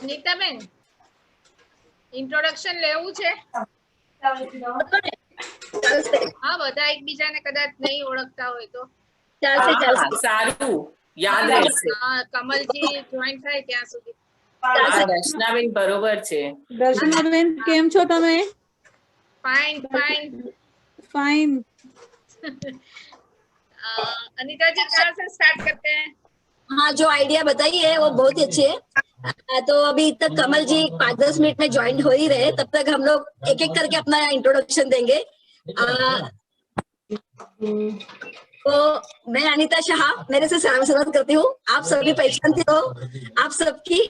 Nitaben introduction લેવું છે? હા, બધા એકબીજાને કદાચ નહીં ઓળખતા હોય તો સારું યાદ રહેશે. હા, કમલજી જોઈન થાય ત્યાં સુધી. દર્શનાબેન બરોબર છે. દર્શનાબેન કેમ છો તમે? Fine fine fine. Anita ji कहाँ से स्टार्ट करते हैं? हाँ, जो आइडिया बताई है वो बहुत ही अच्छी है। तो अभी तक कमल जी 5-10 मिनट में ज्वाइन हो ही रहे, तब तक हम लोग एक एक करके अपना इंट्रोडक्शन देंगे। तो मैं अनीता शाह मेरे से शुरुआत करती हूँ। आप सभी पहचानते हो, आप सबकी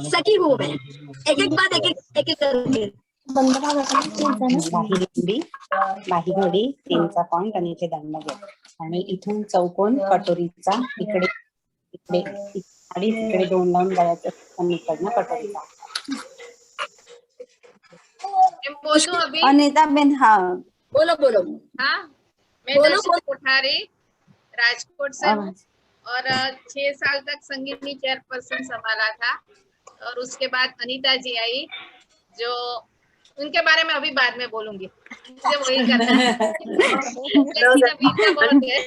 सखी हूँ मैं। एक एक बात एक एक करके बाहीघडी 3चा पॉइंट आणि इथे दंड घ्या आणि इथून चौकोन कटोरीचा इकडे इकडे आणि इकडे 2 लावून गळ्याचं आणि इकडनं कटोरीचा। बोलूं अभी? अनीता बेन हाँ बोलो बोलो। हाँ, मैं बोलो, दर्शना कोठारी राजकोट से हूँ और 6 साल तक संगीतनी चेयरपर्सन संभाला था। और उसके बाद अनीता जी आई, जो उनके बारे में अभी बाद में बोलूंगी, मुझे वही करना है। लेकिन अभी इतना बहुत है।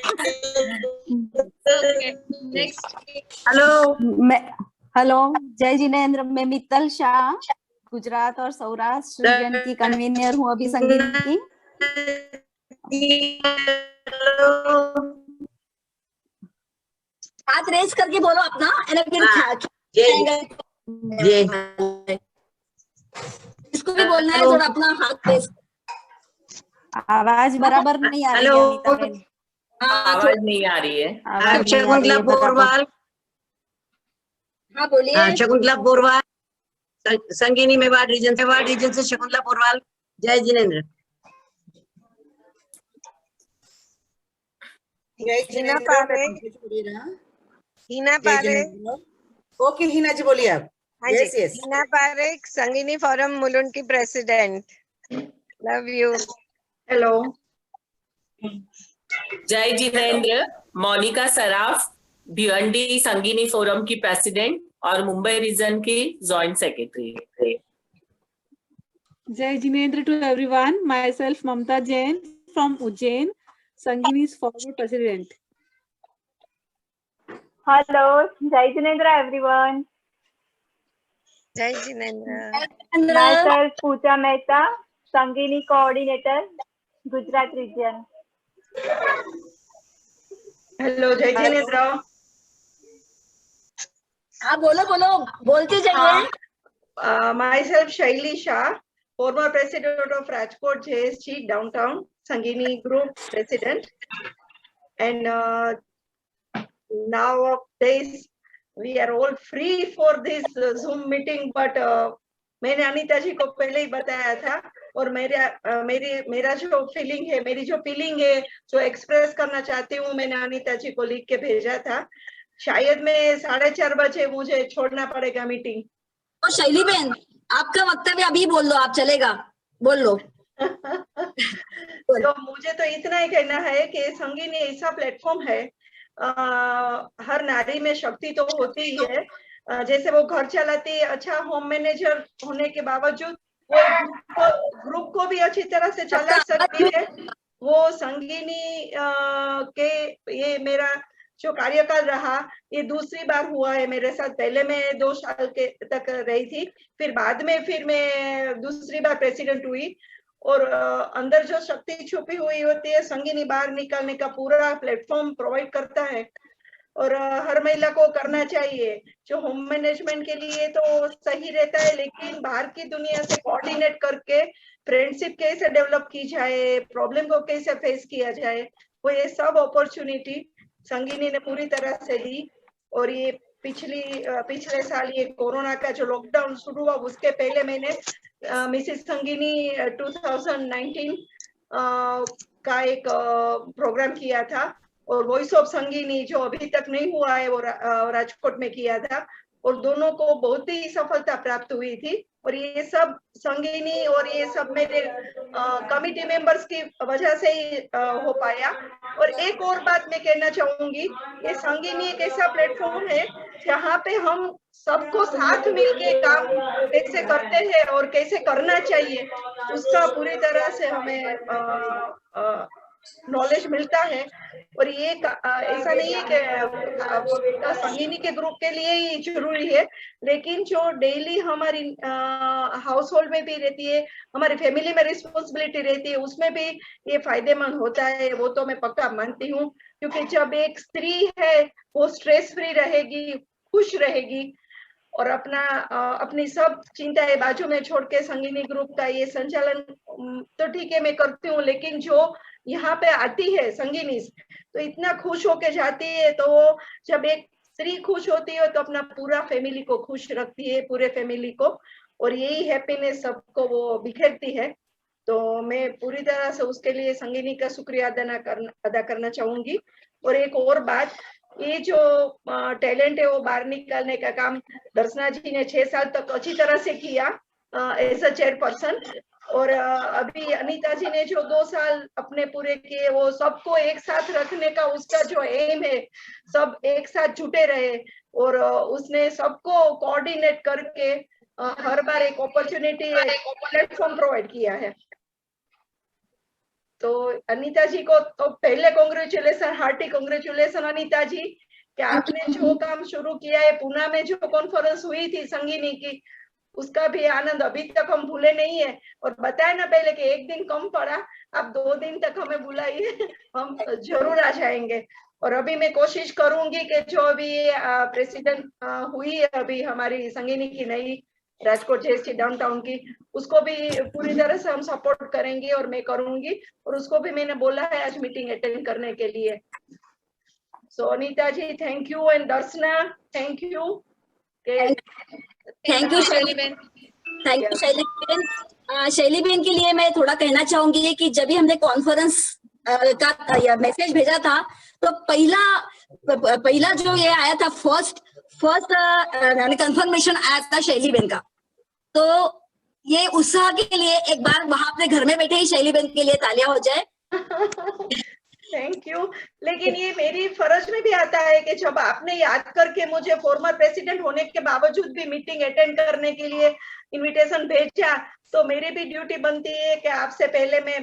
Okay, next. हेलो जय जिनेंद्र, मैं मित्तल शाह गुजरात और सौराष्ट्र रीजन की कन्वीनर हूँ अभी संगीत की। हाथ रेज करके बोलो अपना, इसको भी बोलना है थोड़ा अपना हाथ रेज। आवाज बराबर नहीं आ रही है अनीता बेन। आवाज नहीं आ रही है। शकुंतला पोरवाल। हाँ बोलिए। शकुंतला पोरवाल, संगीनी मेवाड़ रीजन से शकुंतला पोरवाल। जय जिनेंद्र। हिना पारेख। हिना पारेख। ओके हिना जी बोलिए आप। हाँ जी, हिना पारेख, संगीनी फोरम मुलुंड की प्रेसिडेंट। Love you. हेलो। जय जिनेंद्र, मोनिका सराफ, भिवंडी संगीनी फोरम की प्रेसिडेंट और मुंबई रीजन की जॉइंट सेक्रेटरी। जय जिनेंद्र to everyone, myself Mamta Jain from Ujjain, Sangini's former president. Hello, जय जिनेंद्र एवरीवन। जय जिनेंद्र। My self Puja Mehta, संगीनी coordinator Gujarat reason. Hello, जय जिनेंद्र। हाँ बोलो बोलो, बोलते जाइए। माई सेल्फ शैली Shah, former president of Rajkot JSG downtown, Sangini group president, and nowadays we are all free for this Zoom meeting, but मैंने अनीता जी को पहले ही बताया था और मेरा जो फीलिंग है, मेरी जो फीलिंग है, जो एक्सप्रेस करना चाहती हूँ, मैंने अनीता जी को लिख के भेजा था। शायद मैं 4:30 बजे मुझे छोड़ना पड़ेगा मीटिंग। तो शैली बहन, आपका वक्तव्य अभी बोल लो, आप चलेगा, बोल लो। तो मुझे तो इतना ही कहना है कि संगीनी ऐसा प्लेटफॉर्म है, हर नारी में शक्ति तो होती ही है। जैसे वो घर चलाती है, अच्छा होम मैनेजर होने के बावजूद वो ग्रुप को भी अच्छी तरह से चला सकती है। वो संगीनी के ये मेरा जो कार्यकाल रहा, ये दूसरी बार हुआ है मेरे साथ। पहले मैं 2 साल के तक रही थी, फिर बाद में फिर मैं दूसरी बार प्रेसिडेंट हुई। और अंदर जो शक्ति छुपी हुई होती है, संगीनी बाहर निकालने का पूरा प्लेटफॉर्म प्रोवाइड करता है और हर महिला को करना चाहिए। जो होम मैनेजमेंट के लिए तो सही रहता है, लेकिन बाहर की दुनिया से कोऑर्डिनेट करके फ्रेंडशिप कैसे डेवलप की जाए, प्रॉब्लम को कैसे फेस किया जाए, वो ये सब अपॉर्चुनिटी संगीनी ने पूरी तरह से दी। और ये पिछले साल ये कोरोना का जो लॉकडाउन शुरू हुआ, उसके पहले मैंने मिसेस संगीनी 2019 का एक प्रोग्राम किया था और वॉइस ऑफ संगीनी जो अभी तक नहीं हुआ है वो राजकोट में किया था और दोनों को बहुत ही सफलता प्राप्त हुई थी। और ये सब संगीनी और ये सब मेरे कमिटी मेंबर्स की वजह से ही हो पाया। और एक और बात मैं कहना चाहूंगी, ये संगीनी एक ऐसा प्लेटफॉर्म है जहाँ पे हम सबको साथ मिलके काम कैसे करते हैं और कैसे करना चाहिए उसका पूरी तरह से हमें नॉलेज मिलता है। और ये ऐसा नहीं है कि संगीनी के ग्रुप के लिए ही जरूरी है, लेकिन जो डेली हमारी हाउस होल्ड में भी रहती है, हमारी फैमिली में रिस्पॉन्सिबिलिटी रहती है, उसमें भी ये फायदेमंद होता है। वो तो मैं पक्का मानती हूँ, क्योंकि जब एक स्त्री है वो स्ट्रेस फ्री रहेगी, खुश रहेगी और अपनी सब चिंताएं बाजू में छोड़ के संगीनी ग्रुप का ये संचालन तो ठीक है मैं करती हूँ, लेकिन जो यहाँ पे आती है संगीनी तो इतना खुश होके जाती है। तो जब एक स्त्री खुश होती है तो अपना पूरा फैमिली को खुश रखती है, पूरे फैमिली को, और यही हैप्पीनेस सबको वो बिखेरती है। तो मैं पूरी तरह से उसके लिए संगीनी का शुक्रिया अदा करना चाहूंगी। और एक और बात, ये जो टैलेंट है वो बाहर निकालने का काम दर्शना जी ने 6 साल तक अच्छी तरह से किया एज अ चेयरपर्सन, और अभी अनीता जी ने जो 2 साल अपने पूरे किए, वो सबको एक साथ रखने का उसका जो एम है, सब एक साथ जुटे रहे और उसने सबको कोऑर्डिनेट करके हर बार एक अपॉर्चुनिटी, एक प्लेटफॉर्म प्रोवाइड किया है। तो अनीता जी को तो पहले कांग्रेचुलेशन, हार्टी कांग्रेचुलेशन अनीता जी, कि आपने जो काम शुरू किया है। पुणे में जो कॉन्फ्रेंस हुई थी संगीनी की, उसका भी आनंद अभी तक हम भूले नहीं है। और बताया ना पहले कि एक दिन कम पड़ा, आप 2 दिन तक हमें बुलाइए, हम जरूर आ जाएंगे। और अभी मैं कोशिश करूंगी कि जो अभी प्रेसिडेंट हुई है अभी हमारी संगीनी की नई राजकोट जेएसटी डाउनटाउन की, उसको भी पूरी तरह से हम सपोर्ट करेंगे और मैं करूंगी, और उसको भी मैंने बोला है आज मीटिंग अटेंड करने के लिए। So Anita ji thank you, and Darshana thank you. Thank you Shaily ben. Thank you Shaily ben. Shaily ben के लिए मैं थोड़ा कहना चाहूंगी कि जब भी हमने कॉन्फ्रेंस का मैसेज भेजा था, तो पहला जो ये आया था, फर्स्ट कंफर्मेशन आया था शैली बेन का। तो ये उत्साह के लिए एक बार वहां अपने घर में बैठे ही शैली बेन के लिए तालियां हो जाए। Thank you. लेकिन ये मेरी फर्ज में भी आता है कि जब आपने याद करके मुझे फॉर्मर प्रेसिडेंट होने के बावजूद भी मीटिंग अटेंड करने के लिए इनविटेशन भेजा, तो मेरी भी ड्यूटी बनती है कि आपसे पहले मैं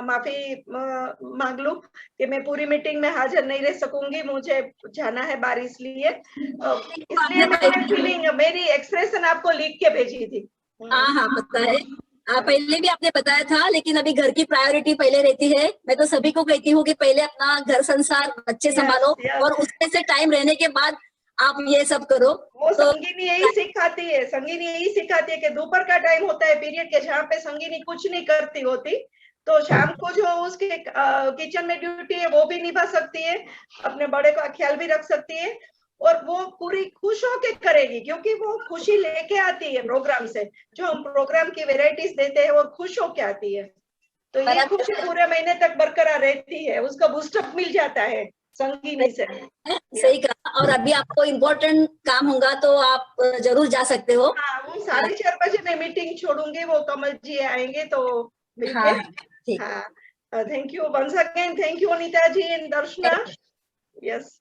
माफी मांग लूं कि मैं पूरी मीटिंग में हाजिर नहीं रह सकूंगी, मुझे जाना है बाहर, इसलिए मैंने फीलिंग, मेरी एक्सप्रेशन आपको लिख के भेजी थी। हाँ पता है, पहले भी आपने बताया था, लेकिन अभी घर की प्रायोरिटी पहले रहती है। मैं तो सभी को कहती हूँ कि पहले अपना घर संसार, बच्चे संभालो, और उसमें से टाइम रहने के बाद आप ये सब करो। वो संगीनी यही सिखाती है, संगीनी यही सिखाती है कि दोपहर का टाइम होता है पीरियड के, जहाँ पे संगीनी कुछ नहीं करती होती, तो शाम को जो उसके किचन में ड्यूटी है वो भी निभा सकती है, अपने बड़े का ख्याल भी रख सकती है, और वो पूरी खुश होके करेगी, क्योंकि वो खुशी लेके आती है प्रोग्राम से। जो हम प्रोग्राम की वेराइटीज देते हैं वो खुश होके आती है, तो ये खुशी पूरे महीने तक बरकरार रहती है, उसका बूस्टअप मिल जाता है संगीनी से। सही कहा। और अभी आपको इम्पोर्टेंट काम होगा तो आप जरूर जा सकते हो। हाँ, वो 4:30 बजे मैं मीटिंग छोड़ूंगी, वो कमल जी आएंगे तो मिलके। हाँ, thank you once again, thank you Anita ji and Darshana. Yes,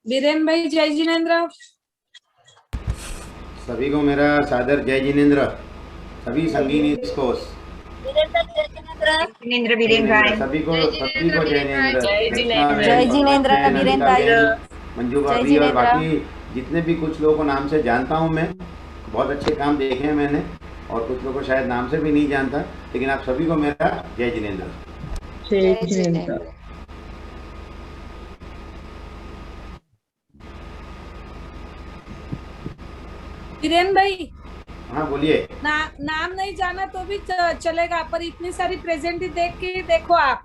Viren bhai जय जिनेन्द्र। सभी को मेरा सादर जय जिनेन्द्र, सभी संगीनी को वीरेन भाई, सभी को जय जिनेन्द्र, जय जिनेन्द्र वीरेन भाई, मंजू भाभी और बाकी जितने भी कुछ लोगों को नाम से जानता हूँ मैं, बहुत अच्छे काम देखे हैं मैंने, और कुछ लोगों को शायद नाम से भी नहीं जानता, लेकिन आप सभी को मेरा जय जिनेन्द्र। जय जिनेन्द्र। वीरेन भाई, हाँ बोलिए। नाम नहीं जाना तो भी चलेगा, पर इतनी सारी प्रेजेंट देख के देखो आप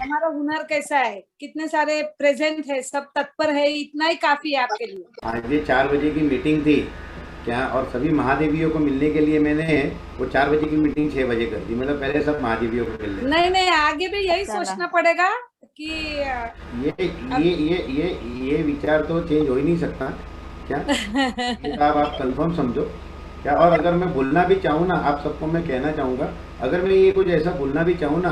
हमारा हुनर कैसा है, कितने सारे प्रेजेंट है, सब तत्पर है, इतना ही काफी है आपके लिए। आज ये 4 बजे की मीटिंग थी क्या, और सभी महादेवियों को मिलने के लिए मैंने वो 4 बजे की मीटिंग 6 बजे कर दी, मतलब पहले सब महादेवियों को मिलने। नहीं, आगे भी यही सोचना पड़ेगा कि ये विचार तो चेंज हो ही नहीं सकता क्या? ये आप कंफर्म समझो क्या? और अगर मैं बोलना भी चाहूँ ना, आप सबको मैं कहना चाहूँगा, अगर मैं ये कुछ ऐसा बोलना भी चाहूँ ना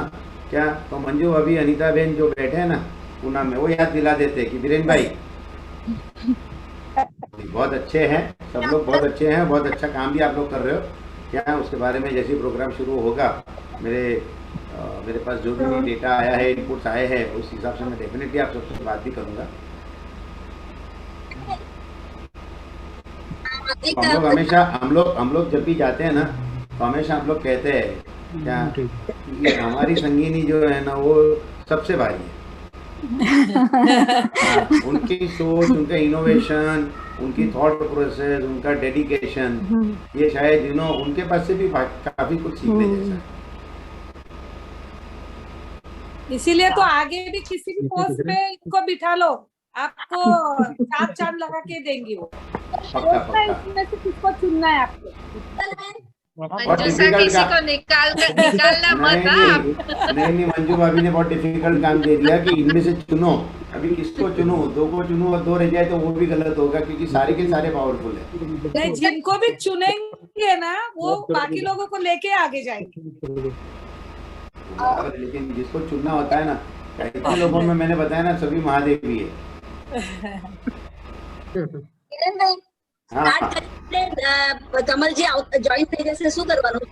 क्या, तो मंजू अभी अनीता बहन जो बैठे हैं ना पूना में, वो याद दिला देते हैं कि बीरेन भाई बहुत अच्छे हैं, सब लोग बहुत अच्छे हैं, बहुत अच्छा काम भी आप लोग कर रहे हो क्या। उसके बारे में जैसे प्रोग्राम शुरू होगा, मेरे पास जो भी डेटा आया है, इनपुट्स आए हैं, उस हिसाब से मैं डेफिनेटली आप सबसे बात भी करूंगा। हम लोग जब भी जाते हैं ना, तो हमेशा हम लोग कहते हैं क्या, ये हमारी संगीनी जो है ना वो सबसे भारी है। उनकी सोच, उनका इनोवेशन, उनकी थॉट प्रोसेस, उनका डेडिकेशन, ये शायद उनके पास से भी काफी कुछ सीखने जैसा है। इसीलिए तो आगे भी किसी भी पोस्ट पे इनको बिठा लो, आपको 4 चांद लगा के देंगी वो। इसमें से किसको चुनना है आपको? मंजू किसी को निकालना मत आप। नहीं, मंजू भाभी ने बहुत डिफिकल्ट काम दे दिया कि इनमें से चुनो। अभी किसको चुनो? 2 को चुनो और 2 रह जाए तो वो भी गलत होगा, क्योंकि सारे के सारे पावरफुल है। नहीं, जिनको भी चुनेंगे ना वो बाकी लोगों को लेके आगे जाएंगे। लेकिन जिसको चुनना होता है ना, इतने लोगों में मैंने बताया ना, सभी महादेव भी है। कमल जी ज्वाइन થઈ જશે, શું કરવાનું?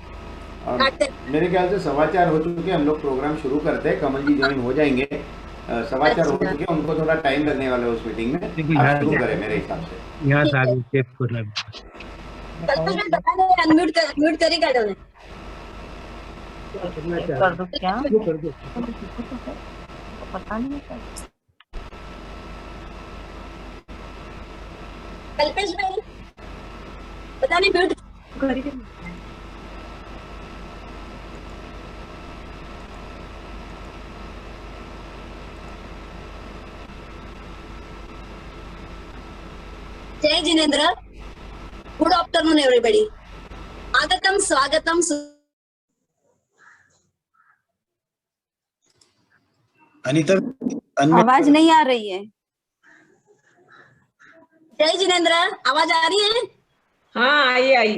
मेरे ख्याल से 4:15 हो चुके, हम लोग प्रोग्राम शुरू करते हैं। कमल जी ज्वाइन हो जाएंगे, 4:15 हो चुके, उनको थोड़ा टाइम लगने वाला है उस मीटिंग में। आप शुरू करें मेरे हिसाब से। यहाँ सारे चेक कर ले। अनम्यूट करी काढो ने। कर दो क्या? कर दो। पता नहीं। कल्पेश भाई पता नहीं म्यूट करी। जय जिनेंद्र, गुड आफ्टरनून एवरीबॉडी। आगतम स्वागतम। अनीता आवाज नहीं आ रही है। जय जिनेंद्र, आवाज आ रही है? हाँ, आई।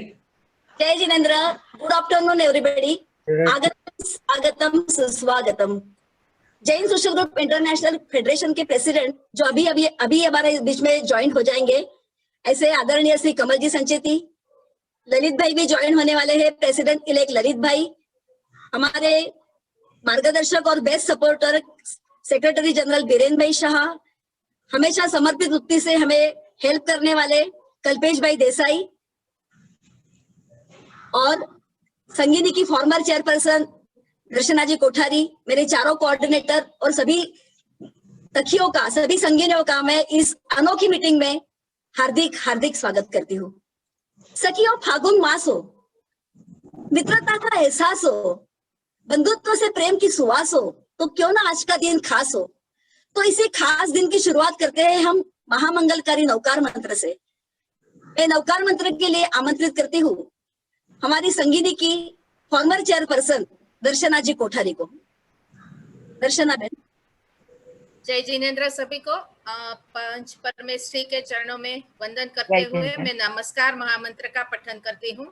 जय जिनेंद्र, गुड आफ्टरनून एवरीबॉडी। आगतम सुस्वागतम। Jain social group international federation के प्रेसिडेंट जो अभी हमारे बीच में ज्वाइन हो जाएंगे, ऐसे आदरणीय श्री कमल जी संचेती, ललित भाई भी ज्वाइन होने वाले हैं, प्रेसिडेंट इलेक्ट ललित भाई, हमारे मार्गदर्शक और best supporter secretary general Biren भाई शाह, हमेशा समर्पित वृत्ति से हमें हेल्प करने वाले कल्पेश भाई देसाई, और संगीनी की फॉर्मर चेयरपर्सन दर्शना जी कोठारी, मेरे चारों कोऑर्डिनेटर और सभी सखियों का, सभी संगीनियों का मैं इस अनोखी मीटिंग में हार्दिक हार्दिक स्वागत करती हूँ। सखियों, फागुन मास हो, मित्रता का एहसास हो, बंधुत्व से प्रेम की सुवास हो, तो क्यों ना आज का दिन खास हो। तो इसी खास दिन की शुरुआत करते हैं हम महामंगलकारी नवकार मंत्र से। मैं नवकार मंत्र के लिए आमंत्रित करती हूँ हमारी संगीनी की फॉर्मर चेयरपर्सन दर्शना जी कोठारी को। दर्शना बहन। जय जिनेंद्र सभी को। पंच परमेश्वरी के चरणों में वंदन करते हुए मैं नमस्कार महामंत्र का पठन करती हूँ।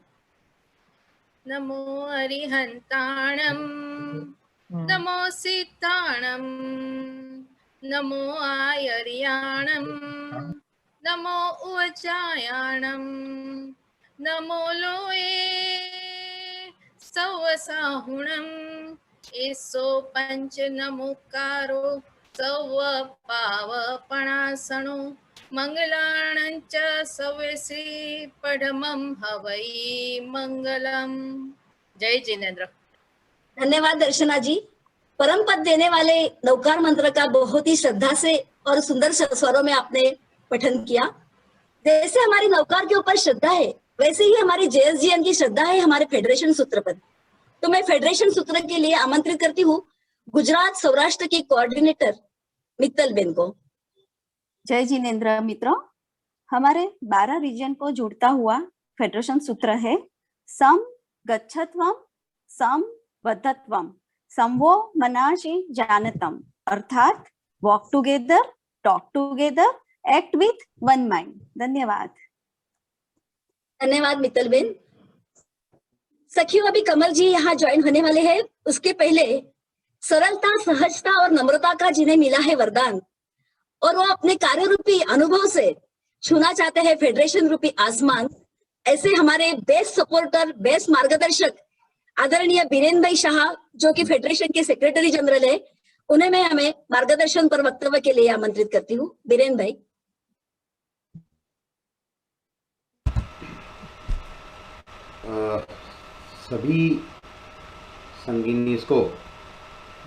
नमो अरिहंताणम, नमो सीताणम, नमो आयर्याणम, नमो उवचायाणम, नमो लोए सवसाहुणम, एसो पंच नमोकारो सव पावपणासणो, मंगलाणंच सवेसी पढ़मं हवई मंगलम। जय जिनेंद्र। धन्यवाद दर्शना जी। परम पद देने वाले नवकार मंत्र का बहुत ही श्रद्धा से और सुंदर स्वरों में आपने पठन किया। जैसे हमारी नवकार के ऊपर श्रद्धा है, वैसे ही हमारी JSGN की श्रद्धा है हमारे फेडरेशन सूत्र पर। तो मैं फेडरेशन सूत्र के लिए आमंत्रित करती हूँ गुजरात सौराष्ट्र की कोऑर्डिनेटर मित्तल बेन को। जय जिनेंद्र मित्रों, हमारे 12 रीजन को जोड़ता हुआ फेडरेशन सूत्र है सम गच्छत्वम, सम वद्धत्वम, समवो मनासि जानतम, अर्थात walk together, talk together, act with one mind. धन्यवाद। धन्यवाद मित्तल बेन। सखियों, अभी कमल जी यहाँ ज्वाइन होने वाले हैं। उसके पहले सरलता, सहजता और नम्रता का जिन्हें मिला है वरदान, और वो अपने कार्य रूपी अनुभव से छूना चाहते हैं फेडरेशन रूपी आसमान, ऐसे हमारे बेस्ट सपोर्टर, बेस्ट मार्गदर्शक आदरणीय बीरेन भाई शाह, जो कि फेडरेशन के सेक्रेटरी जनरल है, उन्हें मैं हमें मार्गदर्शन पर वक्तव्य के लिए आमंत्रित करती हूँ। बीरेन भाई। सभी संगीनीस को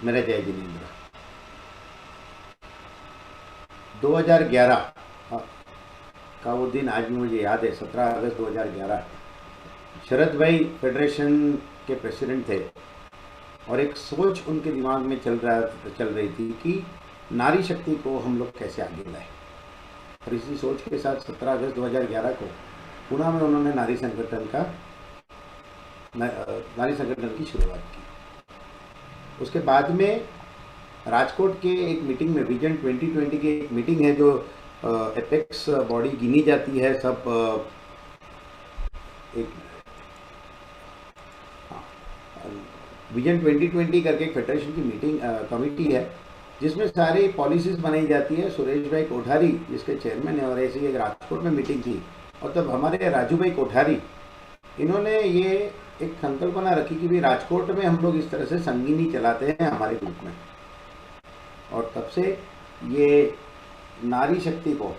मेरा जय जिनेंद्र। 2011 का वो दिन आज भी मुझे याद है, 17 अगस्त 2011। शरद भाई फेडरेशन के प्रेसिडेंट थे और एक सोच उनके दिमाग में चल रही थी कि नारी शक्ति को हम लोग कैसे आगे लाएं, और इसी सोच के साथ 17 अगस्त 2011 को पुणे में उन्होंने नारी संगठन की शुरुआत की। उसके बाद में राजकोट के एक मीटिंग में, विजन 2020 की एक मीटिंग है जो एपेक्स बॉडी गिनी जाती है, सब एक विजन 2020 करके एक फेडरेशन की मीटिंग कमेटी है जिसमें सारी पॉलिसीज बनाई जाती है। सुरेश भाई कोठारी जिसके चेयरमैन है, और ऐसी एक राजकोट में मीटिंग थी, और तब हमारे राजू भाई कोठारी, इन्होंने ये एक संकल्पना रखी कि भी राजकोट में हम लोग इस तरह से संगीनी चलाते हैं हमारे ग्रुप में, और तब से ये नारी शक्ति को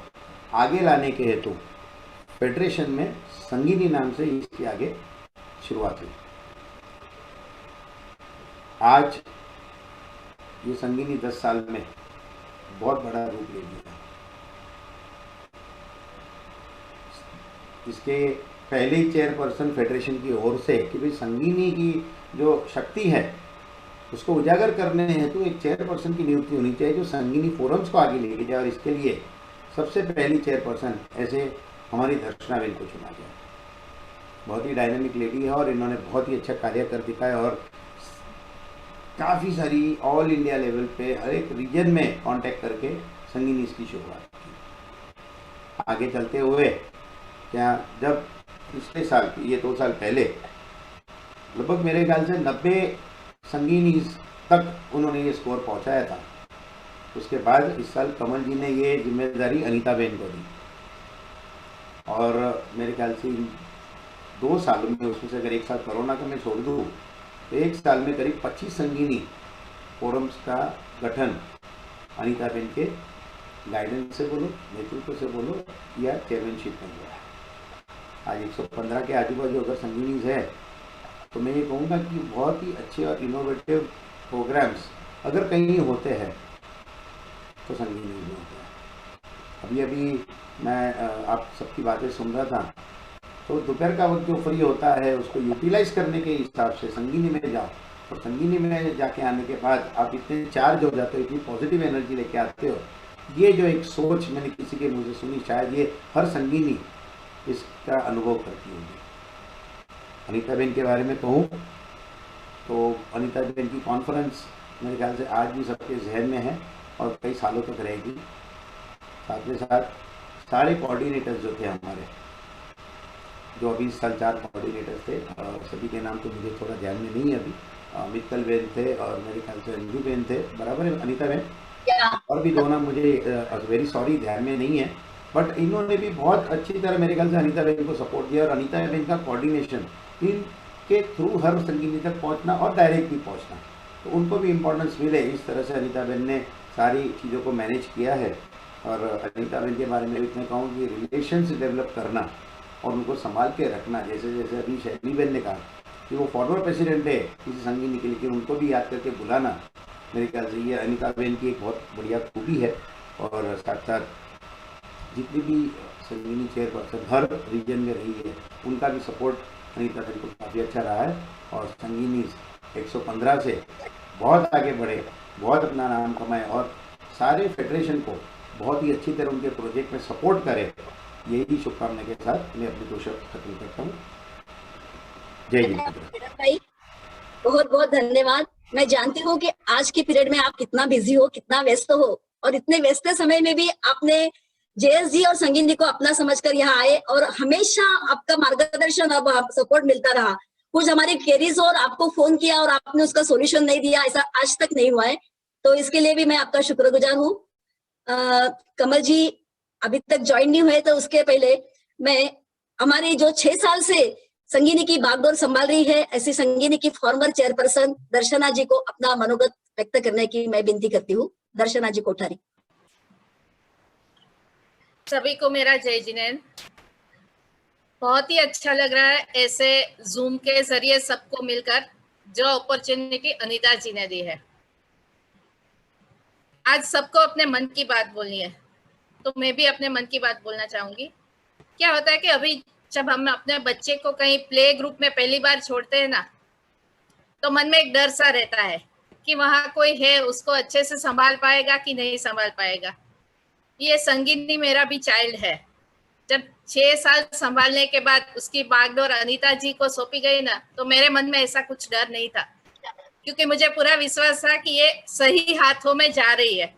आगे लाने के हेतु फेडरेशन में संगीनी नाम से इसकी आगे शुरुआत हुई। आज ये संगीनी 10 साल में बहुत बड़ा रूप ले लिया। इसके पहले ही चेयरपर्सन फेडरेशन की ओर से कि भाई संगीनी की जो शक्ति है उसको उजागर करने हेतु एक चेयरपर्सन की नियुक्ति होनी चाहिए जो संगीनी फोरम्स को आगे लेके जाए, और इसके लिए सबसे पहली चेयरपर्सन ऐसे हमारी दर्शना बेन को चुना गया। बहुत ही डायनामिक लेडी है और इन्होंने बहुत ही अच्छा कार्य कर दिखाया, और काफ़ी सारी ऑल इंडिया लेवल पे हर एक रीजन में कांटेक्ट करके संगीनी इसकी शुरुआत की। आगे चलते हुए क्या जब पिछले साल, ये 2 साल पहले, लगभग मेरे ख्याल से 90 संगीनी तक उन्होंने ये स्कोर पहुंचाया था। उसके बाद इस साल कमल जी ने ये जिम्मेदारी अनीता बेन को दी, और मेरे ख्याल से 2 सालों में, उसमें से अगर 1 साल कोरोना का मैं छोड़ दूँ तो 1 साल में करीब 25 संगीनी फोरम्स का गठन अनीता बेन के गाइडेंस से बोलो, नेतृत्व से बोलो, या चेयरमैनशिप में हुआ है। आज 115 के आजू बाजू अगर संगीनीज है तो मैं ये कहूँगा कि बहुत ही अच्छे और इनोवेटिव प्रोग्राम्स अगर कहीं होते हैं तो संगीनी में होते हैं। अभी मैं आप सबकी बातें सुन रहा था, तो दोपहर का वक्त जो फ्री होता है उसको यूटिलाइज करने के हिसाब से संगीनी में जाओ, और संगीनी में जाके आने के बाद आप इतने चार्ज हो जाते हो, इतनी पॉजिटिव एनर्जी लेके आते हो। ये जो एक सोच मैंने किसी के मुँह से सुनी, शायद ये हर संगीनी इसका अनुभव करती होगी। अनीता बेन के बारे में कहूँ तो अनीता बेन की कॉन्फ्रेंस मेरे ख्याल से आज भी सबके जहन में है और कई सालों तक रहेगी। साथ ही साथ सारे कोऑर्डिनेटर्स जो थे हमारे, जो अभी इस साल 4 कोऑर्डिनेटर्स थे, सभी के नाम तो मुझे थोड़ा ध्यान में नहीं है अभी। मित्तल बेन थे और मेरे ख्याल से अंजू बेन थे, बराबर है अनीता बेन, और भी 2 नाम मुझे वेरी सॉरी ध्यान में नहीं है, बट इन्होंने भी बहुत अच्छी तरह मेरे ख्याल से अनीता बेन को सपोर्ट दिया, और अनीता बेन का कोऑर्डिनेशन इनके थ्रू हर संगीनी तक पहुंचना और डायरेक्ट भी पहुंचना, तो उनको भी इम्पोर्टेंस मिले। इस तरह से अनीता बेन ने सारी चीज़ों को मैनेज किया है। और अनीता बेन के बारे में इतना कहूँ कि रिलेशंस डेवलप करना और उनको संभाल के रखना, जैसे जैसे अभी शैली बेन ने कहा कि वो फॉर्मर प्रेसिडेंट है किसी संगीनी के, लेकिन उनको भी याद करके बुलाना, मेरे ख्याल से ये अनीता बेन की एक बहुत बढ़िया खूबी है। और साथ साथ जितनी भी संगीनी चेयरपर्सन हर रीजन में रही है, उनका भी सपोर्ट अनीता बेन को काफ़ी अच्छा रहा है, और संगीनी 115 से बहुत आगे बढ़े, बहुत अपना नाम कमाए, और सारे फेडरेशन को बहुत ही अच्छी तरह उनके प्रोजेक्ट में सपोर्ट करे। यही शुभकामना के साथ मैं अपने 2 शब्द खत्म करता हूँ। जय जिनेंद्र। भाई बहुत बहुत धन्यवाद। मैं जानती हूँ कि आज के पीरियड में आप कितना बिजी हो, कितना व्यस्त हो, और इतने व्यस्त समय में भी आपने JS जी और संगीनी को अपना समझकर यहाँ आए और हमेशा आपका मार्गदर्शन और सपोर्ट मिलता रहा। कुछ हमारी क्वेरीज और आपको फोन किया और आपने उसका सॉल्यूशन नहीं दिया, ऐसा आज तक नहीं हुआ है, तो इसके लिए भी मैं आपका शुक्रगुजार हूँ। कमल जी अभी तक ज्वाइन नहीं हुए, तो उसके पहले मैं हमारी जो 6 साल से संगीनी की बागडोर संभाल रही है, ऐसी संगीनी की फॉर्मर चेयरपर्सन दर्शना जी को अपना मनोगत व्यक्त करने की मैं विनती करती हूँ। दर्शना जी कोठारी। सभी को मेरा जय जिनेंद्र। बहुत ही अच्छा लग रहा है ऐसे जूम के जरिए सबको मिलकर, जो अपॉर्चुनिटी अनीता जी ने दी है। आज सबको अपने मन की बात बोलनी है, तो मैं भी अपने मन की बात बोलना चाहूंगी। क्या होता है कि अभी जब हम अपने बच्चे को कहीं प्ले ग्रुप में पहली बार छोड़ते हैं ना, तो मन में एक डर सा रहता है कि वहां कोई है, उसको अच्छे से संभाल पाएगा कि नहीं संभाल पाएगा। ये संगीनी मेरा भी चाइल्ड है। जब 6 साल संभालने के बाद उसकी बागडोर अनीता जी को सौंपी गई ना, तो मेरे मन में ऐसा कुछ डर नहीं था, क्योंकि मुझे पूरा विश्वास था कि ये सही हाथों में जा रही है,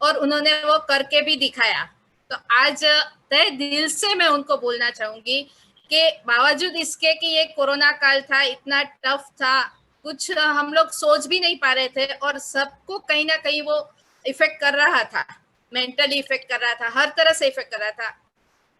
और उन्होंने वो करके भी दिखाया। तो आज तहे दिल से मैं उनको बोलना चाहूंगी कि बावजूद इसके कि ये कोरोना काल था, इतना टफ था, कुछ हम लोग सोच भी नहीं पा रहे थे, और सबको कहीं ना कहीं वो इफेक्ट कर रहा था, मेंटली इफेक्ट कर रहा था, हर तरह से इफेक्ट कर रहा था।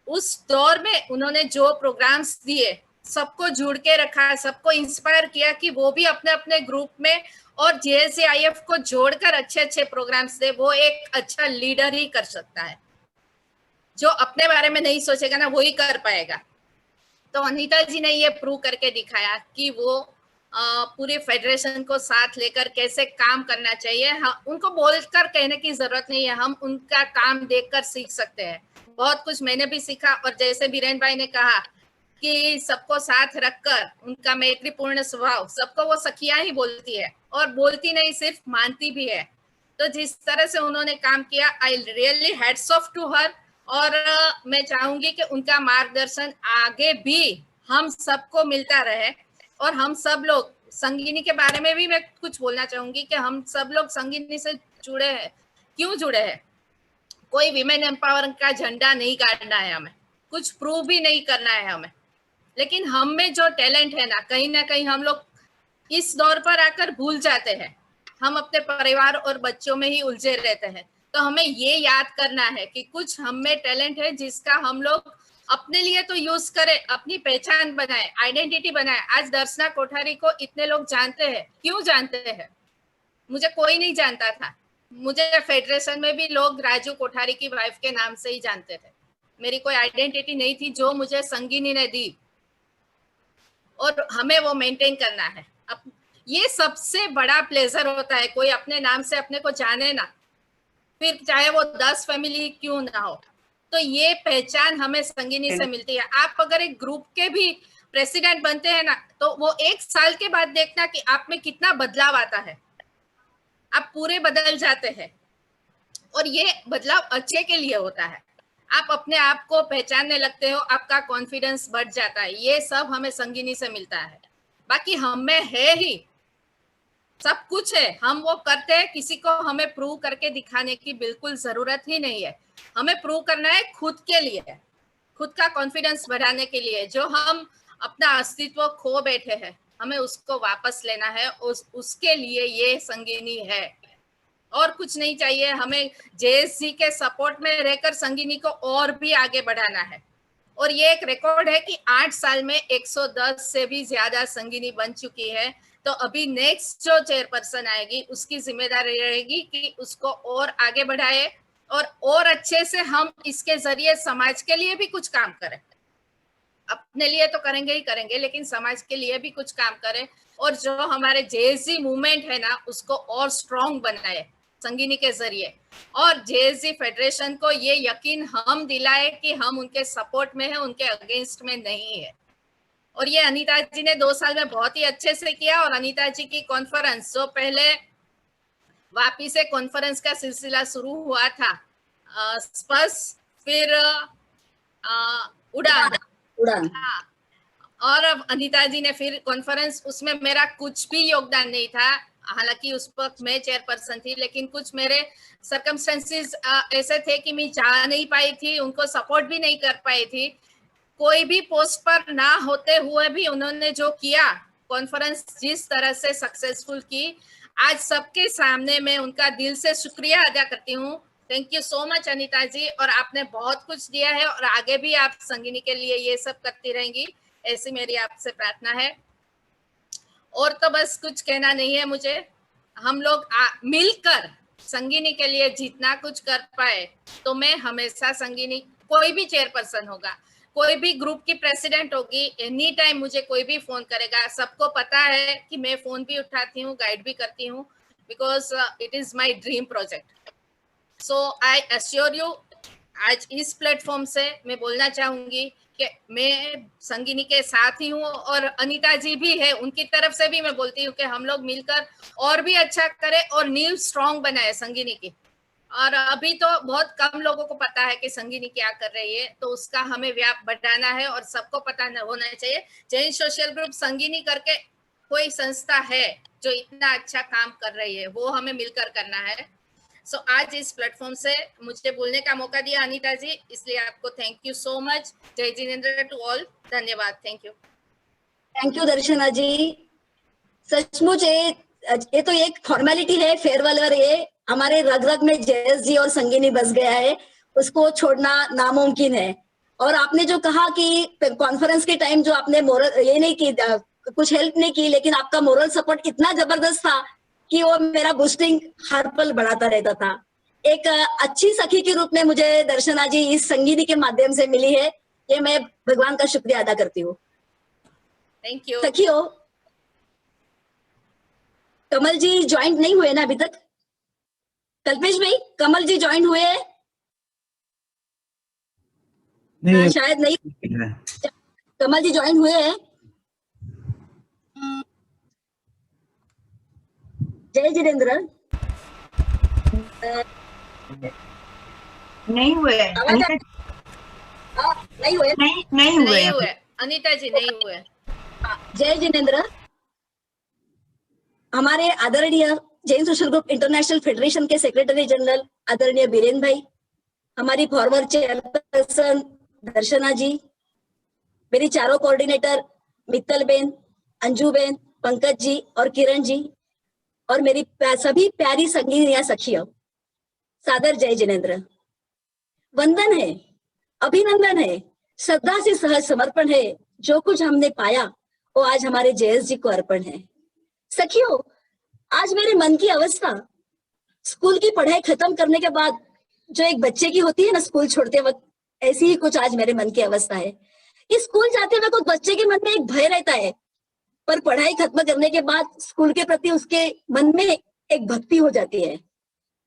उस दौर में उन्होंने जो प्रोग्राम्स दिए, सबको जुड़ के रखा, सबको इंस्पायर किया कि वो भी अपने अपने ग्रुप में और JSAIF को जोड़कर अच्छे अच्छे प्रोग्राम्स दे। वो एक अच्छा लीडर ही कर सकता है, जो अपने बारे में नहीं सोचेगा ना, वो ही कर पाएगा। तो अनीता जी ने ये प्रूव करके दिखाया कि वो पूरे फेडरेशन को साथ लेकर कैसे काम करना चाहिए। उनको बोलकर कहने की जरूरत नहीं है, हम उनका काम देखकर सीख सकते हैं। बहुत कुछ मैंने भी सीखा, और जैसे बीरेन भाई ने कहा कि सबको साथ रखकर उनका मैत्रीपूर्ण स्वभाव, सबको वो सखिया ही बोलती है, और बोलती नहीं सिर्फ मानती भी है। तो जिस तरह से उन्होंने काम किया, I really hats off to her. और मैं चाहूंगी कि उनका मार्गदर्शन आगे भी हम सबको मिलता रहे, और हम सब लोग संगीनी के बारे में भी मैं कुछ बोलना चाहूंगी कि हम सब लोग संगीनी से जुड़े हैं। क्यों जुड़े हैं? कोई विमेन एम्पावरमेंट का झंडा नहीं गाड़ना है हमें, कुछ प्रूव भी नहीं करना है हमें, लेकिन हम में जो टैलेंट है ना कहीं हम लोग इस दौर पर आकर भूल जाते हैं। हम अपने परिवार और बच्चों में ही उलझे रहते हैं। तो हमें ये याद करना है कि कुछ हम में टैलेंट है जिसका हम लोग अपने लिए तो यूज करें, अपनी पहचान बनाए, आइडेंटिटी बनाए। आज दर्शना कोठारी को इतने लोग जानते हैं। क्यों जानते हैं? मुझे कोई नहीं जानता था। मुझे फेडरेशन में भी लोग राजू कोठारी की वाइफ के नाम से ही जानते थे। मेरी कोई आइडेंटिटी नहीं थी, जो मुझे संगीनी ने दी, और हमें वो मेंटेन करना है। अब ये सबसे बड़ा प्लेजर होता है, कोई अपने नाम से अपने को जाने ना, फिर चाहे वो 10 फैमिली क्यों ना हो। तो ये पहचान हमें संगीनी से मिलती है। आप अगर एक ग्रुप के भी प्रेसिडेंट बनते हैं ना, तो वो 1 साल के बाद देखना कि आप में कितना बदलाव आता है। आप पूरे बदल जाते हैं, और ये बदलाव अच्छे के लिए होता है। आप अपने आप को पहचानने लगते हो, आपका कॉन्फिडेंस बढ़ जाता है। ये सब हमें संगीनी से मिलता है। बाकी हम में है ही सब कुछ है, हम वो करते हैं। किसी को हमें प्रूव करके दिखाने की बिल्कुल जरूरत ही नहीं है। हमें प्रूव करना है खुद के लिए, खुद का कॉन्फिडेंस बढ़ाने के लिए। जो हम अपना अस्तित्व खो बैठे हैं, हमें उसको वापस लेना है। उसके लिए ये संगीनी है, और कुछ नहीं चाहिए। हमें JSG के सपोर्ट में रहकर संगीनी को और भी आगे बढ़ाना है। और ये एक रिकॉर्ड है कि 8 साल में 110 से भी ज्यादा संगीनी बन चुकी है। तो अभी नेक्स्ट जो चेयरपर्सन आएगी, उसकी जिम्मेदारी रहेगी कि उसको और आगे बढ़ाए, और अच्छे से हम इसके जरिए समाज के लिए भी कुछ काम करें। अपने लिए तो करेंगे ही करेंगे, लेकिन समाज के लिए भी कुछ काम करें। और जो हमारे JSG मूवमेंट है ना, उसको और स्ट्रॉन्ग बनाए संगीनी के जरिए। और JSG फेडरेशन को ये यकीन हम दिलाए कि हम उनके सपोर्ट में है, उनके अगेंस्ट में नहीं है। और ये अनीता जी ने 2 साल में बहुत ही अच्छे से किया। और अनीता जी की कॉन्फ्रेंस, जो पहले वापी से कॉन्फ्रेंस का सिलसिला शुरू हुआ था, स्पर्श, फिर उड़ान, हाँ। और अब अनीता जी ने फिर कॉन्फ्रेंस, उसमें मेरा कुछ भी योगदान नहीं था। हालांकि उस वक्त मैं चेयरपर्सन थी, लेकिन कुछ मेरे सर्कमस्टेंसेस ऐसे थे कि मैं जा नहीं पाई थी, उनको सपोर्ट भी नहीं कर पाई थी। कोई भी पोस्ट पर ना होते हुए भी उन्होंने जो किया, कॉन्फ्रेंस जिस तरह से सक्सेसफुल की, आज सबके सामने मैं उनका दिल से शुक्रिया अदा करती हूँ। Thank you so much Anita ji, और आपने बहुत कुछ दिया है और आगे भी आप संगिनी के लिए ये सब करती रहेंगी, ऐसी मेरी आपसे प्रार्थना है। और तो बस कुछ कहना नहीं है मुझे। हम लोग मिलकर संगिनी के लिए जितना कुछ कर पाए, तो मैं हमेशा संगिनी, कोई भी चेयरपर्सन होगा, कोई भी ग्रुप की प्रेसिडेंट होगी, एनी टाइम मुझे कोई भी फोन करेगा, सबको पता है कि मैं फोन भी उठाती हूँ, गाइड भी करती हूँ, because it is my dream project. So I assure you, आज इस प्लेटफॉर्म से मैं बोलना चाहूंगी कि मैं संगिनी के साथ ही हूँ, और अनीता जी भी है, उनकी तरफ से भी मैं बोलती हूँ कि हम लोग मिलकर और भी अच्छा करें और नींव स्ट्रॉन्ग बनाए संगिनी की। और अभी तो बहुत कम लोगों को पता है कि संगिनी क्या कर रही है, तो उसका हमें व्याप बढ़ाना है और सबको पता होना चाहिए। जैन सोशल ग्रुप संगिनी करके कोई संस्था है जो इतना अच्छा काम कर रही है, वो हमें मिलकर करना है। सो आज इस प्लेटफॉर्म से मुझे बोलने का मौका दिया अनीता जी, इसलिए आपको थैंक यू सो मच। जय जिनेंद्र टू ऑल, धन्यवाद, थैंक यू। थैंक यू दर्शना जी। सचमुच ये तो एक फॉर्मेलिटी है, फेयरवेल, और ये हमारे रग रग में जयेश जी और संगिनी बस गया है, उसको छोड़ना नामुमकिन है। और आपने जो कहा कि कॉन्फ्रेंस के टाइम जो आपने मोरल ये नहीं की, कुछ हेल्प नहीं की, लेकिन आपका मोरल सपोर्ट इतना जबरदस्त था कि वो मेरा बूस्टिंग हर पल बढ़ाता रहता था। एक अच्छी सखी के रूप में मुझे दर्शना जी इस संगिनी के माध्यम से मिली है, ये मैं भगवान का शुक्रिया अदा करती हूँ। Thank you. सखियों, कमल जी ज्वाइन नहीं हुए ना अभी तक? कल्पेश भाई, कमल जी ज्वाइन हुए हैं? नहीं, शायद नहीं। कमल जी ज्वाइन हुए हैं? जय जिनेंद्र। नहीं हुए, नहीं हुए, नहीं हुए अनीता जी, नहीं हुए। जय जिनेंद्र। हमारे आदरणीय Jain social group international federation के सेक्रेटरी जनरल आदरणीय बीरेन भाई, हमारी फॉर्मर चेयरपर्सन दर्शना जी, मेरी चारों कोऑर्डिनेटर मित्तल बेन, अंजू बेन, पंकज जी और किरण जी, और मेरी सभी प्यारी संगिनिया सखियों, सादर जय जिनेंद्र। वंदन है, अभिनंदन है, श्रद्धा से सहज समर्पण है। जो कुछ हमने पाया वो आज हमारे जयेश जी को अर्पण है। सखियों, आज मेरे मन की अवस्था स्कूल की पढ़ाई खत्म करने के बाद जो एक बच्चे की होती है ना स्कूल छोड़ते वक्त, ऐसी ही कुछ आज मेरे मन की अवस्था है। इस स्कूल जाते वक्त उस बच्चे के मन में एक भय रहता है, पर पढ़ाई खत्म करने के बाद स्कूल के प्रति उसके मन में एक भक्ति हो जाती है।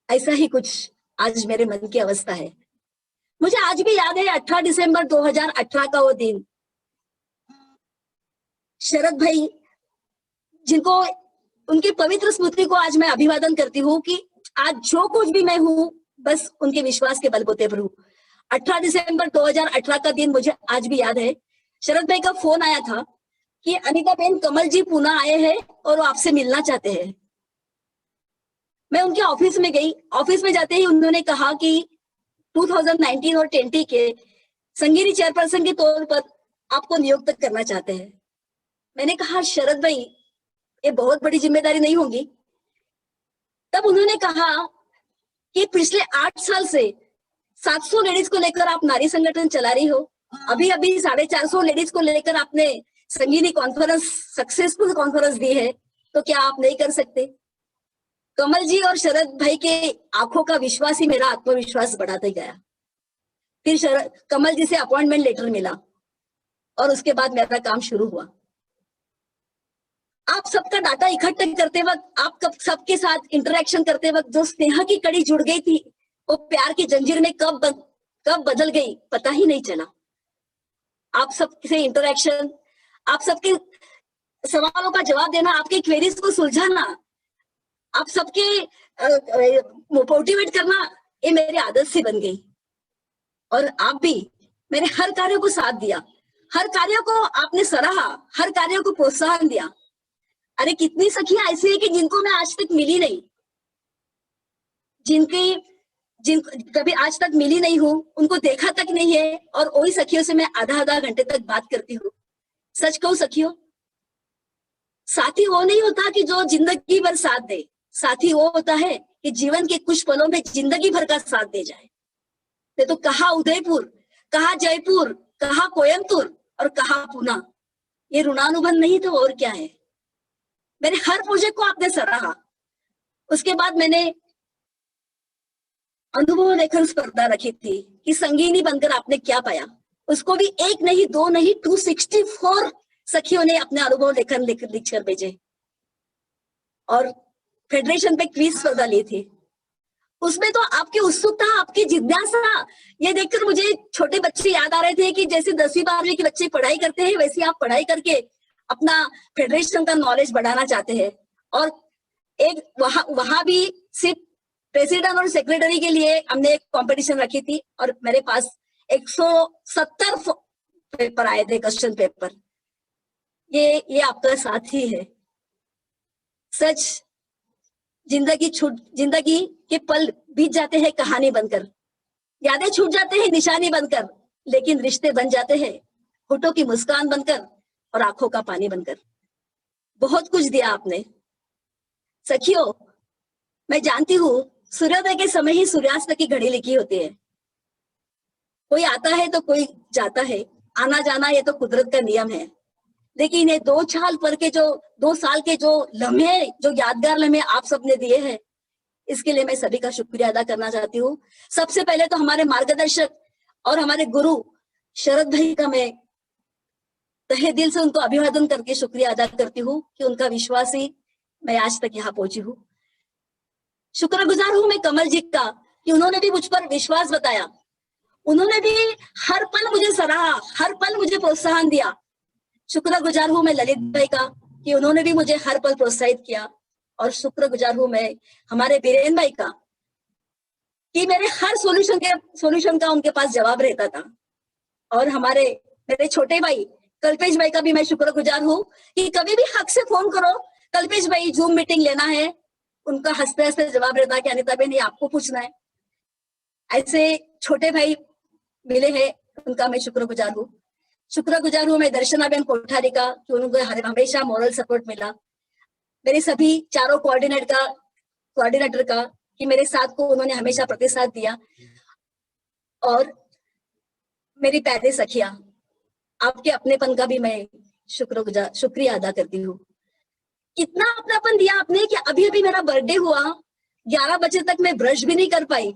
ऐसा ही कुछ आज मेरे मन की अवस्था है। मुझे आज भी याद है 18 दिसंबर 2018 का वो दिन। शरद भाई, जिनको उनकी पवित्र स्मृति को आज मैं अभिवादन करती हूँ कि आज जो कुछ भी मैं हूँ बस उनके विश्वास के बलबूते पर हूँ। 18 दिसंबर 2018 का दिन मुझे आज भी याद है। शरद भाई का फोन आया था कि अनीता बेन, कमल जी पुणे आए हैं और वो आपसे मिलना चाहते हैं। मैं उनके ऑफिस में गई। ऑफिस में जाते ही उन्होंने कहा कि 2019 और 20 के संगिनी चेयरपर्सन के तौर पर आपको नियुक्त करना चाहते हैं। मैंने कहा शरद भाई, ये बहुत बड़ी जिम्मेदारी नहीं होगी? तब उन्होंने कहा कि पिछले 8 साल से 700 लेडीज को लेकर आप नारी संगठन चला रही हो। अभी अभी 450 लेडीज को लेकर आपने संगिनी कॉन्फ्रेंस, सक्सेसफुल कॉन्फ्रेंस दी है, तो क्या आप नहीं कर सकते? कमल जी और शरद भाई के आंखों का विश्वास ही मेरा आत्मविश्वास बढ़ाता गया। फिर कमल जी से अपॉइंटमेंट लेटर मिला और उसके बाद मेरा काम शुरू हुआ। आप सबका डाटा इकट्ठा करते वक्त, आप सबके साथ इंटरेक्शन करते वक्त जो स्नेह की कड़ी जुड़ गई थी, वो प्यार की जंजीर में कब बदल गई पता ही नहीं चला। आप सबसे इंटरेक्शन, आप सबके सवालों का जवाब देना, आपके क्वेरीज को सुलझाना, आप सबके मोटिवेट करना, ये मेरी आदत सी बन गई। और आप भी मेरे हर कार्य को साथ दिया, हर कार्य को आपने सराहा, हर कार्य को प्रोत्साहन दिया। अरे कितनी सखियां ऐसी है कि जिनको मैं आज तक मिली नहीं, जिन कभी आज तक मिली नहीं हूँ, उनको देखा तक नहीं है, और वही सखियों से मैं आधा घंटे तक बात करती हूँ। सच कहूं सखियों, साथी वो नहीं होता कि जो जिंदगी भर साथ दे, साथी वो होता है कि जीवन के कुछ पलों में जिंदगी भर का साथ दे जाए। तो कहा उदयपुर, कहा जयपुर, कहा कोयम्बतूर और कहा पुणे, ये ऋणानुबंध नहीं तो और क्या है। मेरे हर प्रोजेक्ट को आपने सराहा। उसके बाद मैंने अनुभव लेखन स्पर्धा रखी थी कि संगीनी बनकर आपने क्या पाया। उसको भी एक नहीं, दो नहीं, 264 सखियों ने अपने अनुभव लेखन लिखकर भेजे। और फेडरेशन पे क्विज स्पर्धा ली थी, उसमें तो आपकी उत्सुकता, आपकी जिज्ञासा, ये देखकर मुझे छोटे बच्चे याद आ रहे थे कि जैसे 10वीं 12वीं के बच्चे पढ़ाई करते हैं, वैसे आप पढ़ाई करके अपना फेडरेशन का नॉलेज बढ़ाना चाहते हैं। और एक वहां भी सिर्फ प्रेसिडेंट और सेक्रेटरी के लिए हमने एक कंपटीशन रखी थी, और मेरे पास 170 पेपर आए थे, क्वेश्चन पेपर। ये आपका साथी है। सच, जिंदगी के पल बीत जाते हैं कहानी बनकर, यादें छूट जाते हैं निशानी बनकर, लेकिन रिश्ते बन जाते हैं होठों की मुस्कान बनकर और आंखों का पानी बनकर। बहुत कुछ दिया आपने सखियों। मैं जानती हूँ सूर्योदय के समय ही सूर्यास्त की घड़ी लिखी होती है। कोई आता है तो कोई जाता है, आना जाना ये तो कुदरत का नियम है। लेकिन ये 2 साल के जो लम्हे, जो यादगार लम्हे आप सबने दिए हैं, इसके लिए मैं सभी का शुक्रिया अदा करना चाहती हूँ। सबसे पहले तो हमारे मार्गदर्शक और हमारे गुरु शरद भाई का मैं तहे दिल से उनको अभिवादन करके शुक्रिया अदा करती हूँ कि उनका विश्वास ही मैं आज तक यहाँ पहुंची हूँ। शुक्रगुजार हूँ मैं कमल जी का कि उन्होंने भी मुझ पर विश्वास बताया। उन्होंने भी हर पल मुझे सराहा, हर पल मुझे प्रोत्साहन दिया। शुक्रगुजार हूँ मैं ललित भाई का कि उन्होंने भी मुझे हर पल प्रोत्साहित किया। और शुक्रगुजार हूँ मैं हमारे बीरेन भाई का कि मेरे हर सॉल्यूशन का उनके पास जवाब रहता था। और मेरे छोटे भाई कल्पेश भाई का भी मैं शुक्रगुजार हूँ कि कभी भी हक से फोन करो, कल्पेश भाई जूम मीटिंग लेना है, उनका हंसते हंसते जवाब रहता कि अनिता बहन ये आपको पूछना है। ऐसे छोटे भाई मिले हैं, उनका मैं शुक्रगुजार हूँ। शुक्रगुजार हूँ मैं दर्शना बहन कोठारी का कि उनको हमेशा मॉरल सपोर्ट मिला। मेरे सभी चारों कोऑर्डिनेटर का कि मेरे साथ को उन्होंने हमेशा प्रतिसाद दिया। और मेरी प्यारी सखिया, आपके अपनेपन का भी मैं शुक्रिया अदा करती हूँ। कितना अपनापन दिया आपने कि अभी मेरा बर्थडे हुआ, 11 बजे तक मैं ब्रश भी नहीं कर पाई।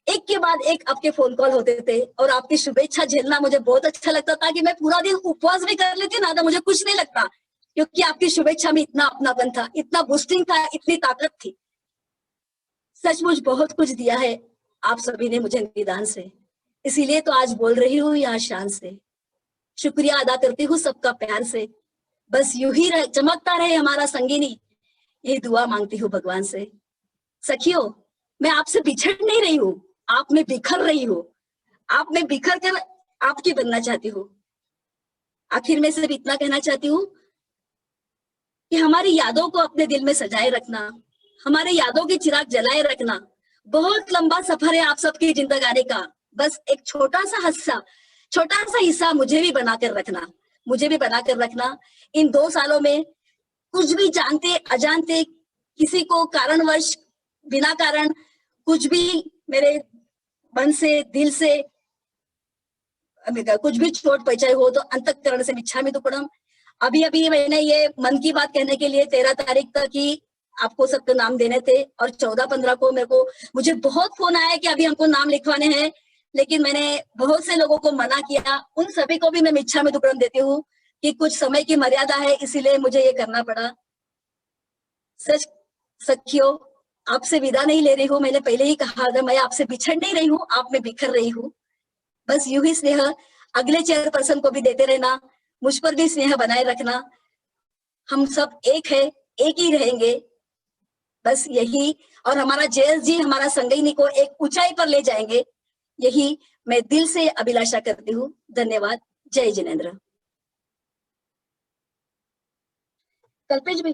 एक के बाद एक आपके फोन कॉल होते थे और आपकी शुभेच्छा झेलना मुझे बहुत अच्छा लगता था कि मैं पूरा दिन उपवास भी कर लेती ना, तो मुझे कुछ नहीं लगता, क्योंकि आपकी शुभेच्छा में इतना अपनापन था, इतना बूस्टिंग था, इतनी ताकत थी। सचमुच बहुत कुछ दिया है आप सभी ने मुझे निदान से, इसीलिए तो आज बोल रही हूँ यहाँ शान से। शुक्रिया अदा करती हूँ सबका प्यार से। बस यूं ही चमकता रहे हमारा संगिनी, यही दुआ मांगती हूँ भगवान से। सखियों, मैं आपसे बिछड़ नहीं रही हूँ, आप में बिखर रही हूँ। आप में बिखर कर आपकी बनना चाहती हूँ। आखिर में सिर्फ इतना कहना चाहती हूँ कि हमारी यादों को अपने दिल में सजाए रखना, हमारे यादों के चिराग जलाए रखना। बहुत लंबा सफर है आप सबकी जिंदगानी का, बस एक छोटा सा हिस्सा मुझे भी बनाकर रखना। इन 2 सालों में कुछ भी जानते अजानते, किसी को कारणवश, बिना कारण कुछ भी मेरे मन से, दिल से कुछ भी चोट पहुंचाई हो तो अंतःकरण से मिच्छामि दुक्कडम। अभी मैंने ये मन की बात कहने के लिए 13 तारीख तक ही आपको सबके नाम देने थे, और 14-15 को मुझे बहुत फोन आया कि अभी हमको नाम लिखवाने हैं, लेकिन मैंने बहुत से लोगों को मना किया। उन सभी को भी मैं मिच्छामि दुक्कडम देती हूँ कि कुछ समय की मर्यादा है, इसीलिए मुझे ये करना पड़ा। सच सखियों, आपसे विदा नहीं ले रही हूँ, मैंने पहले ही कहा था, मैं आपसे बिछड़ नहीं रही हूँ, आप में बिखर रही हूँ। बस यूं ही स्नेह अगले चेयरपर्सन को भी देते रहना, मुझ पर भी स्नेह बनाए रखना। हम सब एक है, एक ही रहेंगे, बस यही। और हमारा जयस जी हमारा संगीनी को एक ऊंचाई पर ले जाएंगे, यही मैं दिल से अभिलाषा करती हूँ। धन्यवाद। जय जिनेंद्र। कल्पेश भाई।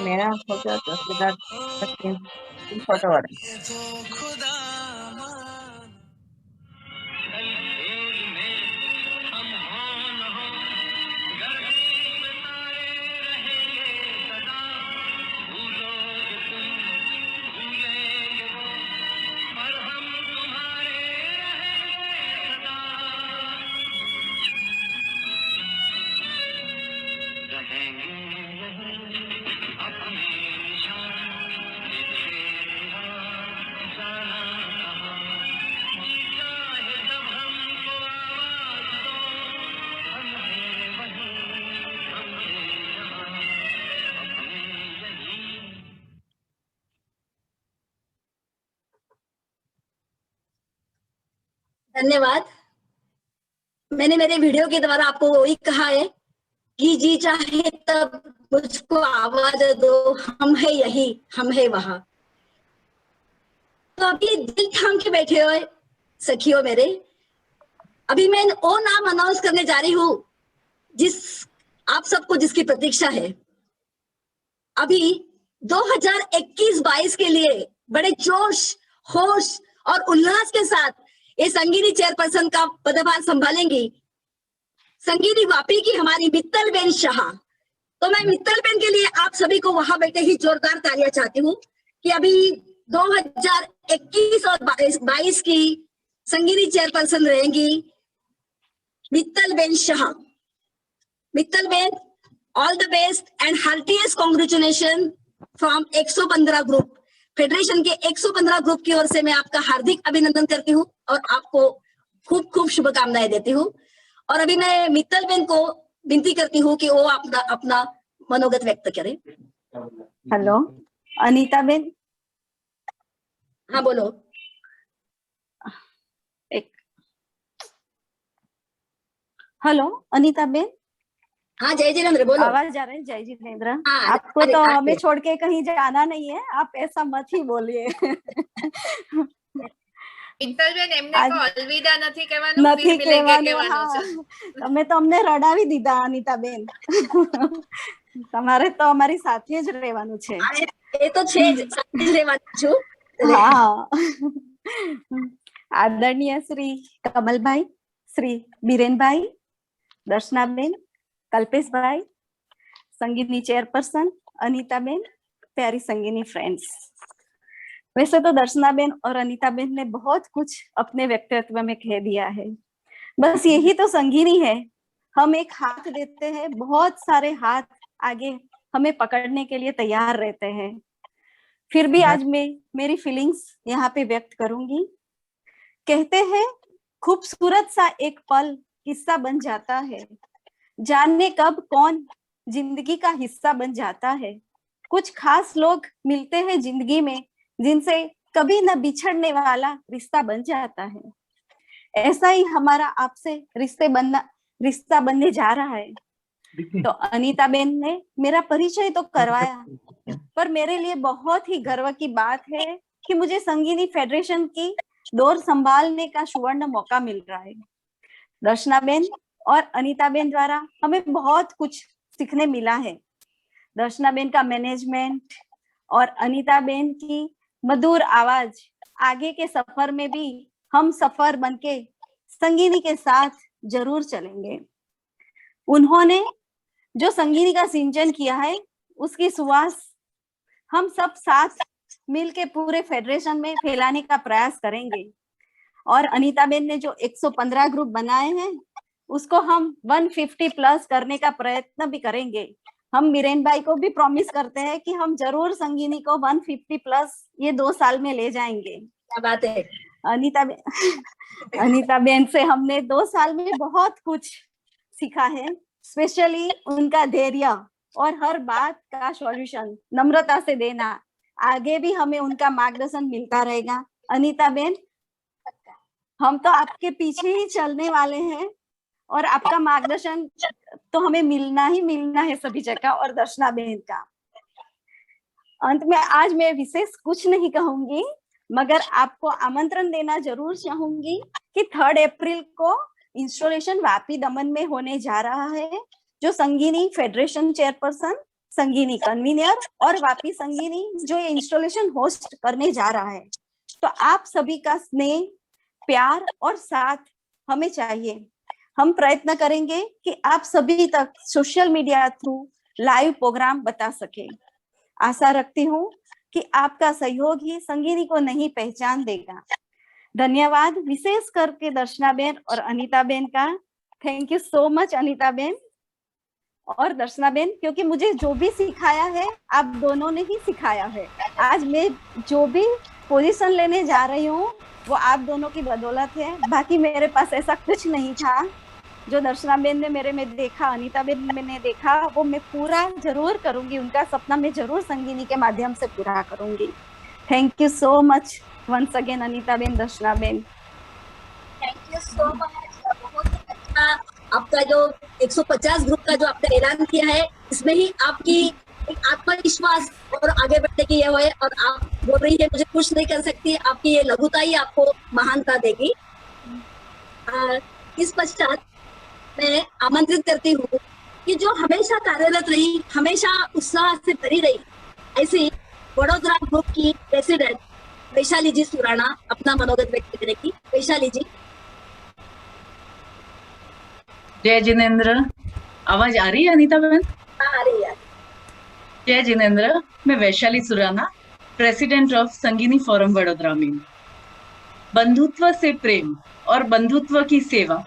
मेरा हो गया 10,000 फोटो वाला। धन्यवाद। मैंने मेरे वीडियो के द्वारा आपको वही कहा है कि जी चाहे तब मुझको आवाज दो, हम है यही, हम है वहां। तो अभी दिल थाम के बैठे हो सखियों मेरे, अभी मैं वो नाम अनाउंस करने जा रही हूँ जिस आप सबको जिसकी प्रतीक्षा है। अभी 2021-22 के लिए बड़े जोश, होश और उल्लास के साथ ये संगीनी चेयरपर्सन का पदभार संभालेंगी संगीनी वापी की हमारी मित्तल बेन शाह। तो मैं मित्तल बेन के लिए आप सभी को वहां बैठे ही जोरदार तालियां चाहती हूँ कि अभी 2021 और 22 की संगीनी चेयरपर्सन रहेंगी Mittal Ben Shah. Mittal Ben, all the best and heartiest congratulation from 115 group. Federation के 115 ग्रुप की ओर से मैं आपका हार्दिक अभिनंदन करती हूँ और आपको खूब खूब शुभकामनाएं देती हूँ। और अभी मैं मित्तल बेन को विनती करती हूँ कि वो अपना मनोगत व्यक्त करें। Hello Anita Ben. हाँ बोलो। Hello Anita Ben. हाँ जय जिनेंद्र बोलो। आवाज आ रही है? जय जिनेंद्र। हाँ, आपको तो हमें छोड़ के कहीं जाना नहीं है, आप ऐसा मत ही बोलिए। મિત્તલબેન એમને કો અલવિદા નથી કહેવાનું, ફિર મિલેંગે કહેવાનું છે. તમે તો અમને રડાવી દીધા અનિતાબેન. તમારે તો અમારી સાથે જ રહેવાનું છે. એ તો છે જ, સાથે જ રહેવાનું છું. હા. આદરણીય શ્રી કમલભાઈ, શ્રી બીરેનભાઈ, દર્શનાબેન, कल्पेशभाई, संगीनी चेयरपर्सन अनीताबेन, प्यारी संगीनी फ्रेंड्स। वैसे तो दर्शनाबेन और अनीताबेन ने बहुत कुछ अपने व्यक्तित्व में कह दिया है। बस यही तो संगीनी है, हम एक हाथ देते हैं, बहुत सारे हाथ आगे हमें पकड़ने के लिए तैयार रहते हैं। फिर भी आज मैं मेरी फीलिंग्स यहाँ पे व्यक्त करूंगी। कहते हैं खूबसूरत सा एक पल किस्सा बन जाता है, जाने कब कौन जिंदगी का हिस्सा बन जाता है। कुछ खास लोग मिलते हैं जिंदगी में जिनसे कभी न बिछड़ने वाला रिश्ता बन जाता है। ऐसा ही हमारा आपसे रिश्ता बनने जा रहा है। तो अनीताबेन ने मेरा परिचय तो करवाया, पर मेरे लिए बहुत ही गर्व की बात है कि मुझे संगीनी फेडरेशन की डोर संभालने का सुवर्ण मौका मिल रहा है। दर्शनाबेन और अनीताबेन द्वारा हमें बहुत कुछ सीखने मिला है। दर्शनाबेन का मैनेजमेंट और अनीताबेन की मधुर आवाज, आगे के सफर में भी हम सफर बनके संगीनी के साथ जरूर चलेंगे। उन्होंने जो संगीनी का सिंचन किया है उसकी सुवास हम सब साथ मिलके पूरे फेडरेशन में फैलाने का प्रयास करेंगे। और अनीताबेन ने जो 115 ग्रुप बनाए हैं उसको हम 150 प्लस करने का प्रयत्न भी करेंगे। हम बीरेन भाई को भी प्रॉमिस करते हैं कि हम जरूर संगीनी को 150 प्लस ये 2 साल में ले जाएंगे। क्या बात है। अनीताबेन से हमने 2 साल में बहुत कुछ सीखा है, स्पेशली उनका धैर्य और हर बात का सॉल्यूशन नम्रता से देना। आगे भी हमें उनका मार्गदर्शन मिलता रहेगा। अनीताबेन, हम तो आपके पीछे ही चलने वाले हैं और आपका मार्गदर्शन तो हमें मिलना ही मिलना है सभी जगह। और दर्शनाबेन का अंत में आज मैं विशेष कुछ नहीं कहूंगी, मगर आपको आमंत्रण देना जरूर चाहूंगी कि 3 अप्रैल को इंस्टॉलेशन वापी दमन में होने जा रहा है, जो संगीनी फेडरेशन चेयरपर्सन संगीनी कन्वीनर और वापी संगीनी जो ये इंस्टॉलेशन होस्ट करने जा रहा है। तो आप सभी का स्नेह, प्यार और साथ हमें चाहिए। हम प्रयत्न करेंगे कि आप सभी तक social media through live program बता सके। आशा रखती हूँ कि आपका सहयोग ही संगीनी को नहीं पहचान देगा। धन्यवाद विशेष करके दर्शना बेन और अनीता बेन का। Thank you so much Anita Ben और दर्शना बेन, क्योंकि मुझे जो भी सिखाया है आप दोनों ने ही सिखाया है। आज मैं जो भी पोजीशन लेने जा रही हूँ वो आप दोनों की बदौलत है। बाकी मेरे पास ऐसा कुछ नहीं था। जो दर्शना बेन ने मेरे में देखा, अनीता बेन ने देखा, वो मैं पूरा जरूर करूंगी। उनका सपना मैं जरूर संगीनी के माध्यम से पूरा करूंगी। Thank you so much once again Anita ben, Darshana ben. Thank you so much. बहुत अच्छा आपका जो 150 ग्रुप का जो आपने ऐलान किया है, इसमें ही आपकी एक आत्मविश्वास और आगे बढ़ने की ये है। और आप बोल रही है मुझे कुछ नहीं कर सकती, आपकी ये लघुता ही आपको महानता देगी। इस पश्चात मैं आमंत्रित करती हूँ कि जो हमेशा कार्यरत रही, हमेशा उत्साह से भरी रही, ऐसी वडोदरा ग्रुप की प्रेसिडेंट वैशाली जी सुराणा अपना मनोगत व्यक्त करेगी। वैशाली जी। जय जिनेंद्र। आवाज आ रही है अनीता बहन? आ रही है। जय जिनेंद्र। मैं Vaishali Surana, president of संगीनी forum Vadodara में। बंधुत्व से प्रेम और बंधुत्व की सेवा।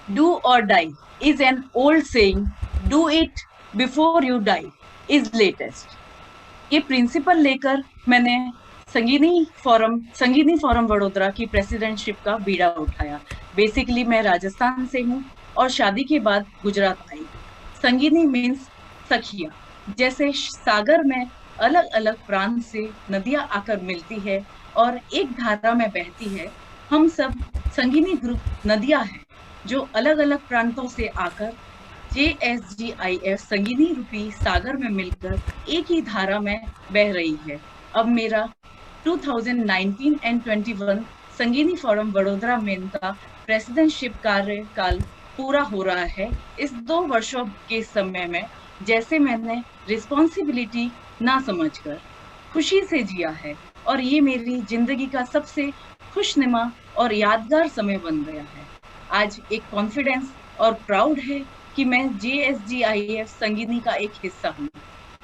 Do or die is an old saying. Do it before you die is latest. ये प्रिंसिपल लेकर मैंने संगीनी फोरम वडोदरा की प्रेसिडेंटशिप का बीड़ा उठाया। बेसिकली मैं राजस्थान से हूँ और शादी के बाद गुजरात आई। संगीनी मीन्स सखिया। जैसे सागर में अलग अलग प्रांत से नदियां आकर मिलती है और एक धारा में बहती है, हम सब संगीनी ग्रुप नदियां हैं जो अलग अलग प्रांतों से आकर JSGIF संगीनी रूपी सागर में मिलकर एक ही धारा में बह रही है। अब मेरा 2019 एंड 21 संगीनी फोरम वडोदरा में का प्रेसिडेंटशिप कार्यकाल पूरा हो रहा है। इस 2 वर्षों के समय में जैसे मैंने रिस्पॉन्सिबिलिटी ना समझकर खुशी से जिया है और ये मेरी जिंदगी का सबसे खुशनुमा और यादगार समय बन गया है। आज एक कॉन्फिडेंस और प्राउड है कि मैं JSGIF संगीनी का एक हिस्सा हूँ।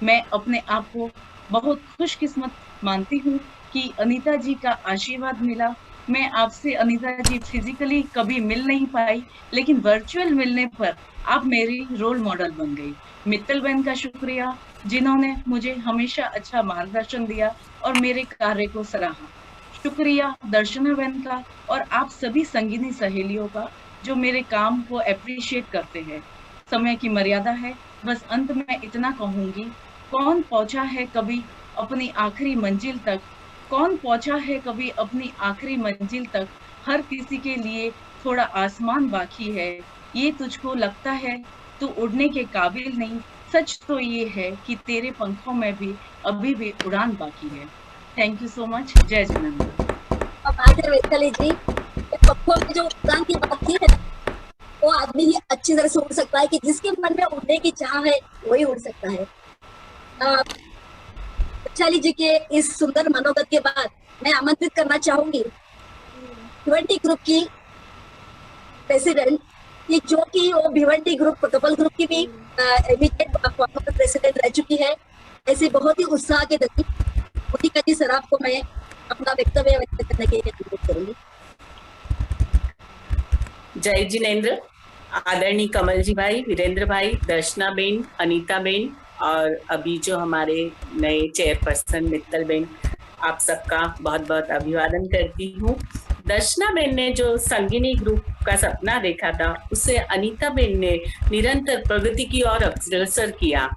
मैं अपने आप को बहुत खुशकिस्मत मानती हूँ कि अनीता जी का आशीर्वाद मिला। मैं आपसे अनीता जी फिजिकली कभी मिल नहीं पाई, लेकिन वर्चुअल मिलने पर आप मेरी रोल मॉडल बन गई। मित्तल बहन का शुक्रिया जिन्होंने मुझे हमेशा अच्छा मार्गदर्शन दिया और मेरे कार्य को सराहा। शुक्रिया दर्शना बहन का और आप सभी संगीनी सहेलियों का जो मेरे काम को अप्रिशिएट करते हैं। समय की मर्यादा है, बस अंत में इतना कहूंगी, कौन पहुंचा है कभी अपनी आखिरी मंजिल तक, कौन पहुंचा है कभी अपनी आखिरी मंजिल तक, हर किसी के लिए थोड़ा आसमान बाकी है। ये तुझको लगता है तू उड़ने के काबिल नहीं, सच तो ये है कि तेरे पंखों में भी अभी भी उड़ान बाकी है। Thank you so much. जय जिनेंद्र। अब आगे वैशाली जी, पंखों में जो उड़ान की बात की है वो आदमी ही अच्छी तरह से उड़ सकता है कि जिसके मन में उड़ने की चाह है वही उड़ सकता है। वैशाली जी के इस सुंदर मनोगत के बाद मैं आमंत्रित करना चाहूंगी भिवंडी ग्रुप की प्रेसिडेंट, जो कि वो भिवंडी ग्रुप कपल ग्रुप की भी इमीडिएट प्रेसिडेंट रह चुकी है। ऐसे बहुत ही उत्साह के प्रति मोनिका जी सराफ को मैं अपना वक्तव्य व्यक्त करने के लिए अनुरोध करूंगी। जय जिनेंद्र। आदरणीय कमल जी भाई, वीरेंद्र भाई, दर्शना बेन, अनीता बेन और अभी जो हमारे नए चेयरपर्सन मित्तल बेन, आप सबका बहुत बहुत अभिवादन करती हूँ। दर्शना बेन ने जो संगीनी ग्रुप का सपना देखा था, उससे अनीता बेन ने निरंतर प्रगति की ओर अग्रसर किया।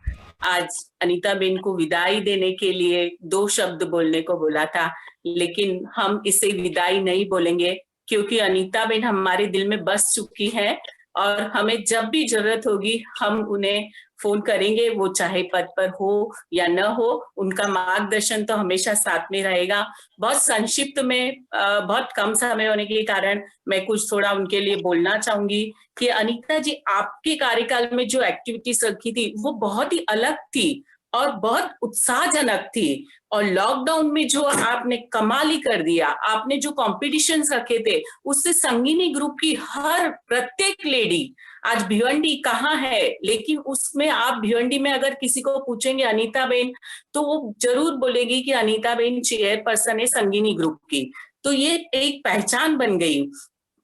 आज अनीता बेन को विदाई देने के लिए 2 शब्द बोलने को बोला था, लेकिन हम इसे विदाई नहीं बोलेंगे क्योंकि अनीता बेन हमारे दिल में बस चुकी है और हमें जब भी जरूरत होगी हम उन्हें फोन करेंगे, वो चाहे पद पर हो या न हो, उनका मार्गदर्शन तो हमेशा साथ में रहेगा। बहुत संक्षिप्त में बहुत कम समय होने के कारण मैं कुछ थोड़ा उनके लिए बोलना चाहूंगी कि अनीता जी, आपके कार्यकाल में जो एक्टिविटीज रखी थी वो बहुत ही अलग थी और बहुत उत्साहजनक थी। और लॉकडाउन में जो आपने कमाल ही कर दिया, आपने जो कॉम्पिटिशन्स रखे थे उससे संगीनी ग्रुप की हर प्रत्येक लेडी, आज भिवंडी कहाँ है, लेकिन उसमें आप भिवंडी में अगर किसी को पूछेंगे अनीता बेन, तो वो जरूर बोलेगी कि अनीता बेन चेयरपर्सन है संगीनी ग्रुप की। तो ये एक पहचान बन गई।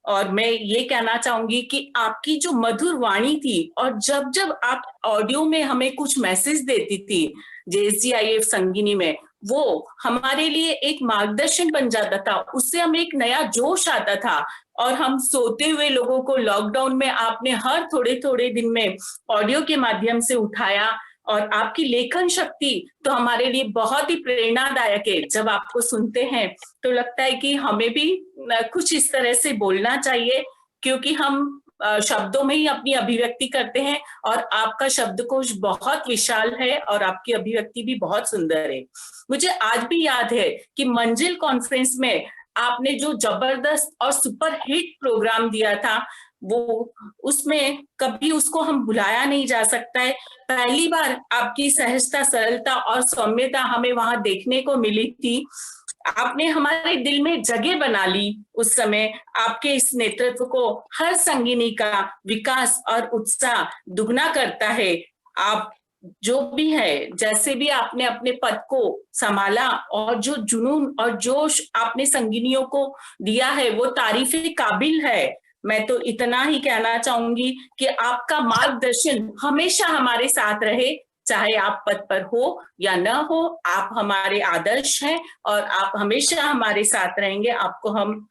और मैं ये कहना चाहूंगी कि आपकी जो मधुर वाणी थी, और जब जब आप ऑडियो में हमें कुछ मैसेज देती थी JSGIF संगीनी में, वो हमारे लिए एक मार्गदर्शन बन जाता था, उससे हमें एक नया जोश आता था। और हम सोते हुए लोगों को लॉकडाउन में आपने हर थोड़े थोड़े दिन में ऑडियो के माध्यम से उठाया, और आपकी लेखन शक्ति तो हमारे लिए बहुत ही प्रेरणादायक है। जब आपको सुनते हैं तो लगता है कि हमें भी कुछ इस तरह से बोलना चाहिए, क्योंकि हम शब्दों में ही अपनी अभिव्यक्ति करते हैं, और आपका शब्दकोश बहुत विशाल है और आपकी अभिव्यक्ति भी बहुत सुंदर है। मुझे आज भी याद है कि मंजिल कॉन्फ्रेंस में आपने जो जबरदस्त और सुपर हिट प्रोग्राम दिया था, वो उसमें कभी उसको हम भुलाया नहीं जा सकता है। पहली बार आपकी सहजता, सरलता और सौम्यता हमें वहां देखने को मिली थी। आपने हमारे दिल में जगह बना ली उस समय। आपके इस नेतृत्व को हर संगीनी का विकास और उत्साह दुगना करता है। आप जो भी है, जैसे भी आपने अपने पद को संभाला, और जो जुनून और जोश आपने संगीनियों को दिया है, वो तारीफे काबिल है। मैं तो इतना ही कहना चाहूंगी कि आपका मार्गदर्शन हमेशा हमारे साथ रहे, चाहे आप पद पर हो या न हो। आप हमारे आदर्श हैं और आप हमेशा हमारे साथ रहेंगे। आपको हम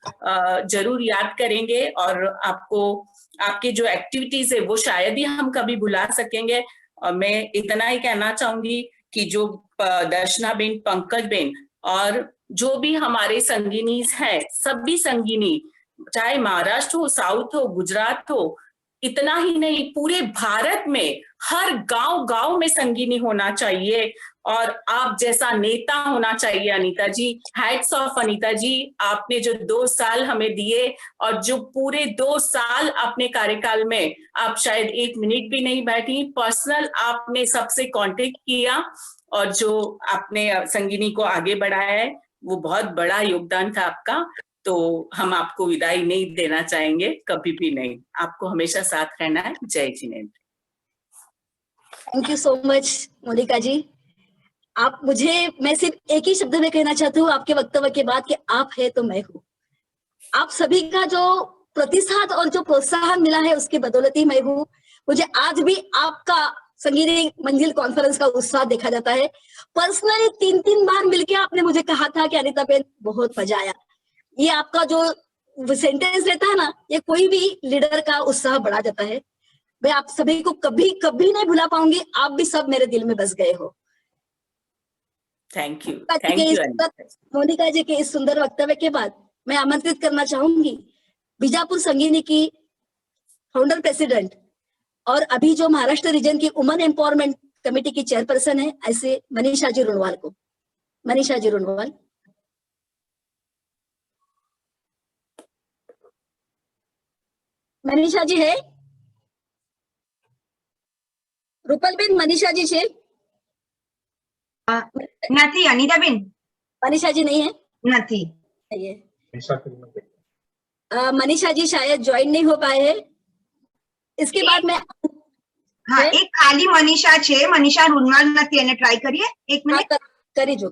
जरूर याद करेंगे, और आपको आपके जो एक्टिविटीज है वो शायद ही हम कभी भुला सकेंगे। और मैं इतना ही कहना चाहूंगी कि जो दर्शना बेन, पंकज बेन और जो भी हमारे संगीनीज हैं, सभी संगीनी, चाहे महाराष्ट्र हो, साउथ हो, गुजरात हो, इतना ही नहीं पूरे भारत में हर गांव गांव में संगीनी होना चाहिए, और आप जैसा नेता होना चाहिए अनीता जी। हैट्स ऑफ अनीता जी, आपने जो 2 साल हमें दिए, और जो पूरे 2 साल अपने कार्यकाल में आप शायद 1 मिनट भी नहीं बैठी, पर्सनल आपने सबसे कांटेक्ट किया, और जो आपने संगीनी को आगे बढ़ाया है, वो बहुत बड़ा योगदान था आपका। तो हम आपको विदाई नहीं देना चाहेंगे, कभी भी नहीं। आपको हमेशा साथ रहना है। जय जिनेंद्र। Thank you so much Monika ji. आप मैं सिर्फ एक ही शब्द में कहना चाहती हूँ आपके वक्तव्य के बाद, कि आप है तो मैं हूँ। आप सभी का जो प्रतिसाद और जो प्रोत्साहन मिला है उसकी बदौलत ही मैं हूँ। मुझे आज भी आपका संगीनी मंजिल कॉन्फ्रेंस का उत्साह देखा जाता है। पर्सनली 3 बार मिलके आपने मुझे कहा था कि अनीता बेन बहुत मजा आया। ये आपका जो सेंटेंस रहता है ना, ये कोई भी लीडर का उत्साह बढ़ा जाता है। मैं आप सभी को कभी कभी नहीं भुला पाऊंगी। आप भी सब मेरे दिल में बस गए हो। थैंक यू मोनिका जी के इस सुंदर वक्तव्य के बाद मैं आमंत्रित करना चाहूंगी बीजापुर संगीनी की फाउंडर प्रेसिडेंट और अभी जो महाराष्ट्र रीजन की वुमेन एम्पावरमेंट कमेटी की चेयरपर्सन है, ऐसे मनीषा जी रुणवाल को। मनीषा जी रुणवाल। मनीषा जी है? રૂપલ બેન, મનીષા जी છે? નથી અનિતા બેન। मनीषा जी नहीं है? નથી। मनीषा जी शायद ज्वाइन नहीं हो पाए हैं। इसके बाद मैं हाँ, एक खाली मनीषा छे, मनीषा रुनवाल નથી, એને ટ્રાય કરીએ। 1 મિનિટ કરી જો।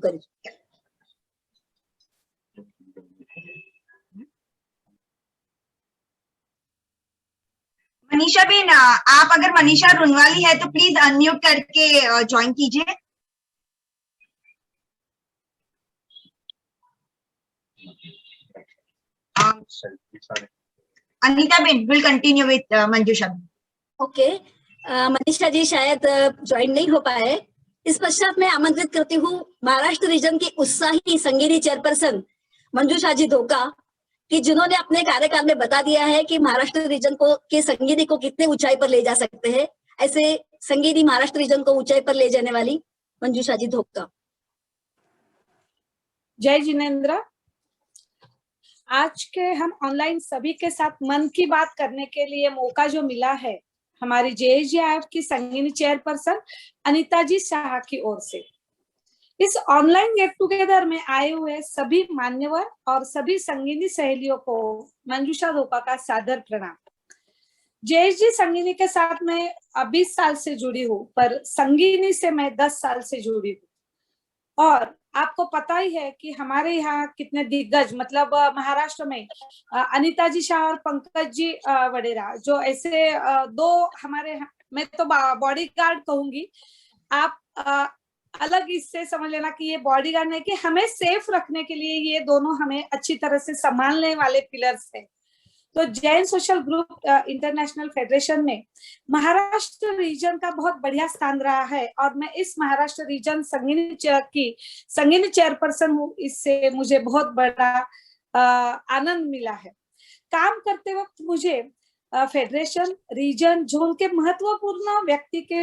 मनीषा बेन, आप अगर मनीषा रुनवाली है तो प्लीज अनम्यूट करके ज्वाइन कीजिए। Anita ben will continue with Manjusha. Okay, Manisha ji शायद ज्वाइन नहीं हो पाए। इस पश्चात मैं आमंत्रित करती हूँ महाराष्ट्र रीजन की उत्साही संगीनी चेयरपर्सन मंजूषा जी धोका, कि जिन्होंने अपने कार्यकाल में बता दिया है कि महाराष्ट्र रीजन को के संगीनी को कितने ऊंचाई पर ले जा सकते हैं। ऐसे संगीनी महाराष्ट्र रीजन को ऊंचाई पर ले जाने वाली मंजूषा जी धोका। जय जिनेंद्र। आज के हम ऑनलाइन सभी के साथ मन की बात करने के लिए मौका जो मिला है, हमारी JSGIF की संगीनी चेयरपर्सन अनीता जी शाह की ओर से, इस ऑनलाइन गेट टुगेदर में आए हुए सभी मान्यवर और सभी संगीनी सहेलियों को मंजूषा धोका का सादर प्रणाम। JSG संगीनी के साथ मैं 20 साल से जुड़ी हूँ, पर संगीनी से मैं 10 साल से जुड़ी हूँ। और आपको पता ही है कि हमारे यहाँ कितने दिग्गज, मतलब महाराष्ट्र में अनीता जी शाह और पंकज जी वडेरा, जो ऐसे दो हमारे, मैं तो बॉडीगार्ड कहूंगी, आप अलग इससे समझ लेना कि ये बॉडीगार्ड नहीं, कि हमें सेफ रखने के लिए ये दोनों हमें अच्छी तरह से संभालने वाले पिलर्स हैं। तो Jain social group international federation में महाराष्ट्र रीजन का बहुत बढ़िया स्थान रहा है और मैं इस महाराष्ट्र रीजन संगीनी चेयरपर्सन हूँ। इससे मुझे बहुत बड़ा आनंद मिला है। काम करते वक्त मुझे फेडरेशन, रीजन, जोन के महत्वपूर्ण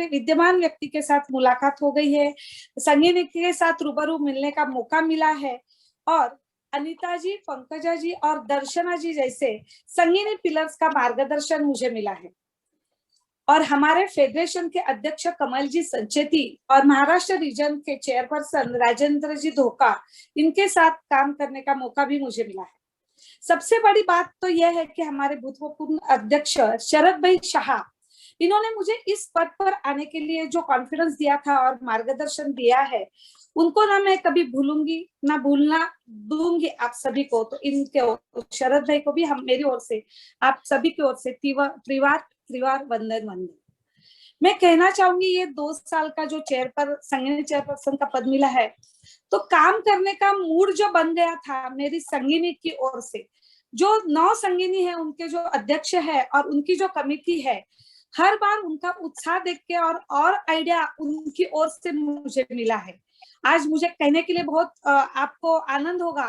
विद्यमान व्यक्ति के साथ मुलाकात हो गई है, संगीनी के साथ रूबरू मिलने का मौका मिला है और अनीता जी, पंकजा जी और दर्शना जी जैसे संगीनी पिलर्स का मार्गदर्शन मुझे मिला है। और हमारे फेडरेशन के अध्यक्ष कमल जी संचेती और महाराष्ट्र रीजन के चेयरपर्सन राजेंद्र जी धोका, इनके साथ काम करने का मौका भी मुझे मिला है। सबसे बड़ी बात तो यह है कि हमारे भूतपूर्व अध्यक्ष शरद भाई शाह, इन्होंने मुझे इस पद पर आने के लिए जो कॉन्फिडेंस दिया था और मार्गदर्शन दिया है, उनको ना मैं कभी भूलूंगी ना भूलना दूंगी आप सभी को। तो इनके शरद भाई को भी हम मेरी ओर से, आप सभी की ओर से त्रिवार वंदन। मैं कहना चाहूंगी ये 2 साल का जो संगीनी चेयरपर्सन का पद मिला है, तो काम करने का मूड जो बन गया था मेरी संगीनी की ओर से, जो 9 संगीनी है उनके जो अध्यक्ष है और उनकी जो कमेटी है, हर बार उनका उत्साह देख के और आइडिया उनकी ओर से मुझे मिला है। आज मुझे कहने के लिए बहुत आपको आनंद होगा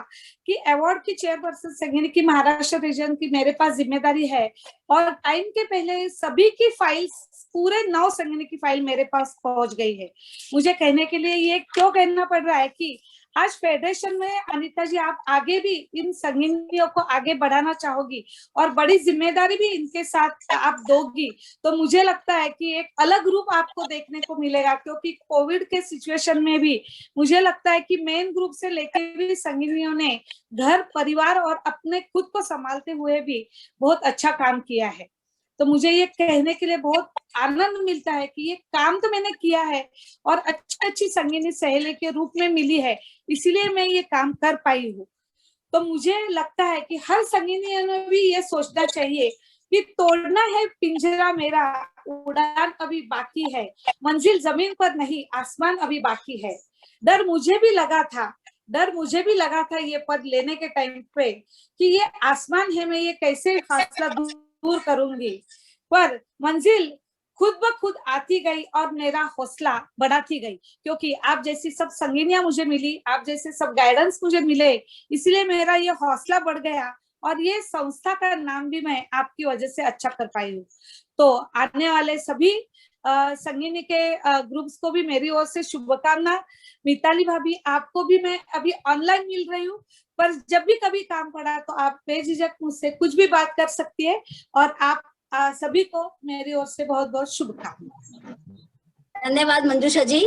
कि अवार्ड की चेयरपर्सन संगीनी की महाराष्ट्र रीजन की मेरे पास जिम्मेदारी है और टाइम के पहले सभी की फाइल, पूरे 9 संगीनी की फाइल मेरे पास पहुंच गई है। मुझे कहने के लिए ये क्यों कहना पड़ रहा है कि आज फेडरेशन में अनीता जी आप आगे भी इन संगीनियों को आगे बढ़ाना चाहोगी और बड़ी जिम्मेदारी भी इनके साथ आप दोगी, तो मुझे लगता है कि एक अलग रूप आपको देखने को मिलेगा। क्योंकि कोविड के सिचुएशन में भी मुझे लगता है कि मेन ग्रुप से लेकर भी संगीनियों ने घर, परिवार और अपने खुद को संभालते हुए भी बहुत अच्छा काम किया है। तो मुझे ये कहने के लिए बहुत आनंद मिलता है कि ये काम तो मैंने किया है और अच्छी संगीनी सहेली के रूप में मिली है, इसीलिए मैं ये काम कर पाई हूँ। तो मुझे लगता है कि हर संगीनी ने भी ये सोचना चाहिए कि तोड़ना है पिंजरा मेरा, उड़ान अभी बाकी है, मंजिल जमीन पर नहीं आसमान अभी बाकी है। डर मुझे भी लगा था ये पद लेने के टाइम पे कि ये आसमान है, मैं ये कैसे फासला दूर करूंगी, पर मंजिल खुद ब खुद आती गई और मेरा हौसला बढ़ाती गई। क्योंकि आप जैसी सब संगीनियां मुझे मिली, आप जैसे सब गाइडेंस मुझे मिले, इसलिए मेरा ये हौसला बढ़ गया और ये संस्था का नाम भी मैं आपकी वजह से अच्छा कर पाई हूँ। तो आने वाले सभी संगीनी के ग्रुप्स को भी मेरी ओर से शुभकामना। मिताली भाभी, आपको भी मैं अभी ऑनलाइन मिल रही हूँ, पर जब भी कभी काम पड़ा तो आप बेझिझक मुझसे कुछ भी बात कर सकती है और आप सभी को मेरी ओर से बहुत बहुत शुभकामनाएं। धन्यवाद मंजूषा जी,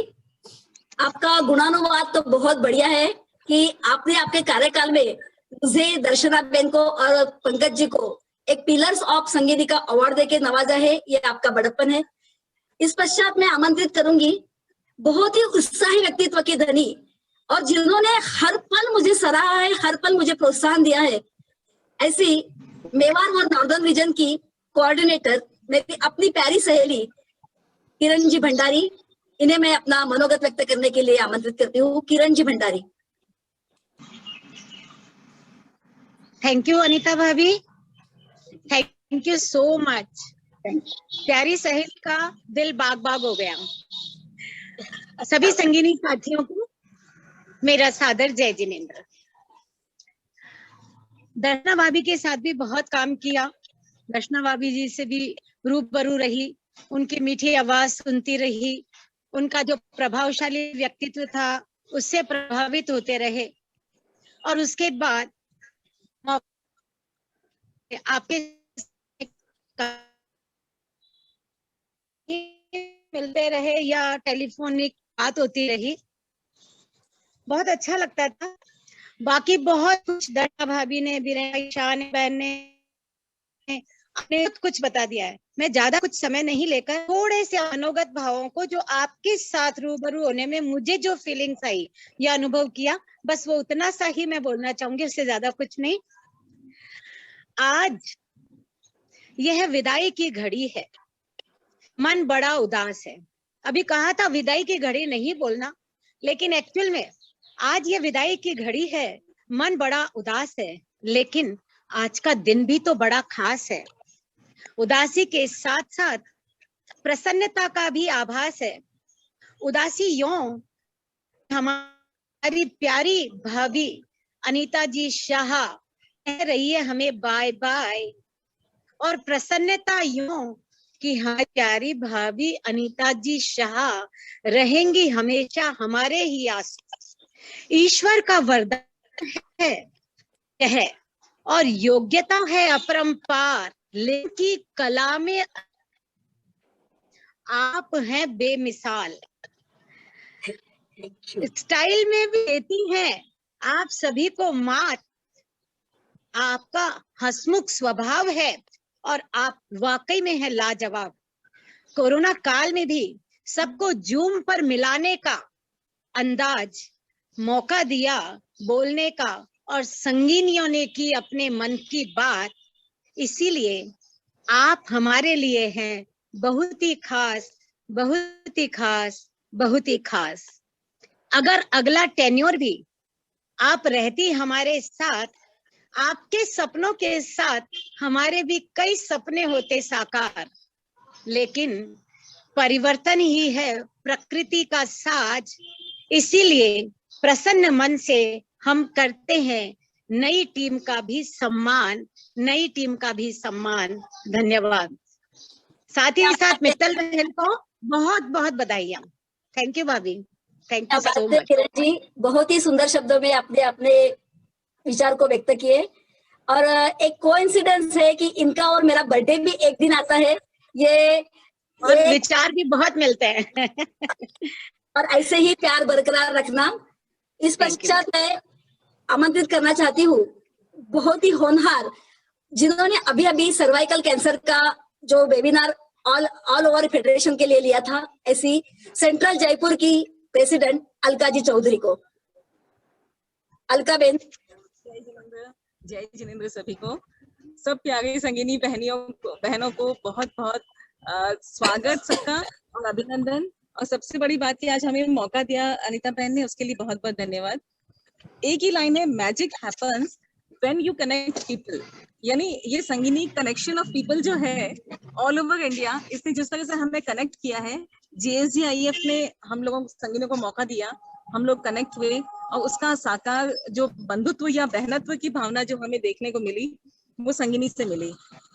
आपका गुणानुवाद तो बहुत बढ़िया है कि आपने आपके कार्यकाल में मुझे, दर्शना बेन को और पंकज जी को एक पिलर्स ऑफ संगीनी का अवार्ड देके नवाजा है। ये आपका बड़प्पन है। इस पश्चात मैं आमंत्रित करूंगी बहुत ही उत्साही व्यक्तित्व के धनी और जिन्होंने हर पल मुझे सराहा है, हर पल मुझे प्रोत्साहन दिया है, ऐसी मेवाड़ और नॉर्दर्न रीजन की कोऑर्डिनेटर मेरी अपनी प्यारी सहेली किरण जी भंडारी, इन्हें मैं अपना मनोगत व्यक्त करने के लिए आमंत्रित करती हूँ। किरण जी भंडारी। थैंक यू अनीता भाभी, थैंक यू सो मच। प्यारी सहेली का दिल बाग बाग हो गया। सभी संगीनी साथियों को मेरा सादर जय जिनेंद्र। दर्शना भाभी के साथ भी बहुत काम किया, दर्शना भाभी जी से भी रूबरू रही, उनकी मीठी आवाज सुनती रही, उनका जो प्रभावशाली व्यक्तित्व था उससे प्रभावित होते रहे। और उसके बाद आपके मिलते रहे या टेलीफोनिक बात होती रही, बहुत अच्छा लगता था। बाकी बहुत कुछ दर्शना भाभी ने, बीरेन शाह ने, बहन ने बहुत कुछ बता दिया है। मैं ज्यादा कुछ समय नहीं लेकर थोड़े से मनोगत भावों को जो आपके साथ रूबरू होने में मुझे जो फीलिंग्स आई या अनुभव किया, बस वो उतना सा ही मैं बोलना चाहूंगी, उससे ज्यादा कुछ नहीं। आज यह विदाई की घड़ी है, मन बड़ा उदास है। अभी कहा था विदाई की घड़ी नहीं बोलना, लेकिन एक्चुअल में आज ये विदाई की घड़ी है, मन बड़ा उदास है, लेकिन आज का दिन भी तो बड़ा खास है। उदासी के साथ साथ प्रसन्नता का भी आभास है। उदासी यूं, हमारी प्यारी भाभी अनीता जी शाह कह रही है हमें बाय बाय, और प्रसन्नता यूं कि हमारी प्यारी भाभी अनीता जी शाह रहेंगी हमेशा हमारे ही आसपास। ईश्वर का वरदान है और योग्यता है अपरंपार, लेकिन कला में आप हैं बेमिसाल। स्टाइल में भी देती हैं आप सभी को मात, आपका हंसमुख स्वभाव है और आप वाकई में है लाजवाब। कोरोना काल में भी सबको जूम पर मिलाने का अंदाज, मौका दिया बोलने का, और संगीनियों ने की अपने मन की बात। इसीलिए आप हमारे लिए हैं बहुत ही खास, बहुत ही खास, बहुत ही खास। अगर अगला टेन्योर भी आप रहती हमारे साथ, आपके सपनों के साथ हमारे भी कई सपने होते साकार, लेकिन परिवर्तन ही है प्रकृति का साज। इसीलिए प्रसन्न मन से हम करते हैं नई टीम का भी सम्मान, नई टीम का भी सम्मान। धन्यवाद। साथ ही साथ मित्तल बहन को बहुत बहुत बधाइयाँ। थैंक यू भाभी, thank you so much. Kiran ji, बहुत ही सुंदर शब्दों में आपने अपने विचार को व्यक्त किए। और एक कोइंसिडेंस है कि इनका और मेरा बर्थडे भी एक दिन आता है। ये विचार भी बहुत मिलते हैं। और ऐसे ही प्यार बरकरार रखना। इस पश्चात मैं आमंत्रित करना चाहती हूँ बहुत ही होनहार, जिन्होंने अभी अभी सर्वाइकल कैंसर का जो वेबिनार ऑल ओवर फेडरेशन के लिए लिया था, ऐसी सेंट्रल जयपुर की प्रेसिडेंट अलका जी चौधरी को। अलका बेन। जय जिनेंद्र सभी को, सब प्यारी संगिनी बहनों को बहुत बहुत स्वागत सबका और अभिनंदन। और सबसे बड़ी बात कि आज हमें मौका दिया अनीता बहन ने, उसके लिए बहुत बहुत धन्यवाद। एक ही लाइन है, magic happens when you connect people. यानी ये संगिनी कनेक्शन ऑफ पीपल जो है ऑल ओवर इंडिया, इसने जिस तरह से हमें कनेक्ट किया है, JSGIF ने हम लोगों संगिनियों को मौका दिया, हम लोग कनेक्ट हुए, और उसका साकार जो बंधुत्व या बहनत्व की भावना जो हमें देखने को मिली, वो संगिनी से मिली।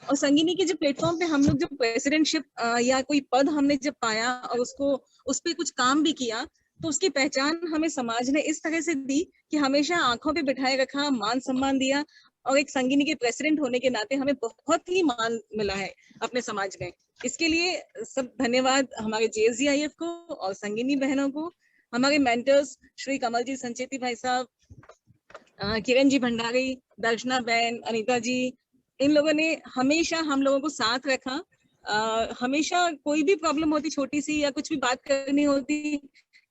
और संगिनी के जो प्लेटफॉर्म पे हम लोग जब प्रेसिडेंटशिप या कोई पद हमने जब पाया और उसको उस पर कुछ काम भी किया, तो उसकी पहचान हमें समाज ने इस तरह से दी कि हमेशा आंखों पे बिठाए रखा, मान सम्मान दिया। और एक संगिनी के प्रेसिडेंट होने के नाते हमें बहुत ही मान मिला है अपने समाज में। इसके लिए सब धन्यवाद हमारे JSGIF को और संगिनी बहनों को, हमारे मेंटर्स श्री कमल जी संचेती भाई साहब, किरण जी भंडारी, दर्शना बहन, अनीता जी, इन लोगों ने हमेशा हम लोगों को साथ रखा। हमेशा कोई भी प्रॉब्लम होती छोटी सी या कुछ भी बात करनी होती,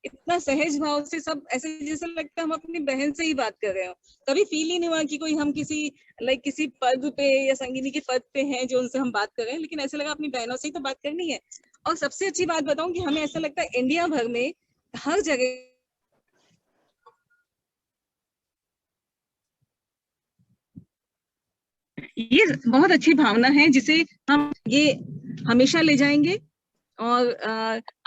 इतना सहज भाव से सब ऐसे जैसे लगता है हम अपनी बहन से ही बात कर रहे हो। कभी फील ही नहीं हुआ कि कोई हम किसी पद पे या संगिनी के पद पे हैं जो उनसे हम बात कर रहे हैं, लेकिन ऐसा लगा अपनी बहनों से ही तो बात करनी है। और सबसे अच्छी बात बताऊं कि हमें ऐसा लगता है इंडिया भर में हर जगह ये बहुत अच्छी भावना है जिसे हम ये हमेशा ले जाएंगे। और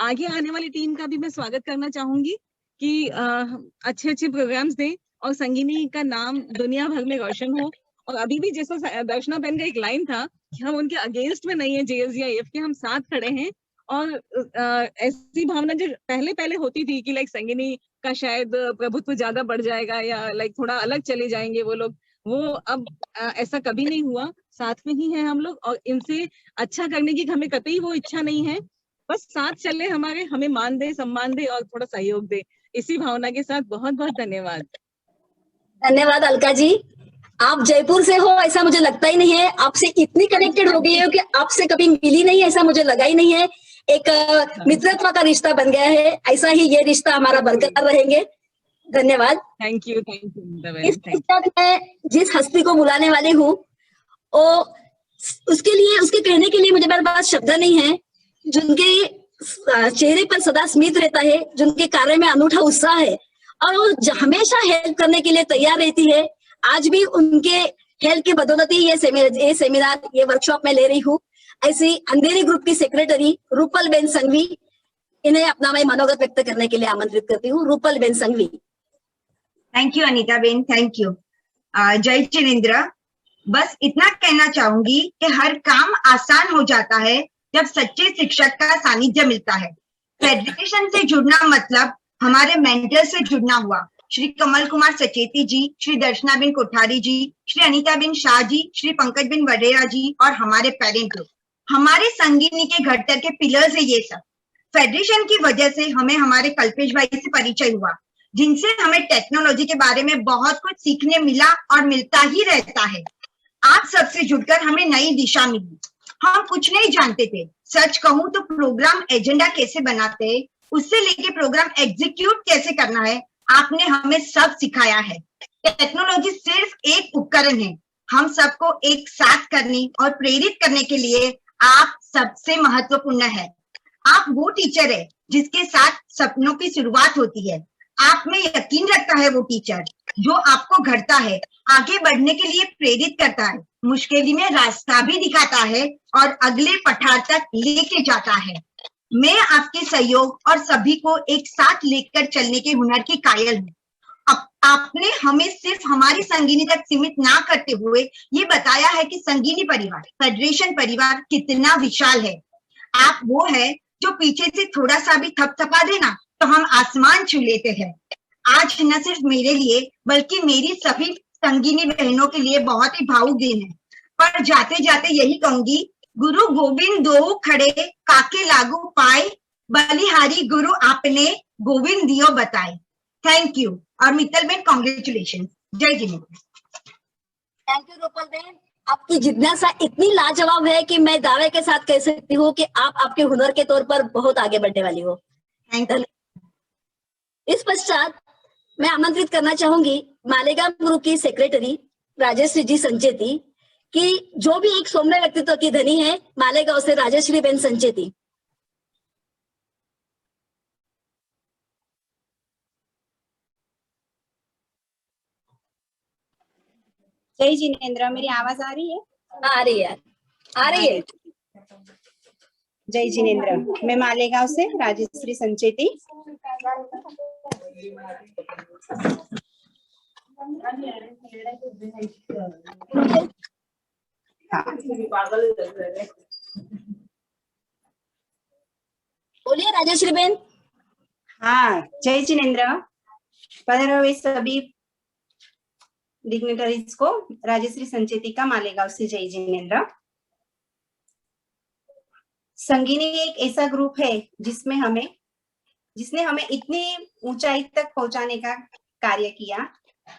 आगे आने वाली टीम का भी मैं स्वागत करना चाहूंगी कि अच्छे अच्छे प्रोग्राम्स दें और संगिनी का नाम दुनिया भर में रोशन हो और अभी भी जैसा दर्शना बहन का एक लाइन था कि हम उनके अगेंस्ट में नहीं है, JSGIF के हम साथ खड़े हैं। और ऐसी भावना जो पहले पहले होती थी कि लाइक संगिनी का शायद प्रभुत्व ज्यादा बढ़ जाएगा या लाइक थोड़ा अलग चले जाएंगे वो लोग, वो अब ऐसा कभी नहीं हुआ। साथ में ही है हम लोग और इनसे अच्छा करने की हमें कतई वो इच्छा नहीं है। बस साथ चले हमारे, हमें मान दे, सम्मान दे और थोड़ा सहयोग दे। इसी भावना के साथ बहुत बहुत धन्यवाद। धन्यवाद अलका जी। आप जयपुर से हो ऐसा मुझे लगता ही नहीं है, आपसे इतनी कनेक्टेड हो गई हो कि आपसे कभी मिली नहीं ऐसा मुझे लगा ही नहीं है। एक मित्रत्व का रिश्ता बन गया है, ऐसा ही ये रिश्ता हमारा बरकरार रहेंगे। धन्यवाद। Thank you. इस पश्चात मैं जिस हस्ती को बुलाने वाली हूँ उसके लिए, उसके कहने के लिए मुझे मेरे पास शब्द नहीं है। जिनके चेहरे पर सदा स्मित रहता है, जिनके कार्य में अनूठा उत्साह है और वो हमेशा हेल्प करने के लिए तैयार रहती है। आज भी उनके हेल्प की बदौलती ये सेमिनार, ये वर्कशॉप में ले रही हूँ। ऐसी अंधेरी ग्रुप की सेक्रेटरी रूपल बेन संघवी, इन्हें अपना मैं मनोगत व्यक्त करने के लिए आमंत्रित करती हूँ। Rupal ben Sanghvi. Thank you Anita ben, thank you. जय जिनेंद्र। बस इतना कहना चाहूंगी कि हर काम आसान हो जाता है जब सच्चे शिक्षक का सानिध्य मिलता है। फेडरेशन से जुड़ना मतलब हमारे मेंटर से जुड़ना हुआ। श्री कमल कुमार सचेती जी, श्री दर्शनाबेन कोठारी जी, श्री अनीताबेन शाह जी, श्री पंकजबेन वडेरा जी और हमारे पेरेंट लोग, हमारे संगिनी के घड़तर के पिलर्स है ये सब। फेडरेशन की वजह से हमें हमारे कल्पेश भाई से परिचय हुआ, जिनसे हमें टेक्नोलॉजी के बारे में बहुत कुछ सीखने मिला और मिलता ही रहता है। आप सबसे जुड़कर हमें नई दिशा मिली। हम कुछ नहीं जानते थे, सच कहूं तो प्रोग्राम एजेंडा कैसे बनाते हैं, उससे लेके प्रोग्राम एग्जीक्यूट कैसे करना है, आपने हमें सब सिखाया है। टेक्नोलॉजी सिर्फ एक उपकरण है, हम सबको एक साथ करने और प्रेरित करने के लिए आप सबसे महत्वपूर्ण है। आप वो टीचर है जिसके साथ सपनों की शुरुआत होती है। आप में यकीन रखता है वो टीचर जो आपको घड़ता है, आगे बढ़ने के लिए प्रेरित करता है, मुश्किल में रास्ता भी दिखाता है और अगले पठार तक लेके जाता है। मैं आपके सहयोग और सभी को एक साथ लेकर चलने के हुनर की कायल हूँ। आपने हमें सिर्फ हमारी संगिनी तक सीमित ना करते हुए ये बताया है कि संगिनी परिवार, फेडरेशन परिवार कितना विशाल है। आप वो है जो पीछे से थोड़ा सा भी थपथपा देना तो हम आसमान छू लेते हैं। आज न सिर्फ मेरे लिए बल्कि मेरी सभी संगिनी बहनों के लिए बहुत ही भावुक दिन है। पर जाते जाते यही कहूंगी, गुरु गोविंद दो खड़े काके लागू पाए, बलिहारी गुरु आपने गोविंद दियो बताए। थैंक यू और मित्तल बेन कॉन्ग्रेचुलेशन। जय जिनेंद्र। Thank you Rupal ben. आपकी जिज्ञासा इतनी लाजवाब है कि मैं दावे के साथ कह सकती हूँ कि आप आपके हुनर के तौर पर बहुत आगे बढ़ने वाली हो। इस पश्चात मैं आमंत्रित करना चाहूंगी मालेगांव ग्रुप की सेक्रेटरी राजश्री जी संचेती कि जो भी एक सौम्य व्यक्तित्व की धनी है, मालेगांव से राजश्री बेन संचेती। जय जिनेंद्र। मेरी आवाज आ रही है? आ रही है, आ रही है। जय जिनेंद्र। मैं मालेगांव से राजश्री संचेती। बोलिए राजश्री बेन। हाँ, जय जिनेंद्र। पधारे हुए सभी डिग्निटरीज को राजश्री संचेती का मालेगांव से जय जिनेंद्र। संगिनी एक ऐसा ग्रुप है जिसने हमें इतनी ऊंचाई तक पहुंचाने का कार्य किया।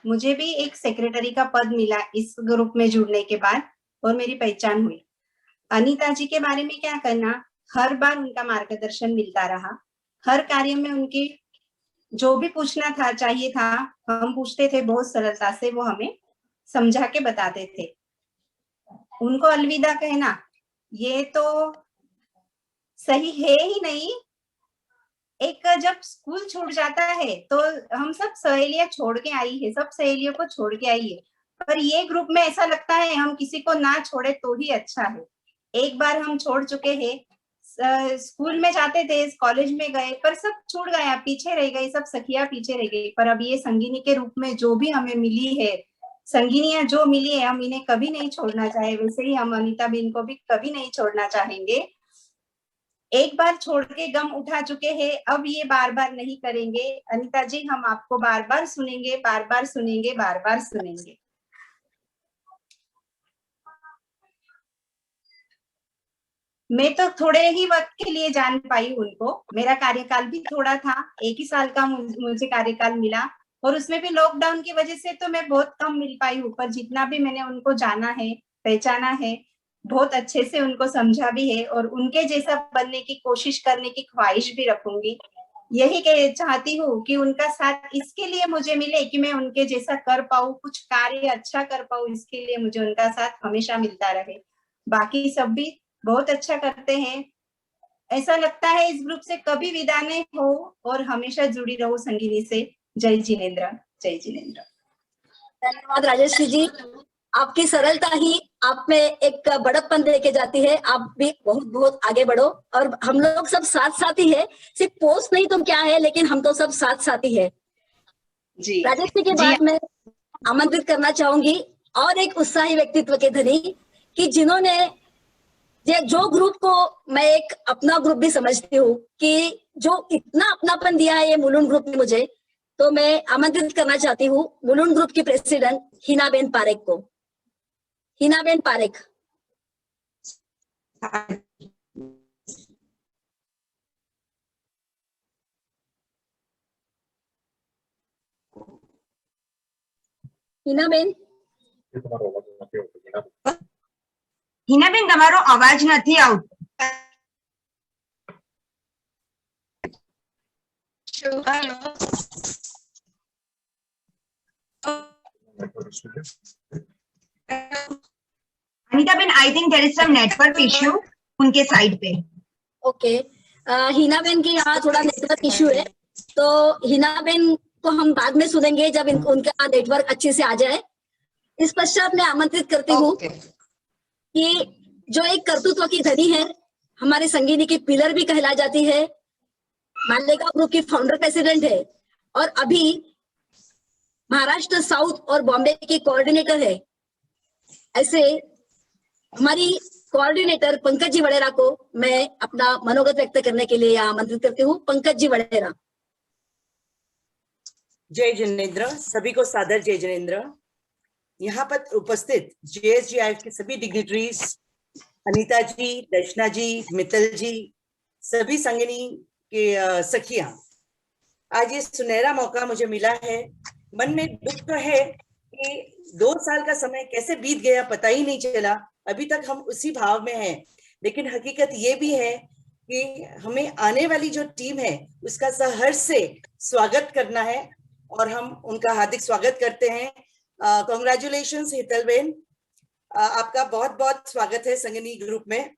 मुझे भी एक सेक्रेटरी का पद मिला इस ग्रुप में जुड़ने के बाद और मेरी पहचान हुई। अनीता जी के बारे में क्या करना, हर बार उनका मार्गदर्शन मिलता रहा। हर कार्य में उनकी जो भी पूछना था चाहिए था हम पूछते थे, बहुत सरलता से वो हमें समझा के बताते थे। उनको अलविदा कहना ये तो सही है ही नहीं। एक जब स्कूल छूट जाता है तो हम सब सहेलियां छोड़ के आई है, सब सहेलियों को छोड़ के आई है, पर ये ग्रुप में ऐसा लगता है हम किसी को ना छोड़े तो ही अच्छा है। एक बार हम छोड़ चुके हैं, स्कूल में जाते थे, कॉलेज में गए, पर सब छूट गया, पीछे रह गई, सब सखियां पीछे रह गई। पर अब ये संगिनी के रूप में जो भी हमें मिली है, संगिनियां जो मिली है हम इन्हें कभी नहीं छोड़ना चाहे, वैसे ही हम अनीता बेन को भी कभी नहीं छोड़ना चाहेंगे। एक बार छोड़ के गम उठा चुके हैं, अब ये बार बार नहीं करेंगे। अनीता जी हम आपको बार बार सुनेंगे, बार बार सुनेंगे, बार बार सुनेंगे। मैं तो थोड़े ही वक्त के लिए जान पाई उनको, मेरा कार्यकाल भी थोड़ा था, 1 ही साल का मुझे कार्यकाल मिला और उसमें भी लॉकडाउन की वजह से तो मैं बहुत कम मिल पाई हूँ, पर जितना भी मैंने उनको जाना है, पहचाना है, बहुत अच्छे से उनको समझा भी है और उनके जैसा बनने की कोशिश करने की ख्वाहिश भी रखूंगी। यही चाहती हूँ कि उनका साथ इसके लिए मुझे मिले कि मैं उनके जैसा कर पाऊँ, कुछ कार्य अच्छा कर पाऊँ, इसके लिए मुझे उनका साथ हमेशा मिलता रहे। बाकी सब भी बहुत अच्छा करते हैं, ऐसा लगता है इस ग्रुप से कभी विदा नहीं हो और हमेशा जुड़ी रहो संगिनी से। जय जिनेंद्र, जय जिनेंद्र। धन्यवाद राजेश्री जी, आपकी सरलता ही आप में एक बड़प्पन देके जाती है। आप भी बहुत बहुत आगे बढ़ो और हम लोग सब साथ साथ ही है, सिर्फ पोस्ट नहीं तो क्या है, लेकिन हम तो सब साथ साथ ही है जी। राजेश्री के बाद मैं आमंत्रित करना चाहूंगी और एक उत्साही व्यक्तित्व के धनी कि जिन्होंने जो ग्रुप को मैं एक अपना ग्रुप भी समझती हूँ कि जो इतना अपनापन दिया है ये मुलुंड ग्रुप ने मुझे, तो मैं आमंत्रित करना चाहती हूँ मुलुंड ग्रुप की प्रेसिडेंट हिनाबेन पारेख को। हिनाबेन पारेख। हिनाबेन હિનાબેન તમારો અવાજ નથી આવતો. Anitaben I think there is some network issue उनके साइड पे. ओके, हिनाबेन की यहाँ थोड़ा नेटवर्क इश्यू है, तो हिनाबेन को हम बाद में सुनेंगे जब उनका नेटवर्क अच्छे से आ जाए। इस पश्चात मैं आमंत्रित करती हूँ कि जो एक कर्तृत्व की धनी है, हमारे संगिनी की पिलर भी कहला जाती है, मालेगांव ग्रुप की फाउंडर प्रेसिडेंट है और अभी महाराष्ट्र साउथ और बॉम्बे की कोऑर्डिनेटर है, ऐसे हमारी कोऑर्डिनेटर पंकज जी वडेरा को मैं अपना मनोगत व्यक्त करने के लिए आमंत्रित करती हूँ। पंकज जी वडेरा। जय जिनेंद्र, सभी को सादर जय जिनेंद्र। यहाँ पर उपस्थित JSGIF की सभी डिग्निटरीज, अनीता जी, दर्शना जी, मित्तल जी, सभी संगिनी के सखियां, आज ये सुनहरा मौका मुझे मिला है। मन में दुख तो है कि 2 साल का समय कैसे बीत गया पता ही नहीं चला, अभी तक हम उसी भाव में हैं, लेकिन हकीकत ये भी है कि हमें आने वाली जो टीम है उसका सहर्ष से स्वागत करना है और हम उनका हार्दिक स्वागत करते हैं। कॉन्ग्रेचुलेशंस हितल बेन, आपका बहुत बहुत स्वागत है संगिनी ग्रुप में।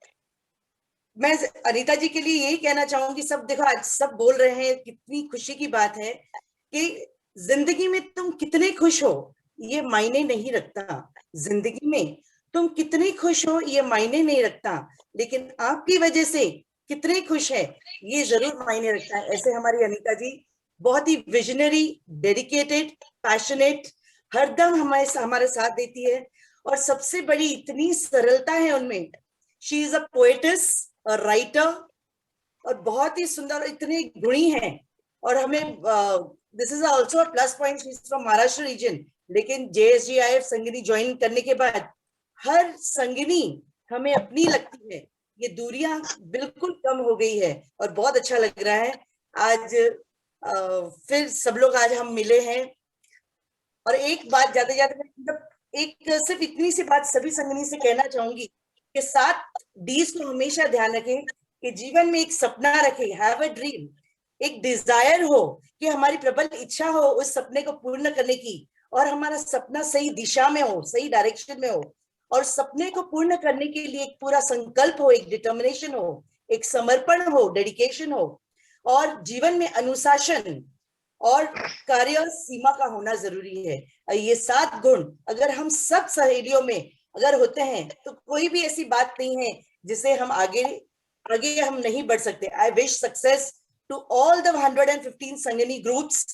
मैं अनीता जी के लिए यही कहना चाहूंगी, सब देखो आज सब बोल रहे हैं, कितनी खुशी की बात है कि जिंदगी में तुम कितने खुश हो ये मायने नहीं रखता, जिंदगी में तुम कितने खुश हो ये मायने नहीं रखता, लेकिन आपकी वजह से कितने खुश है ये जरूर मायने रखता है। ऐसे हमारी अनीता जी बहुत ही विजनरी, डेडिकेटेड, पैशनेट, हरदम हमारे साथ देती है और सबसे बड़ी इतनी सरलता है उनमें। She is a poetess, a writer और बहुत ही सुंदर, इतने गुणी हैं और हमें this is also a plus point. She is from Maharashtra region, लेकिन JSGIF संगिनी ज्वाइन करने के बाद हर संगिनी हमें अपनी लगती है, ये दूरियां बिल्कुल कम हो गई है और बहुत अच्छा लग रहा है। आज फिर सब लोग आज हम मिले हैं और एक बात जाते जाते एक सिर्फ इतनी सी बात सभी संगिनी से कहना चाहूंगी कि 7 Ds को हमेशा ध्यान रखें कि जीवन में एक सपना रखें, हैव अ ड्रीम, एक डिजायर हो कि हमारी प्रबल इच्छा हो उस सपने को पूर्ण करने की और हमारा सपना सही दिशा में हो, सही डायरेक्शन में हो और सपने को पूर्ण करने के लिए एक पूरा संकल्प हो, एक डिटर्मिनेशन हो, एक समर्पण हो, डेडिकेशन हो और जीवन में अनुशासन और कार्य सीमा का होना जरूरी है। ये 7 गुण अगर हम सब सहेलियों में अगर होते हैं तो कोई भी ऐसी बात नहीं है जिसे हम आगे हम नहीं बढ़ सकते। I wish success to all the 115 Sangini groups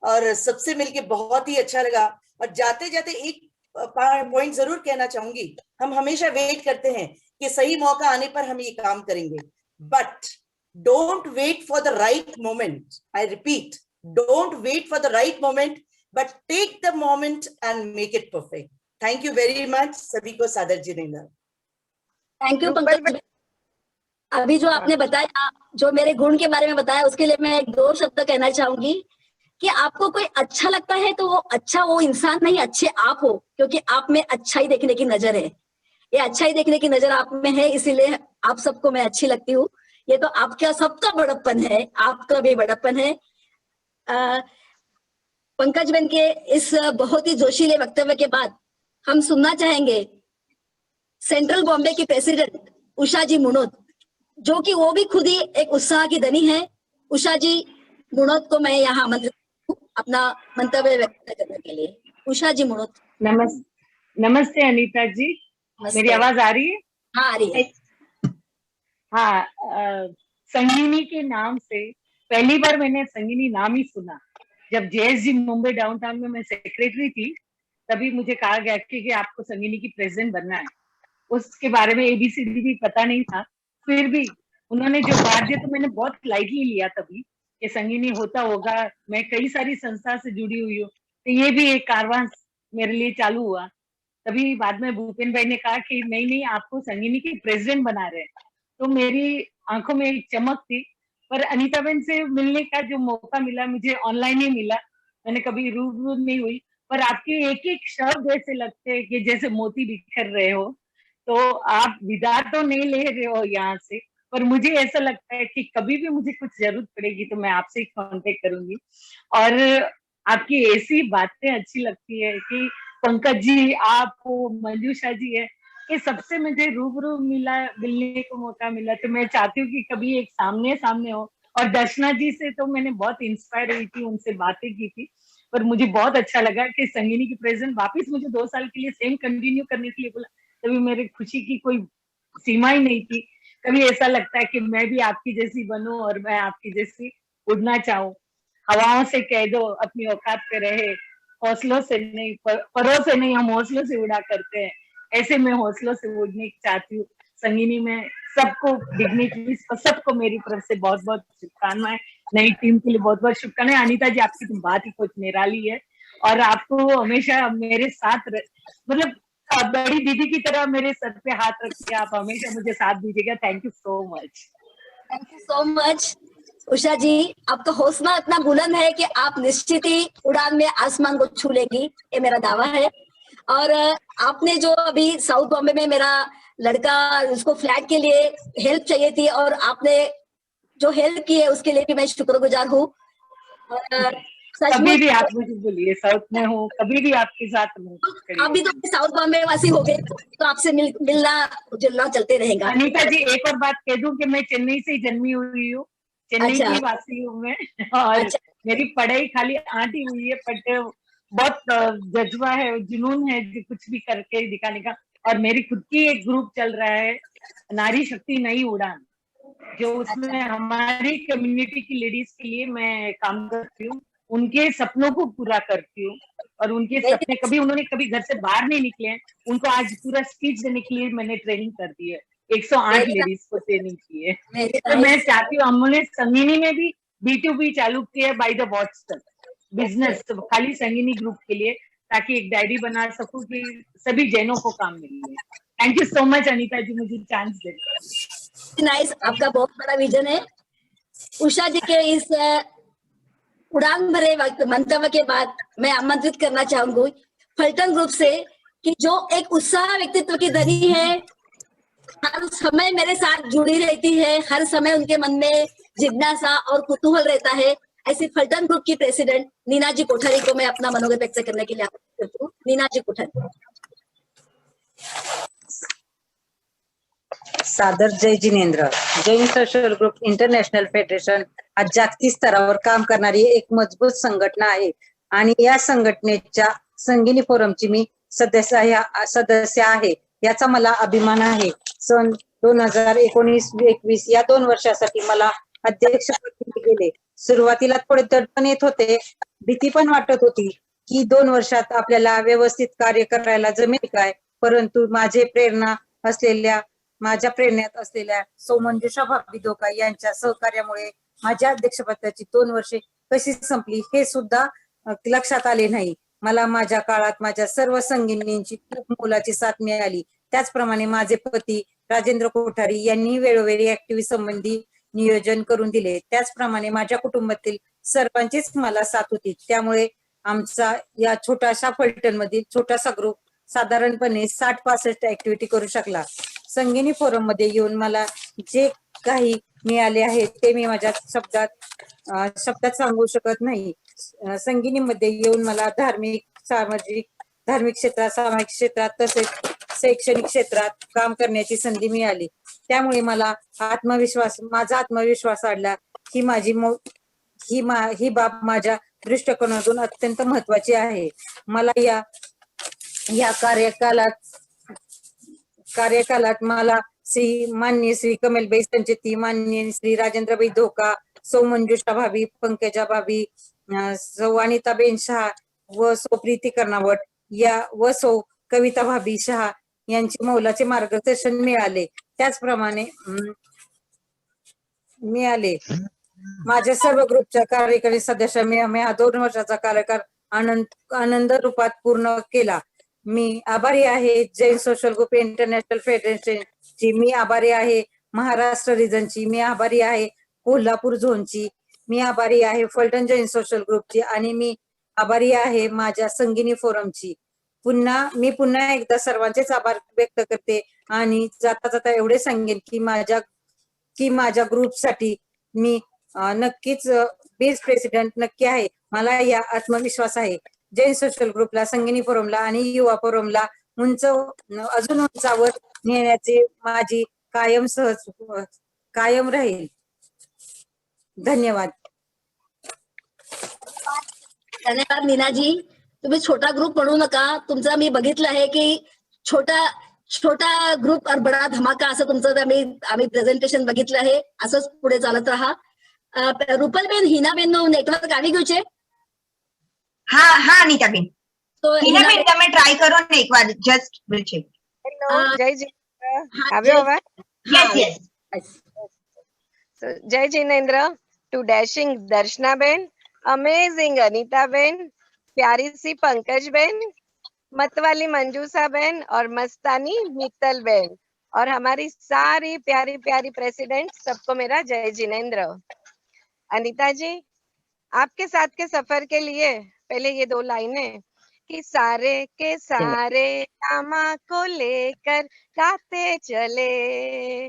और सबसे मिलके बहुत ही अच्छा लगा। और जाते जाते एक पॉइंट जरूर कहना चाहूंगी। हम हमेशा वेट करते हैं कि सही मौका आने पर हम ये काम करेंगे, but don't wait for the right moment. I repeat, don't wait for the right moment, but take the moment and make it perfect. Thank you very much. सभी को सादर जिनेंद्र। Thank you Pankaj. अभी जो आपने बताया, जो मेरे गुण के बारे में बताया, उसके लिए मैं 2 शब्द कहना चाहूंगी कि आपको कोई अच्छा लगता है तो वो अच्छा वो इंसान नहीं, अच्छे आप हो, क्योंकि आप में अच्छाई देखने की नजर है। ये अच्छाई देखने की नजर आप में है, इसीलिए आप सबको मैं अच्छी लगती हूँ। ये तो आपका सबका बड़प्पन है, आपका भी बड़प्पन है। पंकज बेन के इस बहुत ही जोशीले वक्तव्य के बाद हम सुनना चाहेंगे सेंट्रल बॉम्बे की प्रेसिडेंट उषा जी मुनोत, जो कि वो भी खुद ही एक उत्साह की धनी है। उषा जी मुनोत को मैं यहाँ आमंत्रित हूँ अपना मंतव्य व्यक्त करने के लिए। उषा जी मुनोत। नमस्ते अनीता जी, मेरी आवाज आ रही है? हाँ, आ रही है। हाँ, संगीनी के नाम से पहली बार मैंने संगीनी नाम ही सुना जब JSG मुंबई डाउनटाउन में मैं सेक्रेटरी थी। तभी मुझे कहा गया कि आपको संगीनी की प्रेसिडेंट बनना है। उसके बारे में ABCD भी पता नहीं था, फिर भी उन्होंने जो बात दी तो मैंने बहुत लाइटली लिया तभी कि संगीनी होता होगा। मैं कई सारी संस्था से जुड़ी हुई हूँ, तो ये भी एक कारवां मेरे लिए चालू हुआ। तभी बाद में भूपेन भाई ने कहा कि नहीं आपको संगीनी की प्रेसिडेंट बना रहे हैं, तो मेरी आंखों में एक चमक थी। पर अनीता बहन से मिलने का जो मौका मिला मुझे ऑनलाइन ही मिला, मैंने कभी रूबरू नहीं हुई, पर आपके एक एक शब्द ऐसे लगते हैं कि जैसे मोती बिखर रहे हो। तो आप विदा तो नहीं ले रहे हो यहाँ से, पर मुझे ऐसा लगता है कि कभी भी मुझे कुछ जरूरत पड़ेगी तो मैं आपसे ही कांटेक्ट करूंगी। और आपकी ऐसी बातें अच्छी लगती है कि पंकज जी, आप हो, मंजूषा जी है, कि सबसे मुझे रूबरू मिलने को मौका मिला। तो मैं चाहती हूँ कि कभी एक सामने सामने हो। और दर्शना जी से तो मैंने बहुत इंस्पायर हुई थी, उनसे बातें की थी, पर मुझे बहुत अच्छा लगा कि संगीनी की प्रेजेंट वापस मुझे 2 साल के लिए सेम कंटिन्यू करने के लिए बोला। तभी मेरी खुशी की कोई सीमा ही नहीं थी। कभी ऐसा लगता है कि मैं भी आपकी जैसी बनूं और मैं आपकी जैसी उड़ना चाहूं। हवाओं से कह दो अपनी औकात पे रहे, हौसलों से नहीं, परों से नहीं, हम हौसलों से उड़ा करते हैं। ऐसे मैं हौसलों से उड़ने चाहती हूँ। संगीनी में सबको डिग्निटरीज को सबको मेरी तरफ से बहुत बहुत शुभकामनाएं। नई टीम के लिए बहुत बहुत शुभकामनाएं। अनीता जी, आपकी तो बात ही कुछ निराली है और आपको हमेशा मेरे साथ मतलब बड़ी दीदी की तरह मेरे सर पे हाथ रख के आप हमेशा मुझे साथ दीजिएगा। Thank you so much. Thank you so much Usha ji. आपका हौसला इतना बुलंद है कि आप निश्चित ही उड़ान में आसमान को छू लेंगी, ये मेरा दावा है। और आपने जो अभी साउथ बॉम्बे में मेरा लड़का, उसको फ्लैट के लिए हेल्प चाहिए थी और आपने जो हेल्प की है उसके लिए भी मैं शुक्रगुजार हूँ। कभी भी आप मुझे बोलिए, साउथ में हूँ, कभी भी आपके साथ हूँ। आप भी तो साउथ बॉम्बे वासी हो गए, तो आपसे मिलना जुलना चलते रहेगा। अनीता जी, एक और बात कह दूं कि मैं चेन्नई से ही जन्मी हुई हूँ, चेन्नई की वासी हूँ मैं। और मेरी पढ़ाई खाली 8 ही हुई है, बट बहुत जज्बा है, जुनून है जो कुछ भी करके दिखाने का। और मेरी खुद की एक ग्रुप चल रहा है, नारी शक्ति नई उड़ान, जो उसमें हमारी कम्युनिटी की लेडीज के लिए मैं काम करती हूँ, उनके सपनों को पूरा करती हूँ। और उनके सपने उन्होंने कभी घर से बाहर नहीं निकले हैं, उनको आज पूरा स्पीच देने के लिए मैंने ट्रेनिंग कर दी है। 108 लेडीज को ट्रेनिंग की है। तो मैं चाहती हूँ, हमने संगीनी में भी B2B चालू किया है, बाय द वॉच तक बिजनेस, तो खाली संगीनी ग्रुप के लिए, ताकि एक डायरी बना सकूं कि सभी जैनों को काम मिले। Thank you so much Anita ji, मुझे चांस देने। नाइस, आपका बहुत बड़ा विजन है। उषा जी के इस उड़ान भरे मंतव्य के बाद मैं आमंत्रित करना चाहूंगी फल्टन ग्रुप से, कि जो एक उत्साह व्यक्तित्व की धनी है, हर समय मेरे साथ जुड़ी रहती है, हर समय उनके मन में जिज्ञासा और कुतूहल रहता है, ऐसी फल्टन ग्रुप की प्रेसिडेंट नीना जी कोठारी को मैं अपना मनोगत व्यक्त करने के लिए आमंत्रित करती हूँ। नीना जी कोठारी। सादर जय Jinendra. Jain social group international federation आज जागतिक स्तरावर काम करणारी एक मजबूत संघटना आहे आणि या संघटनेच्या संगीनी फोरमची मी सदस्य आहे, याचा मला अभिमान आहे. सन 2019-21 या 2 वर्षासाठी मला अध्यक्ष केले. सुरुवातीला थोडे दडपण येत होते, भीती पण वाटत होती की 2 वर्षात आपल्याला व्यवस्थित कार्य करायला जमेल काय, परंतु माझ्या प्रेरण्यात असलेल्या सौ मंजुषा भाभी धोका यांच्या सहकार्यामुळे माझ्या अध्यक्षपदाची 2 वर्षे कशी संपली हे सुद्धा लक्षात आले नाही. मला माझ्या काळात माझ्या सर्व संगिनींची खूप मोलाची साथ मिळाली. त्याचप्रमाणे माझे पती राजेंद्र कोठारी यांनी वेळोवेळी ऍक्टिव्हिटी संबंधी नियोजन करून दिले. त्याचप्रमाणे माझ्या कुटुंबातील सर्वांचीच मला साथ होती. त्यामुळे आमचा या छोट्याशा फलटण मधील छोटासा ग्रुप साधारणपणे 60-65 ऍक्टिव्हिटी करू शकला. संगिनी फोरम मध्ये येऊन मला जे काही मिळाले आहे ते मी माझ्या शब्दात सांगू शकत नाही. संगिनी मध्ये येऊन मला धार्मिक क्षेत्रात, सामाजिक क्षेत्रात तसेच शैक्षणिक क्षेत्रात काम करण्याची संधी मिळाली. त्यामुळे मला माझा आत्मविश्वास वाढला ही बाब माझ्या दृष्टिकोनातून अत्यंत महत्वाची आहे. मला या कार्यकालात मला माननीय श्री कमलबाई संचेती, माननीय श्री राजेंद्रबाई धोका, सौ मंजुषा भाभी, पंकजा भाभी, सौ अनिताबेन शाह व सौ प्रीती कर्नावट व सौ कविता भाभी शाह यांचे मोलाचे मार्गदर्शन मिळाले. त्याचप्रमाणे माझ्या सर्व ग्रुपच्या कार्यकारी सदस्यांनी आम्ही 2 वर्षाचा कार्यकाळ आनंद रूपात पूर्ण केला. मी आभारी आहे जैन सोशल ग्रुप इंटरनॅशनल फेडरेशनची, मी आभारी आहे महाराष्ट्र रिजनची, मी आभारी आहे कोल्हापूर झोनची, मी आभारी आहे फलटण जैन सोशल ग्रुपची आणि मी आभारी आहे माझ्या संगिनी फोरमची. मी पुन्हा एकदा सर्वांचेच आभार व्यक्त करते आणि जाता एवढे सांगेन की माझ्या ग्रुपसाठी मी नक्कीच बेस्ट प्रेसिडेंट नक्की आहे. मला या आत्मविश्वास आहे. जैन सोशल ग्रुपला, संगिनी फोरमला आणि युवा फोरमला अजून उंचावर नेण्याचे माझी कायम राहील. धन्यवाद. धन्यवाद मीनाजी. तुम्ही छोटा ग्रुप म्हणू नका. तुमचा मी बघितलं आहे की छोटा ग्रुप और बडा धमाका असं तुमचं आम्ही प्रेझेंटेशन बघितलं आहे. असंच पुढे चालत राहा. રૂપલબેન, હિનાબેન નું નેટવર્ક આવી ગયું છે? હા અનિતાબેન. તો હિનાબેન તમે ટ્રાય કરો ને એકવાર, જસ્ટ વિલ ચેક. હેલો, જય જીનેન્દ્ર. આવ્યો અવાજ? Yes. So, Jai Jinendra to dashing Darshnaben, amazing Anitaben, प्यारी सी पंकजबेन, मतवाली मंजूसाबेन और मस्तानी मित्तलबेन और हमारी सारी प्यारी प्यारी प्रेसिडेंट, सबको मेरा जय जिनेंद्र. अनीता जी, आपके साथ के सफर के लिए पहले ये 2 लाइनें कि सारे के सारे रामा को लेकर गाते चले,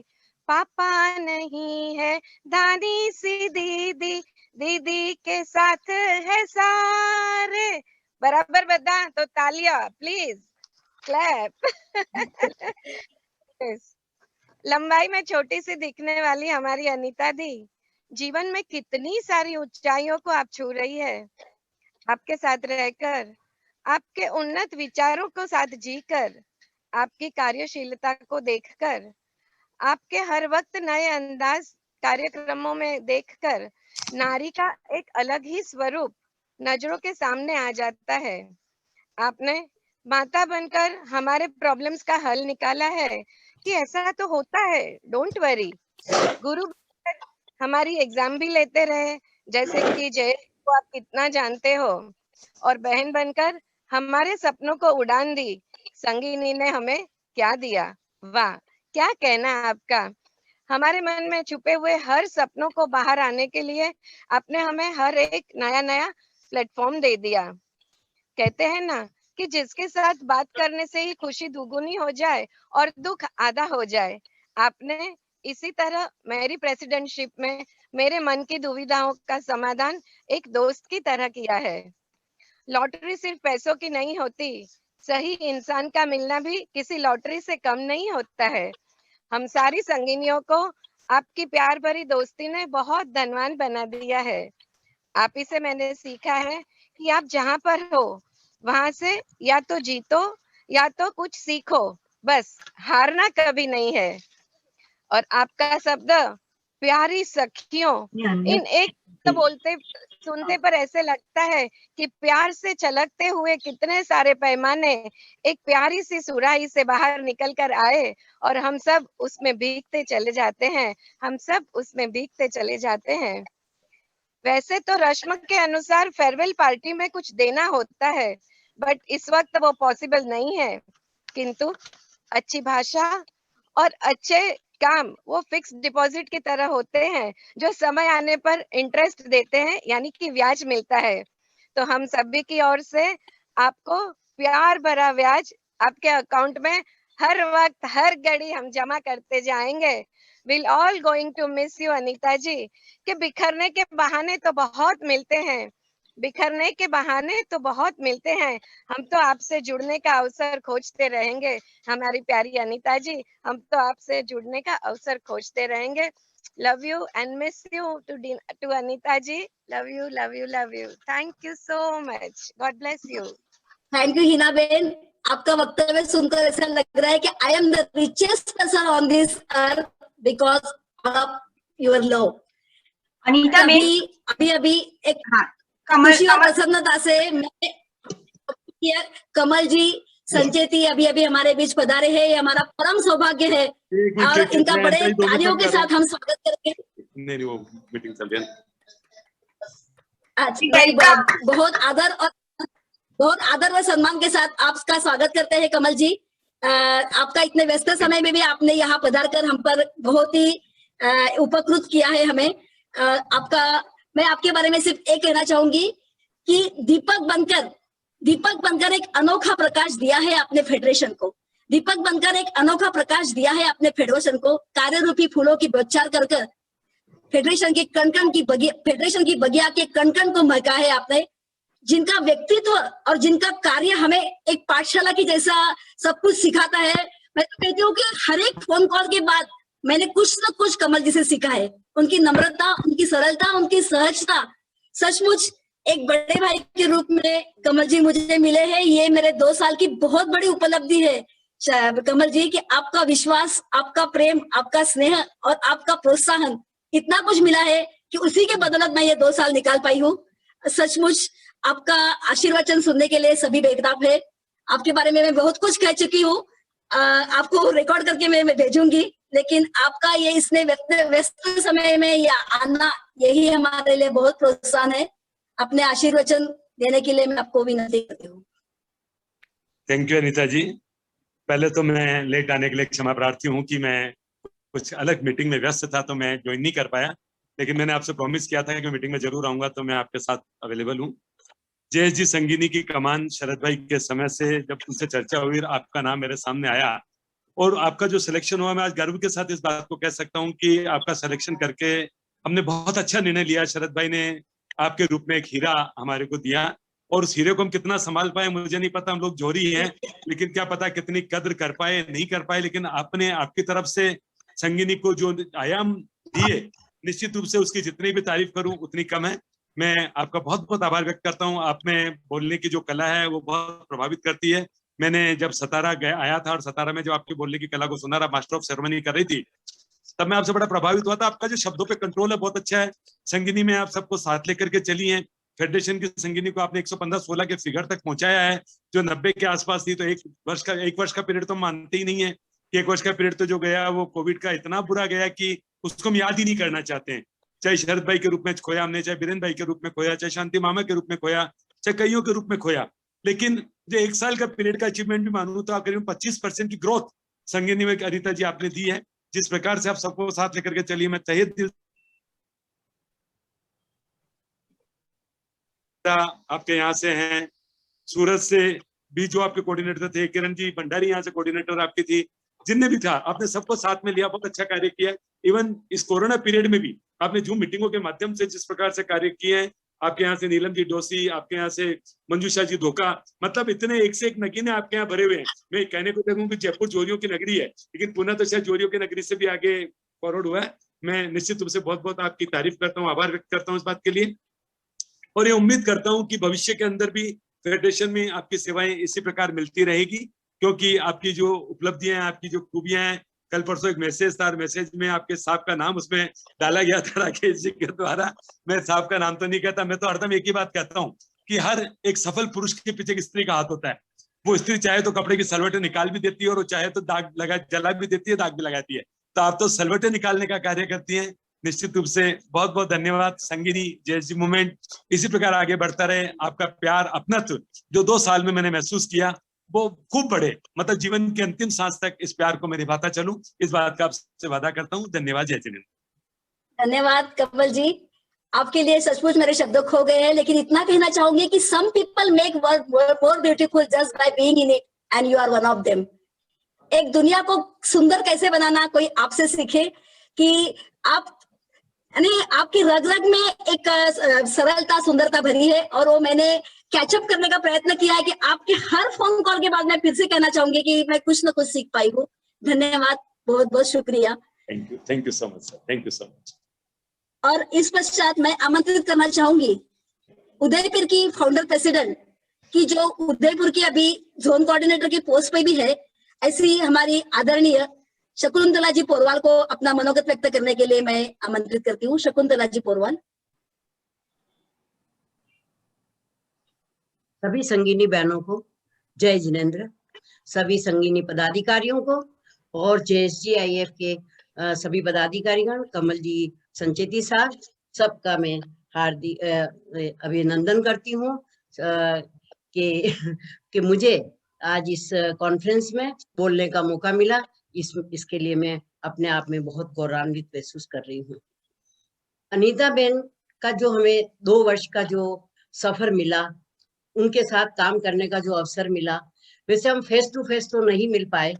पापा नहीं है दानी सी दीदी, दीदी के साथ है सारे. बराबर बता तो तालियां प्लीज, क्लैप. लंबाई में छोटी सी दिखने वाली हमारी अनीता दी जीवन में कितनी सारी ऊंचाइयों को आप छू रही है. आपके साथ रहकर, आपके उन्नत विचारों को साथ जीकर, आपकी कार्यशीलता को देखकर, आपके हर वक्त नए अंदाज कार्यक्रमों में देखकर नारी का एक अलग ही स्वरूप नजरों के सामने आ जाता है. आपने माता बनकर हमारे प्रॉब्लम्स का हल निकाला है कि ऐसा तो होता है, डोंट वरी. गुरु हमारी एग्जाम भी लेते रहे, जैसे कि जय को आप कितना जानते हो, और बहन बनकर हमारे सपनों को उड़ान दी. संगिनी ने हमें क्या दिया, वाह क्या कहना आपका. हमारे मन में छुपे हुए हर सपनों को बाहर आने के लिए आपने हमें हर एक नया प्लेटफॉर्म दे दिया. कहते हैं ना कि जिसके साथ बात करने से ही खुशी दुगुनी हो जाए और दुख आधा हो जाए. आपने इसी तरह मेरी प्रेसिडेंटशिप में मेरे मन की दुविधाओं का समाधान एक दोस्त की तरह किया है. लॉटरी सिर्फ पैसों की नहीं होती, सही इंसान का मिलना भी किसी लॉटरी से कम नहीं होता है. हम सारी संगिनियों को आपकी प्यार भरी दोस्ती ने बहुत धनवान बना दिया है. आप ही से मैंने सीखा है कि आप जहाँ पर हो वहां से या तो जीतो या तो कुछ सीखो, बस हारना कभी नहीं है. और आपका शब्द प्यारी सखियों, इन एक शब्द बोलते सुनते पर ऐसे लगता है कि प्यार से छलकते हुए कितने सारे पैमाने एक प्यारी सी सुराही से बाहर निकल कर आए और हम सब उसमें भीगते चले जाते हैं, हम सब उसमें भीगते चले जाते हैं। वैसे तो रस्म के अनुसार फेयरवेल पार्टी में कुछ देना होता है, बट इस वक्त वो पॉसिबल नहीं है। किंतु अच्छी भाषा और अच्छे काम वो फिक्स डिपॉजिट की तरह होते हैं जो समय आने पर इंटरेस्ट देते हैं, यानी कि ब्याज मिलता है। तो हम सभी की ओर से आपको प्यार भरा ब्याज आपके अकाउंट में हर वक्त हर घड़ी हम जमा करते जाएंगे। We'll all going to miss you Anita जी। कि बिखरने के बहाने तो बहुत मिलते हैं, बिखरने के बहाने तो बहुत मिलते हैं, हम तो आपसे जुड़ने का अवसर खोजते रहेंगे। हमारी प्यारी अनीता जी, हम तो आपसे जुड़ने का अवसर खोजते रहेंगे। Love you and miss you too Anita ji. Love you love you love you. Thank you so much. God bless you. Thank you Hina ben. आपका वक्तव्य सुनकर ऐसा लग रहा है कि I am the richest person on this earth because of your love. Anita ben अभी एक कमल खुशी और प्रसन्नता से मैं कमल जी संचेती अभी हमारे बीच पधारे हैं। ये हमारा परम सौभाग्य है और इनका बड़े तालियों के साथ हम स्वागत करेंगे। नहीं वो मीटिंग चल रही है। बहुत आदर और सम्मान के साथ आपका स्वागत करते हैं कमल जी। आपका इतने व्यस्त समय में भी आपने यहाँ पधार कर हम पर बहुत ही उपकृत किया है हमें। मैं आपके बारे में सिर्फ एक कहना चाहूंगी कि दीपक बनकर एक अनोखा प्रकाश दिया है अपने फेडरेशन को। दीपक बनकर एक अनोखा प्रकाश दिया है अपने फेडरेशन को। कार्य रूपी फूलों की बौछार कर फेडरेशन की बगिया के कण को महका है आपने। जिनका व्यक्तित्व और जिनका कार्य हमें एक पाठशाला की जैसा सब कुछ सिखाता है। मैं तो कहती हूँ कि हर एक फोन कॉल के बाद मैंने कुछ न कुछ कमल जी से सीखा है। उनकी नम्रता, उनकी सरलता, उनकी सहजता, सचमुच एक बड़े भाई के रूप में कमल जी मुझे मिले हैं। ये मेरे 2 साल की बहुत बड़ी उपलब्धि है कमल जी कि आपका विश्वास, आपका प्रेम, आपका स्नेह और आपका प्रोत्साहन इतना कुछ मिला है कि उसी के बदौलत मैं ये 2 साल निकाल पाई हूँ। सचमुच आपका आशीर्वचन सुनने के लिए सभी बेखताब है। आपके बारे में मैं बहुत कुछ कह चुकी हूँ, आपको रिकॉर्ड करके मैं भेजूंगी, लेकिन आपका ये इसने व्यस्त समय में या आना यही हमारे लिए बहुत प्रोत्साहन है। अपने आशीर्वचन देने के लिए मैं आपको विनती करती हूँ। थैंक यू अनीता जी। पहले तो मैं लेट आने के लिए क्षमा प्रार्थी हूँ कि मैं कुछ अलग मीटिंग में व्यस्त था तो मैं ज्वाइन नहीं कर पाया, लेकिन मैंने आपसे प्रॉमिस किया था कि मीटिंग में जरूर आऊंगा, तो मैं आपके साथ अवेलेबल हूँ। जयेश जी संगीनी की कमान शरद भाई के समय से जब उनसे चर्चा हुई, आपका नाम मेरे सामने आया और आपका जो सिलेक्शन हुआ, मैं आज गर्व के साथ इस बात को कह सकता हूँ कि आपका सिलेक्शन करके हमने बहुत अच्छा निर्णय लिया। शरद भाई ने आपके रूप में एक हीरा हमारे को दिया और उस हीरे को हम कितना संभाल पाए मुझे नहीं पता। हम लोग जोरी हैं, लेकिन क्या पता कितनी कद्र कर पाए नहीं कर पाए, लेकिन आपने आपकी तरफ से संगीनी को जो आयाम दिए, निश्चित रूप से उसकी जितनी भी तारीफ करूं उतनी कम है। मैं आपका बहुत बहुत आभार व्यक्त करता हूं। आप में बोलने की जो कला है वो बहुत प्रभावित करती है। मैंने जब सतारा आया था और सतारा में जो आपकी बोलने की कला को सुना, मास्टर ऑफ सेरेमनी कर रही थी, तब मैं आपसे बड़ा प्रभावित हुआ था। आपका जो शब्दों पे कंट्रोल है बहुत अच्छा है। संगीनी में आप सबको साथ लेकर के चली हैं। फेडरेशन की संगीनी को आपने 115-16 के फिगर तक पहुंचाया है, जो 90 के आसपास थी। तो एक वर्ष का पीरियड तो मानते ही नहीं है कि 1 वर्ष का पीरियड तो जो गया वो कोविड का इतना बुरा गया कि उसको हम याद ही नहीं करना चाहते हैं। चाहे शरद भाई के रूप में खोया हमने, चाहे बीरेन भाई के रूप में खोया, चाहे शांति मामा के रूप में खोया, चाहे कईयों के रूप में खोया, लेकिन जो 1 साल का पीरियड का अचीवमेंट भी मानूं तो करीब 25% की ग्रोथ संगीनी में अनीता जी आपने दी है। जिस प्रकार से आप सबको साथ लेकर के चलिए, मैं तहे दिल आपके यहाँ से हैं, सूरत से भी जो आपके कोऑर्डिनेटर थे, किरण जी भंडारी यहाँ से कोऑर्डिनेटर आपकी थी, जिनने भी था आपने सबको साथ में लिया, बहुत अच्छा कार्य किया। इवन इस कोरोना पीरियड में भी आपने जूम मीटिंगों के माध्यम से जिस प्रकार से कार्य किए हैं, आपके यहाँ से नीलम जी डोसी, आपके यहाँ से मंजूषा जी धोखा, मतलब इतने एक से एक नगीने आपके यहाँ भरे हुए हैं। मैं कहने को देखूं कि जयपुर जोरियों की नगरी है, लेकिन पुणे तो शायद जोरियों की नगरी से भी आगे फॉरवर्ड हुआ है। मैं निश्चित रूप से बहुत बहुत आपकी तारीफ करता हूँ, आभार व्यक्त करता हूँ इस बात के लिए, और ये उम्मीद करता हूँ कि भविष्य के अंदर भी फेडरेशन में आपकी सेवाएं इसी प्रकार मिलती रहेगी, क्योंकि आपकी जो उपलब्धियां हैं, आपकी जो खूबियां हैं, कल परसों एक मैसेज था, मैसेज में आपके साहब का नाम उसमें डाला गया था राकेश जी के द्वारा। मैं साहब का नाम तो नहीं कहता, मैं तो हरदम एक ही बात कहता हूँ कि हर एक सफल पुरुष के पीछे एक स्त्री का हाथ होता है। वो स्त्री चाहे तो कपड़े की सलवटें निकाल भी देती है और वो चाहे तो दाग लगा जला भी देती है, दाग भी लगाती है। तो आप तो सलवटें निकालने का कार्य करती हैं। निश्चित रूप से बहुत बहुत धन्यवाद। संगिनी जेएसजी मूवमेंट इसी प्रकार आगे बढ़ता रहे। आपका प्यार, अपनत्व जो 2 साल में मैंने महसूस किया वो खूब बढ़े, मतलब जीवन के अंतिम सांस तक इस प्यार को मैं निभाता चलूं, इस बात का आपसे वादा करता हूं। धन्यवाद। जय जिनेंद्र। धन्यवाद कमल जी, आपके लिए सचमुच मेरे शब्द खो गए हैं, लेकिन इतना कहना चाहूंगी कि some people make world more beautiful just by being in it and you are one of them. एक दुनिया को सुंदर कैसे बनाना कोई आपसे सीखे कि आप यानी आपकी रग रग में एक सरलता सुंदरता भरी है, और वो मैंने कैचअप करने का प्रयत्न किया है कि आपके हर फोन कॉल के बाद मैं फिर से कहना चाहूंगी कि मैं कुछ ना कुछ सीख पाई हूँ। धन्यवाद, बहुत बहुत शुक्रिया। Thank you so much sir, thank you so much. और इस पश्चात मैं आमंत्रित करना चाहूंगी उदयपुर की फाउंडर प्रेसिडेंट की, जो उदयपुर की अभी जोन कोऑर्डिनेटर की पोस्ट पे भी है, ऐसी हमारी आदरणीय शकुंतला जी पोरवाल को अपना मनोगत व्यक्त करने के लिए मैं आमंत्रित करती हूँ। शकुंतला जी पोरवाल। सभी संगिनी बहनों को जय जिनेंद्र, सभी संगिनी पदाधिकारियों को और जेएसजीआईएफ के सभी पदाधिकारीगण, कमल जी, संचेती साहब, सबका मैं हार्दिक अभिनंदन करती हूँ कि मुझे आज इस कॉन्फ्रेंस में बोलने का मौका मिला। इसके लिए मैं अपने आप में बहुत गौरवान्वित महसूस कर रही हूँ। अनीता बेन का जो हमें 2 वर्ष का जो सफर मिला, उनके साथ काम करने का जो अवसर मिला, वैसे हम फेस टू फेस तो नहीं मिल पाए,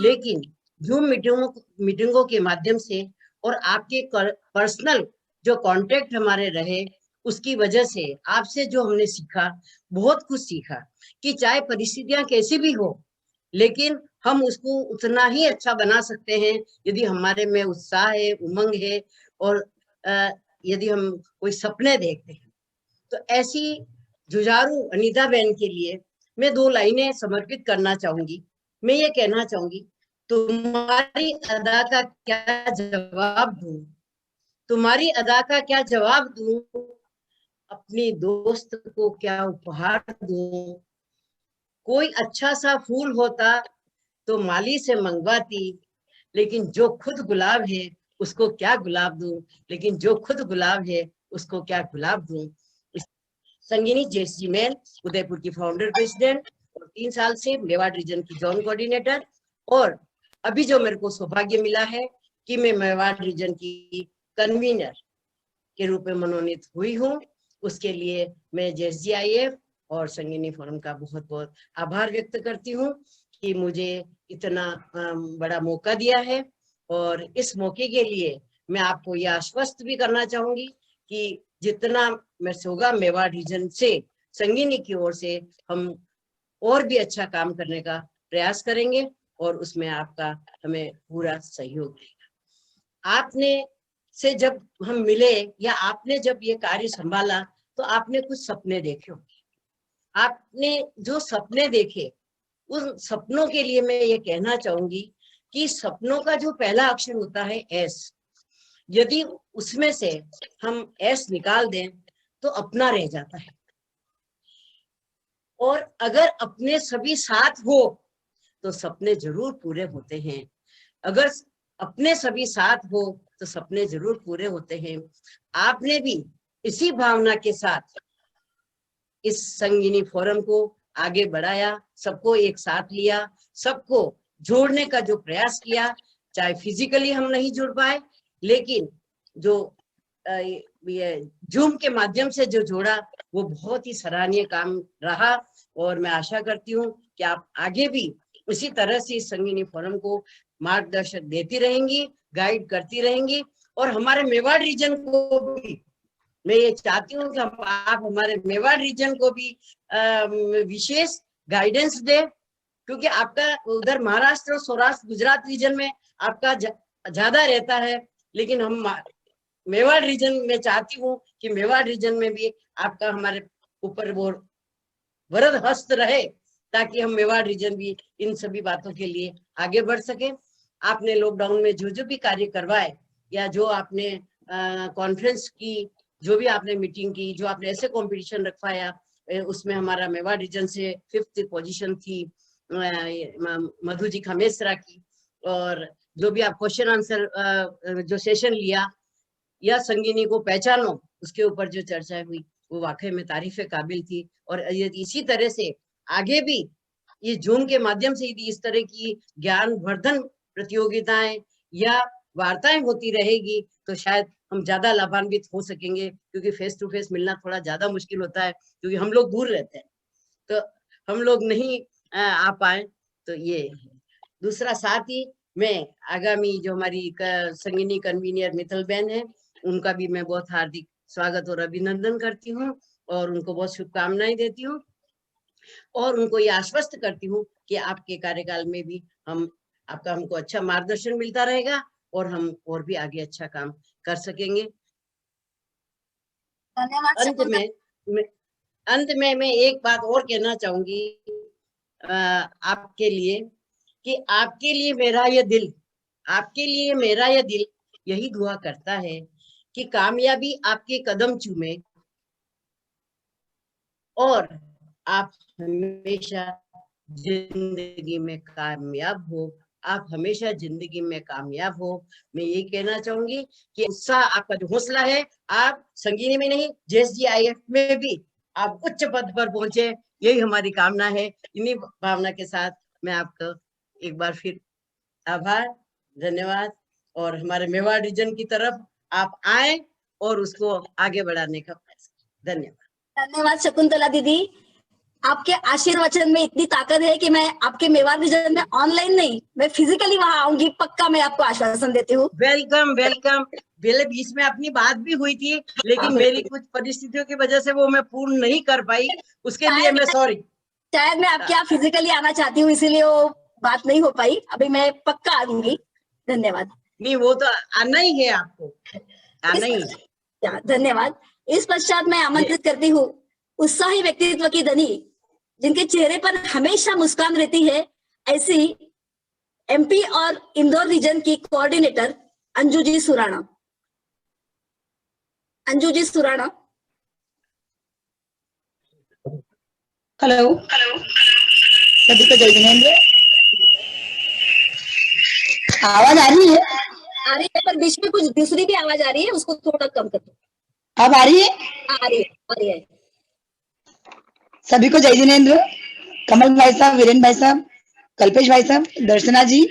लेकिन जूम मीटिंगों के माध्यम से और आपके पर्सनल जो कांटेक्ट हमारे रहे, उसकी वजह से आपसे जो हमने सीखा, बहुत कुछ सीखा कि चाहे परिस्थितियां कैसी भी हो, लेकिन हम उसको उतना ही अच्छा बना सकते हैं यदि हमारे में उत्साह है, उमंग है, और यदि हम कोई सपने देखते हैं। तो ऐसी जुझारू अनीता बहन के लिए मैं 2 लाइनें समर्पित करना चाहूंगी। मैं ये कहना चाहूंगी, तुम्हारी अदा का क्या जवाब दूं, तुम्हारी अदा का क्या जवाब दूं, अपनी दोस्त को क्या उपहार दूं। कोई अच्छा सा फूल होता तो माली से मंगवाती, लेकिन जो खुद गुलाब है उसको क्या गुलाब दूं, लेकिन जो खुद गुलाब है उसको क्या गुलाब दूं। संगिनी जेएसजी मैन, उदयपुर की फाउंडर प्रेसिडेंट और 3 साल से मेवाड़ रीजन की जोन कोऑर्डिनेटर, और अभी जो मेरे को सौभाग्य मिला है कि मैं मेवाड़ रीजन की कन्वीनर के रूप में मनोनीत हुई हूँ, उसके लिए मैं जेएसजीआईएफ और संगिनी फोरम का बहुत बहुत आभार व्यक्त करती हूँ कि मुझे इतना बड़ा मौका दिया है। और इस मौके के लिए मैं आपको यह आश्वस्त भी करना चाहूंगी कि जितना मैं होगा मेवाड़ रीजन से, संगिनी की ओर से हम और भी अच्छा काम करने का प्रयास करेंगे, और उसमें आपका हमें पूरा सहयोग रहेगा। आपने से जब हम मिले या आपने जब ये कार्य संभाला, तो आपने कुछ सपने देखे होंगे। आपने जो सपने देखे, उन सपनों के लिए मैं ये कहना चाहूंगी कि सपनों का जो पहला अक्षर होता है एस, यदि उसमें से हम एस निकाल दें तो अपना रह जाता है। और अगर अपने सभी साथ हो तो सपने जरूर पूरे होते हैं। अगर अपने सभी साथ हो तो सपने जरूर पूरे होते हैं। आपने भी इसी भावना के साथ इस संगिनी फोरम को आगे बढ़ाया, सबको एक साथ लिया, सबको जोड़ने का जो प्रयास किया। चाहे फिजिकली हम नहीं जुड़ पाए, लेकिन जो ये जूम के माध्यम से जो जोड़ा, वो बहुत ही सराहनीय काम रहा। और मैं आशा करती हूँ कि आप आगे भी उसी तरह से इस संगिनी फोरम को मार्गदर्शन देती रहेंगी, गाइड करती रहेंगी, और हमारे मेवाड़ रीजन को भी मैं ये चाहती हूँ कि आप हमारे मेवाड़ रीजन को भी विशेष गाइडेंस दे, क्योंकि आपका उधर महाराष्ट्र और सौराष्ट्र गुजरात रीजन में आपका ज्यादा रहता है, लेकिन हम मेवाड़ रीजन में चाहती हूँ कि मेवाड़ रीजन में भी आपका हमारे ऊपर वो वरद हस्त रहे, ताकि हम मेवाड़ रीजन भी इन सभी बातों के लिए आगे बढ़ सके। आपने लॉकडाउन में जो जो भी कार्य करवाए या जो आपने कॉन्फ्रेंस की, जो भी आपने मीटिंग की, जो आपने ऐसे कंपटीशन रखवाया, उसमें हमारा मेवाड़ रीजन से 5th पोजीशन थी मधु जी खमेसरा की, और जो भी आप क्वेश्चन आंसर जो सेशन लिया या संगीनी को पहचानो, उसके ऊपर जो चर्चा हुई वो वाकई में तारीफ काबिल थी। और इसी तरह से आगे भी ये जूम के माध्यम से यदि इस तरह की ज्ञान वर्धन प्रतियोगिताएं या वार्ताएं होती रहेगी तो शायद हम ज्यादा लाभान्वित हो सकेंगे, क्योंकि फेस टू फेस मिलना थोड़ा ज्यादा मुश्किल होता है, क्योंकि हम लोग दूर रहते हैं तो हम लोग नहीं आ पाए। तो ये दूसरा, साथ ही मैं आगामी जो हमारी संगीनी कन्वीनर मित्तल बहन है, उनका भी मैं बहुत हार्दिक स्वागत और अभिनंदन करती हूँ और उनको बहुत शुभकामनाएं देती हूँ और उनको ये आश्वस्त करती हूँ कि आपके कार्यकाल में भी आपका हमको अच्छा मार्गदर्शन मिलता रहेगा और हम और भी आगे अच्छा काम कर सकेंगे। अंत में मैं एक बात और कहना चाहूंगी आपके लिए कि आपके लिए मेरा यह दिल यही दुआ करता है कि कामयाबी आपके कदम चूमे और आप हमेशा जिंदगी में कामयाब हो। आप हमेशा जिंदगी में कामयाब हो। मैं ये कहना चाहूंगी कि उत्साह, आपका जो हौसला है, आप संगीनी में नहीं JSGIF में भी आप उच्च पद पर पहुंचे, यही हमारी कामना है। इन्हीं भावना के साथ मैं आपको एक बार फिर आभार, धन्यवाद और हमारे मेवाड़ रीजन की तरफ आप आए और उसको आगे बढ़ाने का प्रयास। धन्यवाद। धन्यवाद शकुंतला दीदी, आपके आशीर्वचन में इतनी ताकत है कि मैं आपके मेवाड़ रीजन में ऑनलाइन नहीं, मैं फिजिकली वहां आऊंगी, पक्का मैं आपको आश्वासन देती हूँ। वेलकम। पहले बीच में अपनी बात भी हुई थी, लेकिन मेरी कुछ परिस्थितियों की वजह से वो मैं पूर्ण नहीं कर पाई, उसके लिए मैं सॉरी। शायद मैं आपके यहाँ फिजिकली आना चाहती हूँ, इसीलिए वो बात नहीं हो पाई। अभी मैं पक्का आऊंगी। धन्यवाद। नहीं, वो तो आना ही है, आपको आना ही है। धन्यवाद। इस पश्चात मैं आमंत्रित करती हूँ उत्साही व्यक्तित्व की धनी, जिनके चेहरे पर हमेशा मुस्कान रहती है, ऐसी MP और इंदौर रीजन की कोऑर्डिनेटर अंजू जी सुराणा। अंजू जी सुराणा। हेलो, सभी को जय जिनेंद्र। आवाज आ रही है? आ रही है, पर बीच में कुछ दूसरी भी आवाज आ रही है, उसको थोड़ा कम कर दो। अब आ रही है? आ रही है। सभी को जय जिनेंद्र। कमल भाई साहब, वीरेंद्र भाई साहब, कल्पेश भाई साहब, दर्शना जी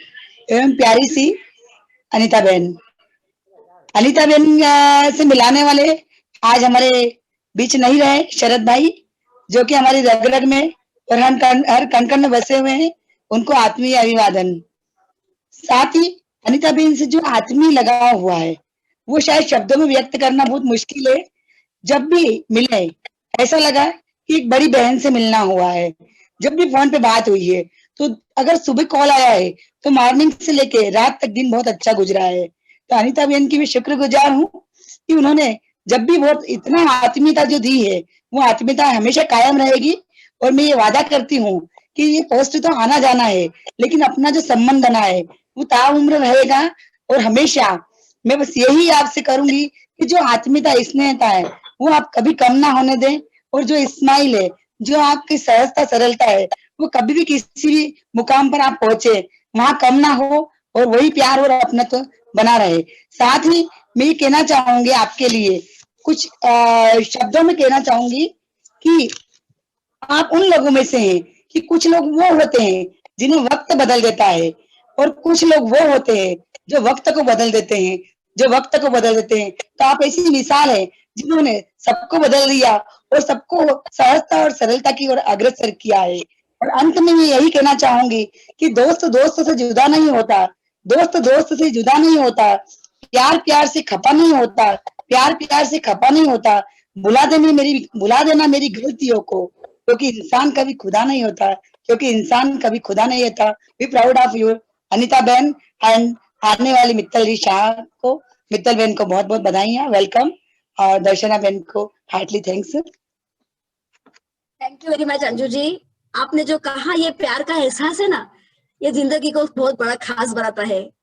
एवं प्यारी सी अनीता बहन। अनीता बहन से मिलाने वाले आज हमारे बीच नहीं रहे शरद भाई, जो कि हमारी रग रग में और हर कण कण में बसे हुए हैं, उनको आत्मीय अभिवादन। साथ ही अनीता बहन से जो आत्मीय लगाव हुआ है वो शायद शब्दों में व्यक्त करना बहुत मुश्किल है। जब भी मिले ऐसा लगा कि एक बड़ी बहन से मिलना हुआ है। जब भी फोन पे बात हुई है तो अगर सुबह कॉल आया है तो मॉर्निंग से लेके रात तक दिन बहुत अच्छा गुजरा है। तो अनीता बहन की भी शुक्रगुजार हूँ कि उन्होंने जब भी बहुत इतना आत्मीयता जो दी है वो आत्मीयता हमेशा कायम रहेगी। और मैं ये वादा करती हूँ कि ये पोस्ट तो आना जाना है, लेकिन अपना जो संबंध बना है वो ताउम्र रहेगा। और हमेशा मैं बस यही आपसे करूंगी कि जो आत्मीयता, स्नेहता है वो आप कभी कम ना होने दें, और जो स्माइल है, जो आपकी सहजता सरलता है, वो कभी भी किसी भी मुकाम पर आप पहुंचे वहां कम ना हो, और वही प्यार और अपनत्व बना रहे। साथ ही मैं ये कहना चाहूंगी आपके लिए कुछ शब्दों में कहना चाहूंगी कि आप उन लोगों में से हैं कि कुछ लोग वो होते हैं जिन्हें वक्त बदल देता है, और कुछ लोग वो होते हैं जो वक्त को बदल देते हैं, तो आप ऐसी मिसाल है जिन्होंने सबको बदल दिया और सबको सहजता और सरलता की ओर अग्रसर किया है। और अंत में मैं यही कहना चाहूंगी कि दोस्त दोस्त से जुदा नहीं होता, प्यार प्यार से खपा नहीं होता, भुला देना मेरी गलतियों को, क्योंकि इंसान कभी खुदा नहीं होता। Be proud of you Anita बहन। एंड आने वाली मित्तल बहन को बहुत बहुत बधाइयाँ, वेलकम। और दर्शना बहन को heartly thanks. Thank you very much Anju ji. आपने जो कहा, ये प्यार का एहसास है ना, ये जिंदगी को बहुत बड़ा खास बनाता है।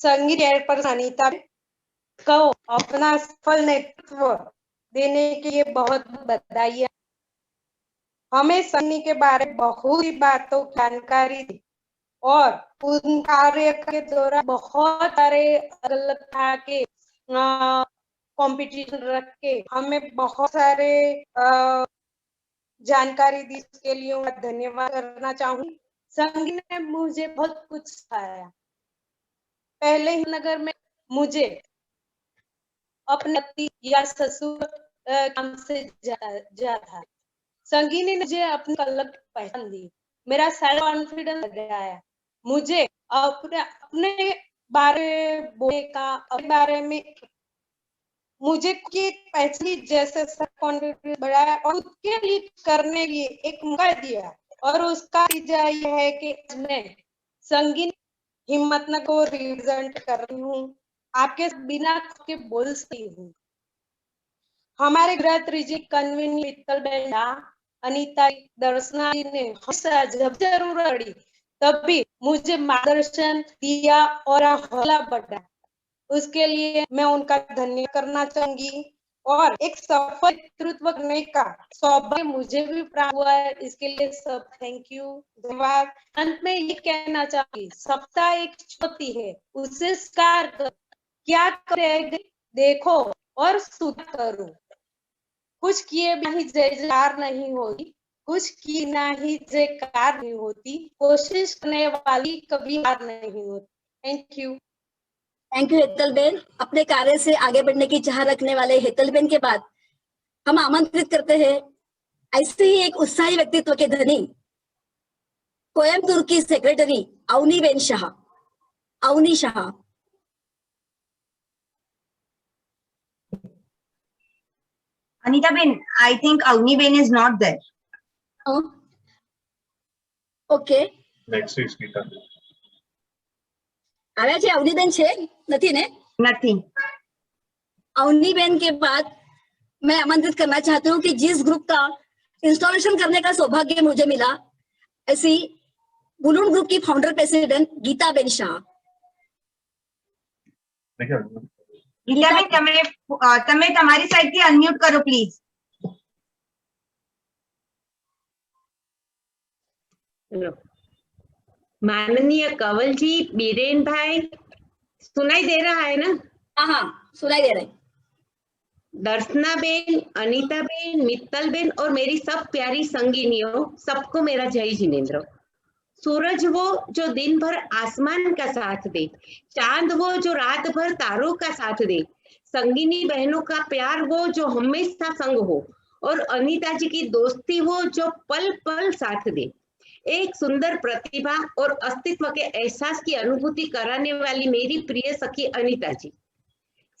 संगीत चेयरपर्सन अनीता को अपना सफल नेतृत्व देने के लिए बहुत बधाई। हमें संगीत के बारे में बहुत ही बातों की जानकारी दी और उन कार्य के दौरान बहुत सारे अलग तरह के कंपटीशन रख के हमें बहुत सारे जानकारी दी। इसके लिए मैं धन्यवाद करना चाहूंगी। संगीत ने मुझे बहुत कुछ सिखाया। पहले ही नगर में मुझे अपने पति या ससुर काम से जा था। संगीत ने मुझे अपनी अलग पहचान दी, मेरा सेल्फ कॉन्फिडेंस बढ़ाया, मुझे अपने बारे बोलने का, अपने बारे में मुझे पहचान जैसे सेल्फ कॉन्फिडेंस बढ़ाया और उसके लिए करने के लिए एक मौका दिया। और उसका नतीजा यह है कि मैं संगीत हिम्मतनगर को रिप्रेजेंट कर रही हूँ, आपके बिना के बोल सकती हूँ। हमारे गृह त्रिजी कन्वीनर मित्तल बहन, अनीता, दर्शना जी ने हमेशा जब जरूरत पड़ी तभी मुझे मार्गदर्शन दिया और हौसला बढ़ाया। उसके लिए मैं उनका धन्यवाद करना चाहूंगी। और एक सफल नेतृत्व करने का सौभाग्य मुझे भी प्राप्त हुआ है। इसके लिए सब थैंक यू, धन्यवाद। अंत में ये कहना चाहूंगी, सप्ताह एक चुनौती है, उसे स्वीकार करो, क्या करेगा देखो और सुधार करो। कुछ किए बिना ही जयकार नहीं होती, कुछ किए ना ही जयकार नहीं होती, कोशिश करने वाली कभी हार नहीं होती। Thank you. Thank you Hetal Ben. अपने कार्य से आगे बढ़ने की चाह रखने वाले हेतल बेन के बाद हम आमंत्रित करते हैं ऐसे ही एक उत्साही व्यक्तित्व के धनी कोयम्बतूर की secretary Avani ben Shah, Avani Shah. Anita Ben, I think Avni Ben is not there. Oh, okay. Let's see, Smita. આવ્યા છે અવનીબેન છે નથી ને? નથી। अवनीबेन के बाद मैं आमंत्रित करना चाहती हूँ कि जिस ग्रुप का इंस्टॉलेशन करने का सौभाग्य मुझे मिला, ऐसी बुलून ग्रुप की फाउंडर प्रेसिडेंट गीता बेन शाह। गीता बेन તમે તમારી સાઈડ થી અનમ્યુટ કરો પ્લીઝ। माननीय कंवल जी, बीरेन भाई, सुनाई दे रहा है ना? हाँ हाँ सुनाई दे रहा है। दर्शना बेन, अनीता बेन, मित्तल बेन और मेरी सब प्यारी संगिनियों, सबको मेरा जय जिनेंद्र। सूरज वो जो दिन भर आसमान का साथ दे, चांद वो जो रात भर तारों का साथ दे, संगिनी बहनों का प्यार वो जो हमेशा संग हो, और अनीता जी की दोस्ती वो जो पल पल साथ दे। एक सुंदर प्रतिभा और अस्तित्व के एहसास की अनुभूति कराने वाली मेरी प्रिय सखी अनीता जी।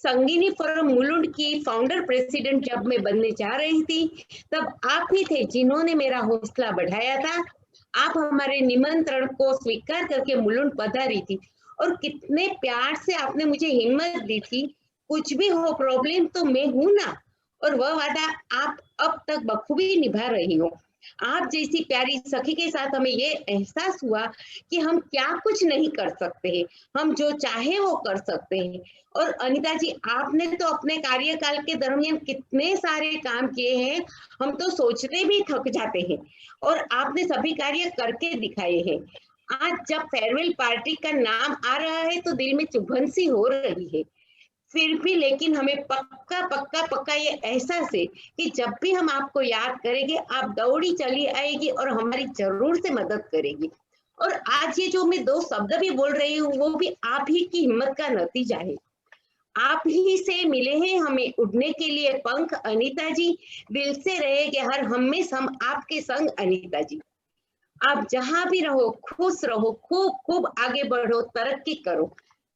संगिनी फोरम मुलुंड की फाउंडर प्रेसिडेंट जब मैं बनने जा रही थी, तब आप ही थे जिन्होंने मेरा हौसला बढ़ाया था। आप हमारे निमंत्रण को स्वीकार करके मुलुंड पधारी थी और कितने प्यार से आपने मुझे हिम्मत दी थी, कुछ भी हो प्रॉब्लम तो मैं हूं ना। और वह वादा आप अब तक बखूबी निभा रही हो। आप जैसी प्यारी सखी के साथ हमें ये एहसास हुआ कि हम क्या कुछ नहीं कर सकते हैं, हम जो चाहे वो कर सकते हैं। और अनीता जी, आपने तो अपने कार्यकाल के दरमियान कितने सारे काम किए हैं, हम तो सोचते भी थक जाते हैं, और आपने सभी कार्य करके दिखाए हैं। आज जब फेयरवेल पार्टी का नाम आ रहा है तो दिल में चुभन सी हो रही है। फिर भी लेकिन हमें पक्का पक्का पक्का ये एहसास है कि जब भी हम आपको याद करेंगे, आप दौड़ी चली आएगी और हमारी जरूर से मदद करेगी। और आज ये जो मैं 2 शब्द भी बोल रही हूँ, वो भी आप ही की हिम्मत का नतीजा है। आप ही से मिले हैं हमें उड़ने के लिए पंख अनीता जी। दिल से रहेंगे हर हमेशा हम आपके संग अनीता जी। आप जहां भी रहो खुश रहो, खूब खूब आगे बढ़ो, तरक्की करो।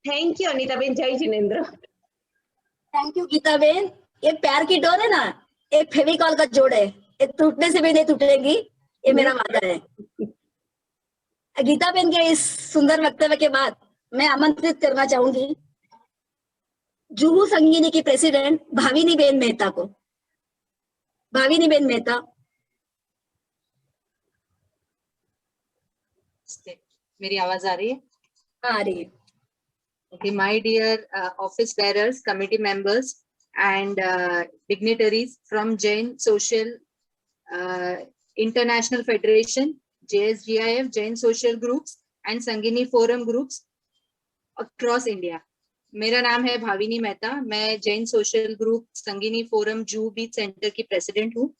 थैंक यू अनीता बेन, जय जिनेंद्र। Thank you Geeta ben. ये प्यार की डोर है ना, एक फेविकॉल का जोड़ है, ये टूटने से भी नहीं टूटेगी, ये मेरा वादा है। गीता बेन के इस सुंदर वक्तव्य के बाद मैं आमंत्रित करना चाहूंगी जुहू संगीनी की प्रेसिडेंट भाविनी बेन मेहता को। भाविनी बेन मेहता। मेरी आवाज आ रही है? आ रही है। Okay, my dear office bearers, committee members, and dignitaries from Jain Social International Federation, JSGIF, Jain Social Groups, and Sangini Forum Groups across India. मेरा नाम है भाविनी मेहता, मैं Jain social group Sangini forum Juhu beach centre की प्रेसिडेंट हूँ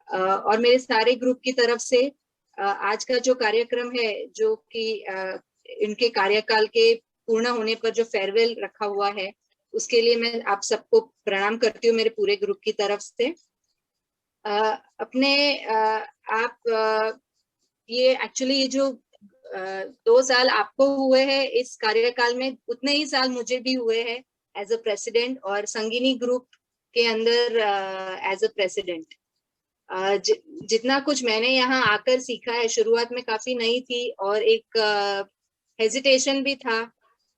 और मेरे सारे ग्रुप की तरफ से आज का जो कार्यक्रम है, जो कि इनके कार्यकाल के पूर्ण होने पर जो फेयरवेल रखा हुआ है, उसके लिए मैं आप सबको प्रणाम करती हूँ मेरे पूरे ग्रुप की तरफ से। अपने आप ये एक्चुअली ये जो 2 साल आपको हुए हैं इस कार्यकाल में, उतने ही साल मुझे भी हुए हैं एज अ प्रेसिडेंट और संगिनी ग्रुप के अंदर एज अ प्रेसिडेंट। जितना कुछ मैंने यहाँ आकर सीखा है, शुरुआत में काफी नई थी और एक हेजिटेशन भी था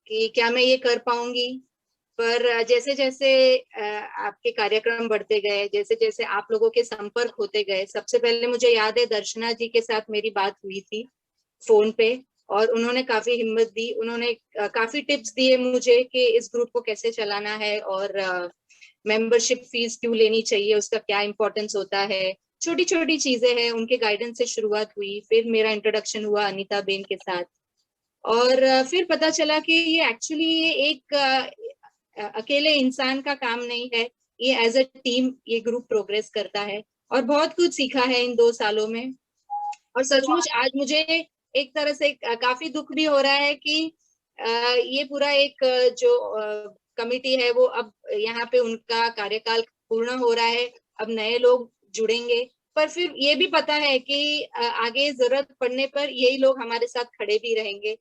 कि क्या मैं ये कर पाऊंगी, पर जैसे जैसे आपके कार्यक्रम बढ़ते गए, जैसे जैसे आप लोगों के संपर्क होते गए, सबसे पहले मुझे याद है दर्शना जी के साथ मेरी बात हुई थी फोन पे और उन्होंने काफी हिम्मत दी, उन्होंने काफी टिप्स दिए मुझे कि इस ग्रुप को कैसे चलाना है और मेंबरशिप फीस क्यों लेनी चाहिए, उसका क्या इंपॉर्टेंस होता है, छोटी छोटी चीजें हैं, उनके गाइडेंस से शुरुआत हुई। फिर मेरा इंट्रोडक्शन हुआ अनीता बेन के साथ और फिर पता चला कि ये एक्चुअली ये एक अकेले इंसान का काम नहीं है, ये एज अ टीम ये ग्रुप प्रोग्रेस करता है और बहुत कुछ सीखा है इन 2 सालों में। और सचमुच आज मुझे एक तरह से काफी दुख भी हो रहा है कि ये पूरा एक जो कमिटी है वो अब यहाँ पे उनका कार्यकाल पूर्ण हो रहा है, अब नए लोग जुड़ेंगे, पर फिर ये भी पता है कि आगे जरूरत पड़ने पर यही लोग हमारे साथ खड़े भी रहेंगे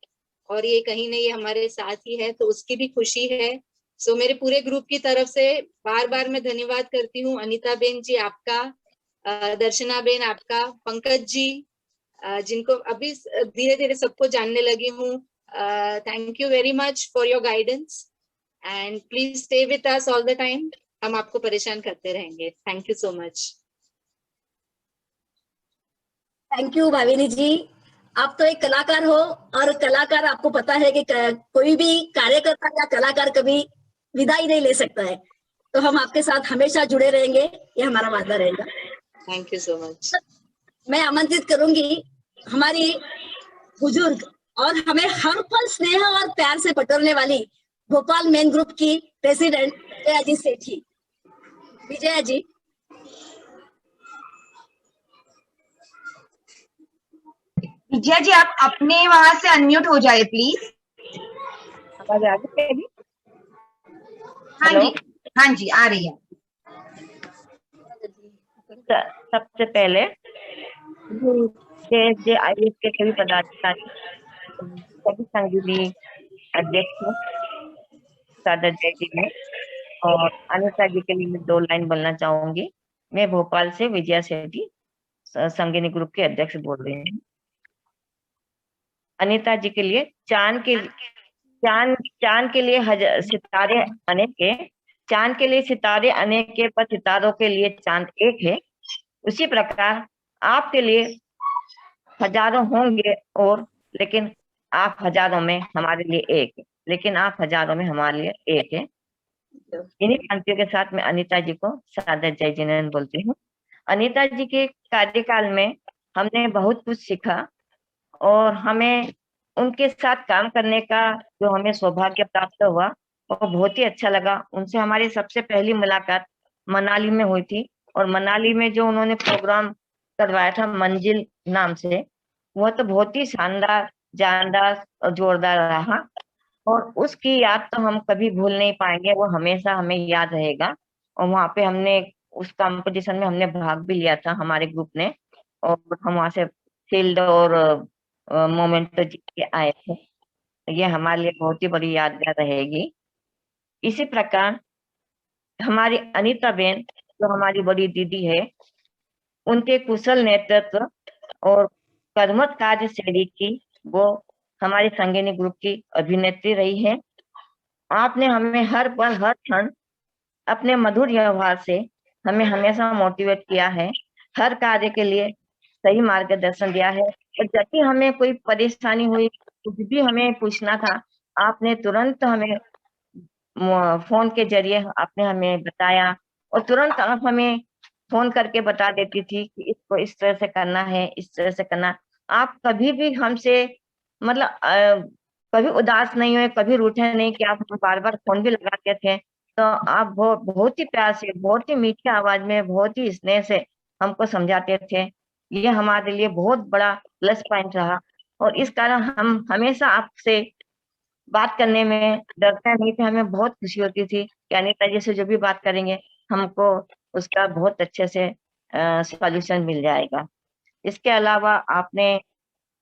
और ये कहीं नहीं, ये हमारे साथ ही है, तो उसकी भी खुशी है। सो मेरे पूरे ग्रुप की तरफ से बार बार मैं धन्यवाद करती हूँ। अनीता बेन जी आपका, दर्शना बेन आपका, पंकज जी जिनको अभी धीरे धीरे सबको जानने लगी हूँ, thank you very much for your guidance and please stay with us all the time, हम आपको परेशान करते रहेंगे। Thank you so much. Thank you Bhavini ji, आप तो एक कलाकार हो और कलाकार आपको पता है कि कोई भी कार्यकर्ता या कलाकार कभी विदाई नहीं ले सकता है, तो हम आपके साथ हमेशा जुड़े रहेंगे, ये हमारा वादा रहेगा। Thank you so much. मैं आमंत्रित करूंगी हमारी बुजुर्ग और हमें हर पल स्नेह और प्यार से बटोरने वाली भोपाल मेन ग्रुप की प्रेसिडेंट विजया जी सेठी। विजया जी। विजया जी आप अपने वहां से अनम्यूट हो जाए प्लीज। आवाज आ रही है? हाँ जी, हाँ जी आ रही है। सबसे पहले JSJIF के सभी पदाधिकारी, सभी संगिनी अध्यक्ष सादर जय जी ने, और अनिता जी के लिए मैं 2 लाइन बोलना चाहूंगी। मैं भोपाल से विजया सेठी संगिनी ग्रुप के अध्यक्ष बोल रही हूँ। अनिता जी के लिए चांद के लिए सितारे अनेक के, चांद के लिए सितारे अनेक के, पर सितारों के लिए चांद एक है। उसी प्रकार आपके लिए हजारों होंगे और, लेकिन आप हजारों में हमारे लिए एक है, लेकिन आप हजारों में हमारे लिए एक है। इन्हीं पंक्तियों के साथ मैं अनीता जी को सादर जय जिनेंद्र बोलती हूँ। अनीता जी के कार्यकाल में हमने बहुत कुछ सीखा और हमें उनके साथ काम करने का जो हमें सौभाग्य प्राप्त हुआ वो बहुत ही अच्छा लगा। उनसे हमारी सबसे पहली मुलाकात मनाली में हुई थी और मनाली में जो उन्होंने प्रोग्राम करवाया था मंजिल नाम से, वह तो बहुत ही शानदार, जानदार और जोरदार रहा और उसकी याद तो हम कभी भूल नहीं पाएंगे, वो हमेशा हमें याद रहेगा। और वहाँ पे हमने उस कंपटीशन में हमने भाग भी लिया था हमारे ग्रुप ने, और हम वहाँ से फील्ड और मोमेंटो जीत के आए थे। ये हमारे लिए बहुत ही बड़ी यादगार रहेगी। इसी प्रकार हमारी अनीता बेन जो हमारी बड़ी दीदी है, उनके कुशल नेतृत्व और कर्मठ कार्य शैली की वो हमारे संगिनी ग्रुप की अभिनेत्री रही है। आपने हमें हर पल हर क्षण अपने मधुर व्यवहार से हमें हमेशा मोटिवेट किया है, हर कार्य के लिए सही मार्गदर्शन दिया है। और जब भी हमें कोई परेशानी हुई, कुछ भी हमें पूछना था आपने तुरंत हमें फोन के जरिए आपने हमें बताया और तुरंत आप हमें फोन करके बता देती थी कि इसको इस तरह से करना है, इस तरह से करना। आप कभी भी हमसे मतलब कभी उदास नहीं हुए, कभी रूठे नहीं कि आप बार बार फोन भी लगाते थे। तो आप बहुत ही प्यार से, बहुत ही मीठी आवाज में, बहुत ही स्नेह से हमको समझाते थे। ये हमारे लिए बहुत बड़ा प्लस पॉइंट रहा और इस कारण हम हमेशा आपसे बात करने में डरते नहीं थे। हमें बहुत खुशी होती थी कि अनीता जी से जो भी बात करेंगे हमको उसका बहुत अच्छे से सॉल्यूशन मिल जाएगा। इसके अलावा आपने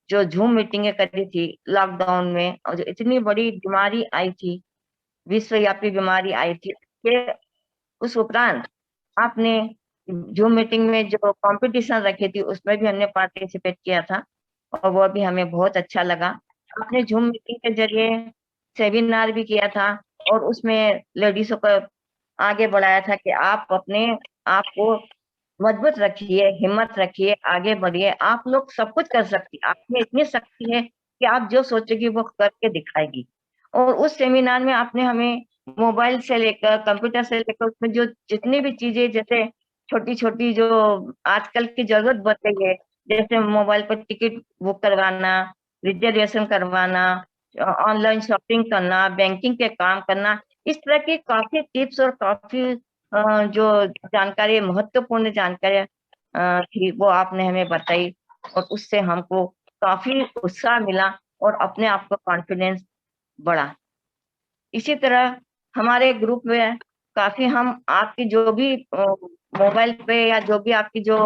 जो जूम मीटिंगें करी थी लॉकडाउन में और जो इतनी बड़ी बीमारी आई थी, विश्वव्यापी बीमारी आई थी, के उस उपरांत आपने जूम मीटिंग में जो कंपटीशन रखी थी उसमें भी हमने पार्टिसिपेट किया था और वो भी हमें बहुत अच्छा लगा। आपने जूम मीटिंग के जरिए सेमिनार भी किया था और उसमें लेडीजों को आगे बढ़ाया था कि आप अपने आप को मजबूत रखिए, हिम्मत रखिए, आगे बढ़िए, आप लोग सब कुछ कर सकती, आप में इतनी शक्ति है कि आप जो सोचेगी वो करके दिखाएगी। और उस सेमिनार में आपने हमें मोबाइल से लेकर कंप्यूटर से लेकर उसमें जो जितनी भी चीजें जैसे छोटी छोटी जो आजकल की जरूरत बढ़ गई है, जैसे मोबाइल पर टिकट बुक करवाना, रिजर्वेशन करवाना, ऑनलाइन शॉपिंग करना, बैंकिंग के काम करना, इस तरह की काफी टिप्स और काफी जो जानकारी, महत्वपूर्ण जानकारी थी वो आपने हमें बताई और उससे हमको काफी उत्साह मिला और अपने आप को कॉन्फिडेंस बढ़ा। इसी तरह हमारे ग्रुप में काफी हम आपकी जो भी मोबाइल पे या जो भी आपकी जो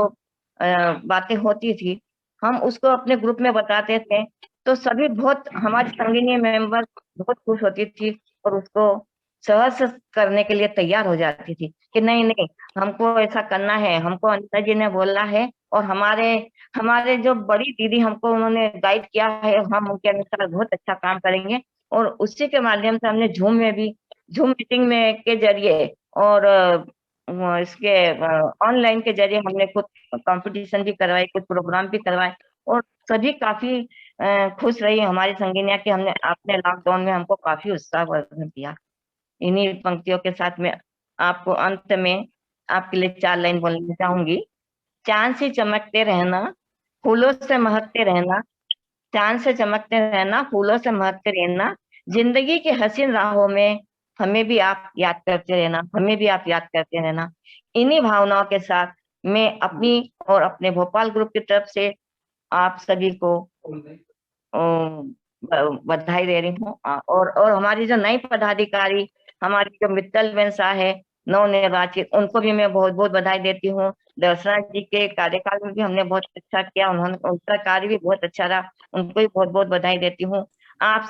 बातें होती थी हम उसको अपने ग्रुप में बताते थे, तो सभी बहुत हमारी संगिनी मेंबर बहुत खुश होती थी और उसको सहर्ष करने के लिए तैयार हो जाती थी कि नहीं नहीं हमको ऐसा करना है, हमको अनीता जी ने बोला है और हमारे जो बड़ी दीदी हमको उन्होंने गाइड किया है, हम उनके अनुसार बहुत अच्छा काम करेंगे। और उसी के माध्यम से हमने जूम मीटिंग में के जरिए और इसके ऑनलाइन के जरिए हमने कुछ कंपटीशन भी करवाए, कुछ प्रोग्राम भी करवाए और सभी काफी खुश रही हमारी संगिनिया कि आपने लॉकडाउन में हमको काफी उत्साहवर्धन दिया। इन्हीं पंक्तियों के साथ में आपको अंत में आपके लिए 4 लाइन बोलना चाहूंगी। चांद से चमकते रहना, फूलों से महकते रहना, चांद से चमकते रहना, फूलों से महकते रहना, जिंदगी की हसीन राहों में हमें भी आप याद करते रहना, हमें भी आप याद करते रहना। इन्हीं भावनाओं के साथ मैं अपनी और अपने भोपाल ग्रुप की तरफ से आप सभी को बधाई दे रही हूँ और हमारी जो नई पदाधिकारी हमारी जो मित्तल बेन शाह है नवनिर्वाचित, उनको भी मैं बहुत बहुत बधाई देती हूँ। दर्शना जी के कार्यकाल में भी हमने बहुत अच्छा किया, उनका कार्य भी बहुत अच्छा रहा, उनको भी बहुत बहुत बधाई देती हूँ। आप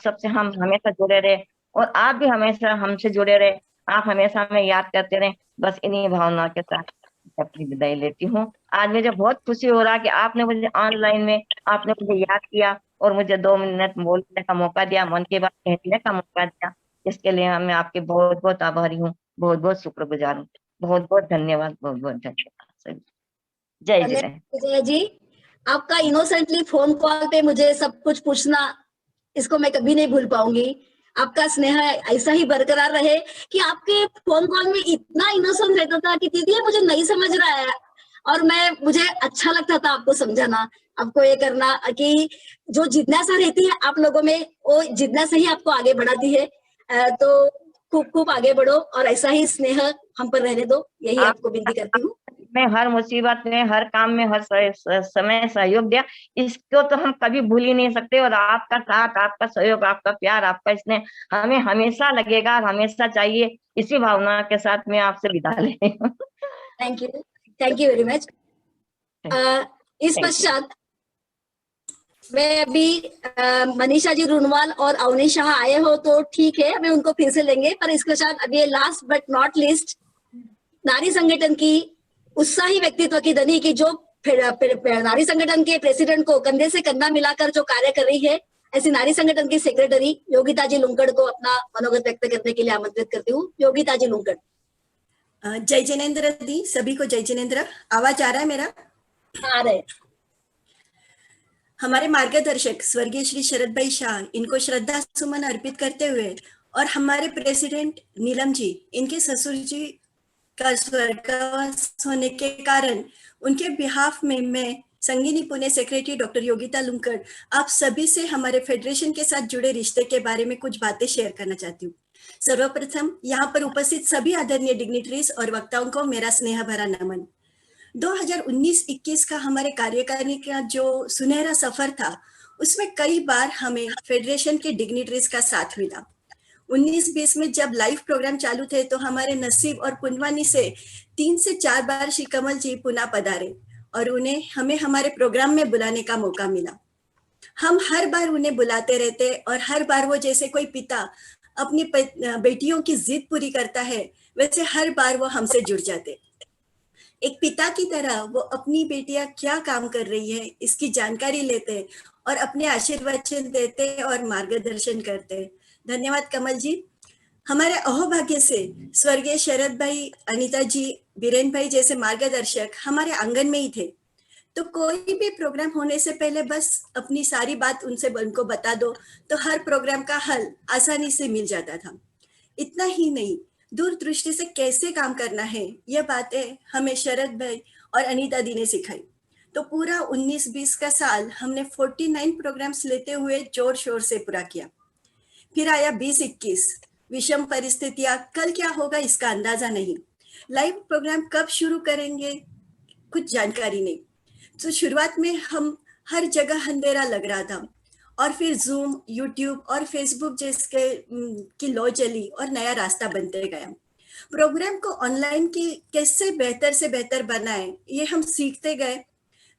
सब से हम हमेशा जुड़े रहे और आप भी हमेशा हमसे जुड़े रहे, आप हमेशा हमें याद करते रहे। बस इन्हीं भावनाओं के साथ अपनी विदाई लेती हूँ। आज मुझे बहुत खुशी हो रहा कि आपने मुझे ऑनलाइन में आपने मुझे याद किया और मुझे 2 मिनट बोलने का मौका दिया, मन की बात कहने का मौका दिया। इसके लिए मैं आपके बहुत बहुत आभारी हूँ, बहुत बहुत शुक्रगुजार हूँ। बहुत बहुत धन्यवाद, बहुत बहुत धन्यवाद। जय जिनेंद्र। विजय जी, आपका इनोसेंटली फोन कॉल पे मुझे सब कुछ पूछना, इसको मैं कभी नहीं भूल पाऊंगी। आपका स्नेह ऐसा ही बरकरार रहे कि आपके फोन कॉल में इतना इनोसेंस रहता था कि दीदी मुझे नहीं समझ रहा है और मुझे अच्छा लगता था आपको समझाना, आपको ये करना कि जो जिज्ञासा रहती है आप लोगों में, वो जिज्ञासा ही आपको आगे बढ़ाती है। तो खूब खूब आगे बढ़ो और ऐसा ही स्नेह हम पर रहने दो, यही आपको विनती करती हूँ। मैं हर मुसीबत में, हर काम में, हर समय सहयोग दिया, इसको तो हम कभी भूल ही नहीं सकते। और आपका साथ, आपका सहयोग, आपका प्यार, आपका स्नेह हमें हमेशा लगेगा और हमेशा चाहिए। इसी भावना के साथ मैं आपसे विदा ले रही हूँ। Thank you very much. इस पश्चात मैं अभी मनीषा जी रुनवाल और अवनी शाह आए हो तो ठीक है, हमें उनको फिर से लेंगे, पर इसके साथ अभी लास्ट बट नॉट लिस्ट नारी संगठन की उत्साही व्यक्तित्व की धनी की जो नारी संगठन के प्रेसिडेंट को कंधे से कंधा मिलाकर जो कार्य कर रही है, ऐसी नारी संगठन की सेक्रेटरी योगिता जी लुंकड़ को अपना मनोगत व्यक्त करने के लिए आमंत्रित करती हूँ। योगिता जी लुंकड़। जय जिनेंद्र दी, सभी को जय जिनेंद्र। आवाज आ रहा है मेरा? आ रहा है। हमारे मार्गदर्शक स्वर्गीय श्री शरद भाई शाह, इनको श्रद्धा सुमन अर्पित करते हुए और हमारे प्रेसिडेंट नीलम जी, इनके ससुर जी का स्वर्गवास होने के कारण उनके बिहाफ में मैं संगिनी पुणे सेक्रेटरी डॉक्टर योगिता लुंकड़ आप सभी से हमारे फेडरेशन के साथ जुड़े रिश्ते के बारे में कुछ बातें शेयर करना चाहती हूँ। सर्वप्रथम यहाँ पर उपस्थित सभी आदरणीय डिग्निटरीज और वक्ताओं को मेरा स्नेह भरा नमन। 2019-21 का हमारे कार्यकारिणी का जो सुनहरा सफर था, उसमें कई बार हमें फेडरेशन के डिग्निटरीज का साथ मिला। 19-20 में जब लाइव प्रोग्राम चालू थे तो हमारे नसीब और पुनवानी से 3 से 4 बार श्री कमल जी पुनः पधारे और हमें हमारे प्रोग्राम में बुलाने का मौका मिला। हम हर बार उन्हें बुलाते रहते और हर बार वो जैसे कोई पिता अपनी बेटियों की जिद पूरी करता है, वैसे हर बार वो हमसे जुड़ जाते। एक पिता की तरह वो अपनी बेटियां क्या काम कर रही है इसकी जानकारी लेते और अपने आशीर्वचन देते और मार्गदर्शन करते। धन्यवाद कमल जी। हमारे अहोभाग्य से स्वर्गीय शरद भाई, अनीता जी, बीरेन भाई जैसे मार्गदर्शक हमारे आंगन में ही थे, तो कोई भी प्रोग्राम होने से पहले बस अपनी सारी बात उनको बता दो तो हर प्रोग्राम का हल आसानी से मिल जाता था। इतना ही नहीं, दूरदृष्टि से कैसे काम करना है यह बातें हमें शरद भाई और अनीता दी ने सिखाई। तो पूरा 19-20 का साल हमने 49 प्रोग्राम्स लेते हुए जोर शोर से पूरा किया। फिर आया 20-21, विषम परिस्थितियां, कल क्या होगा इसका अंदाजा नहीं, लाइव प्रोग्राम कब शुरू करेंगे कुछ जानकारी नहीं। तो शुरुआत में हम हर जगह अंधेरा लग रहा था और फिर जूम, यूट्यूब और फेसबुक जैसे की लौ चली और नया रास्ता बनते गया। प्रोग्राम को ऑनलाइन की कैसे बेहतर से बेहतर बनाए ये हम सीखते गए।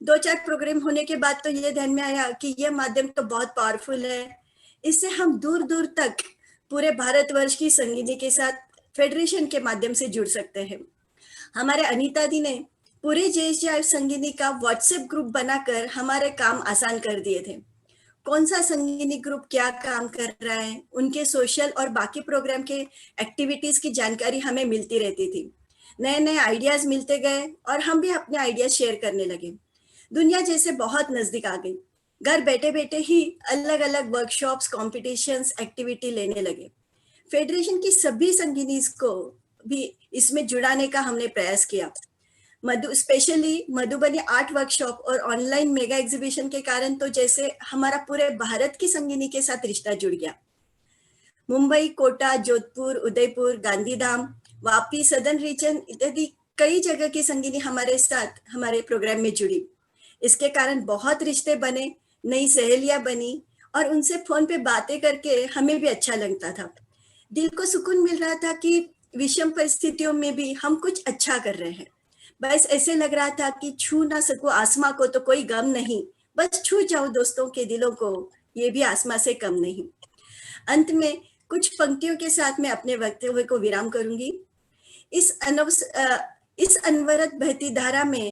2-4 प्रोग्राम होने के बाद तो ये ध्यान में आया कि यह माध्यम तो बहुत पावरफुल है, इससे हम दूर दूर तक पूरे भारतवर्ष की संगीनी के साथ फेडरेशन के माध्यम से जुड़ सकते हैं। हमारे अनीता दी ने पूरे JSJIF संगीनी का व्हाट्सएप ग्रुप बनाकर हमारे काम आसान कर दिए थे। कौन सा संगीनी ग्रुप क्या काम कर रहा है, उनके सोशल और बाकी प्रोग्राम के एक्टिविटीज की जानकारी हमें मिलती रहती थी। नए नए आइडियाज मिलते गए और हम भी अपने आइडियाज शेयर करने लगे। दुनिया जैसे बहुत नजदीक आ गई, घर बैठे बैठे ही अलग अलग वर्कशॉप्स, कॉम्पिटिशन्स, एक्टिविटी लेने लगे। फेडरेशन की सभी संगीनीज को भी इसमें जुड़ाने का हमने प्रयास किया। स्पेशली मधुबनी आर्ट वर्कशॉप और ऑनलाइन मेगा एग्जीबिशन के कारण तो जैसे हमारा पूरे भारत की संगीनी के साथ रिश्ता जुड़ गया। मुंबई, कोटा, जोधपुर, उदयपुर, गांधीधाम, वापी, सदर्न रीजन इत्यादि कई जगह की संगीनी हमारे साथ हमारे प्रोग्राम में जुड़ी। इसके कारण बहुत रिश्ते बने, नई सहेलियां बनी और उनसे फोन पे बातें करके हमें भी अच्छा लगता था। दिल को सुकून मिल रहा था कि विषम परिस्थितियों में भी हम कुछ अच्छा कर रहे हैं। बस ऐसे लग रहा था कि छू ना सकूं आसमां को तो कोई गम नहीं, बस छू जाओ दोस्तों के दिलों को, ये भी आसमां से कम नहीं। अंत में कुछ पंक्तियों के साथ मैं अपने वक्तव्य को विराम करूंगी। इस अनवरत बहती धारा में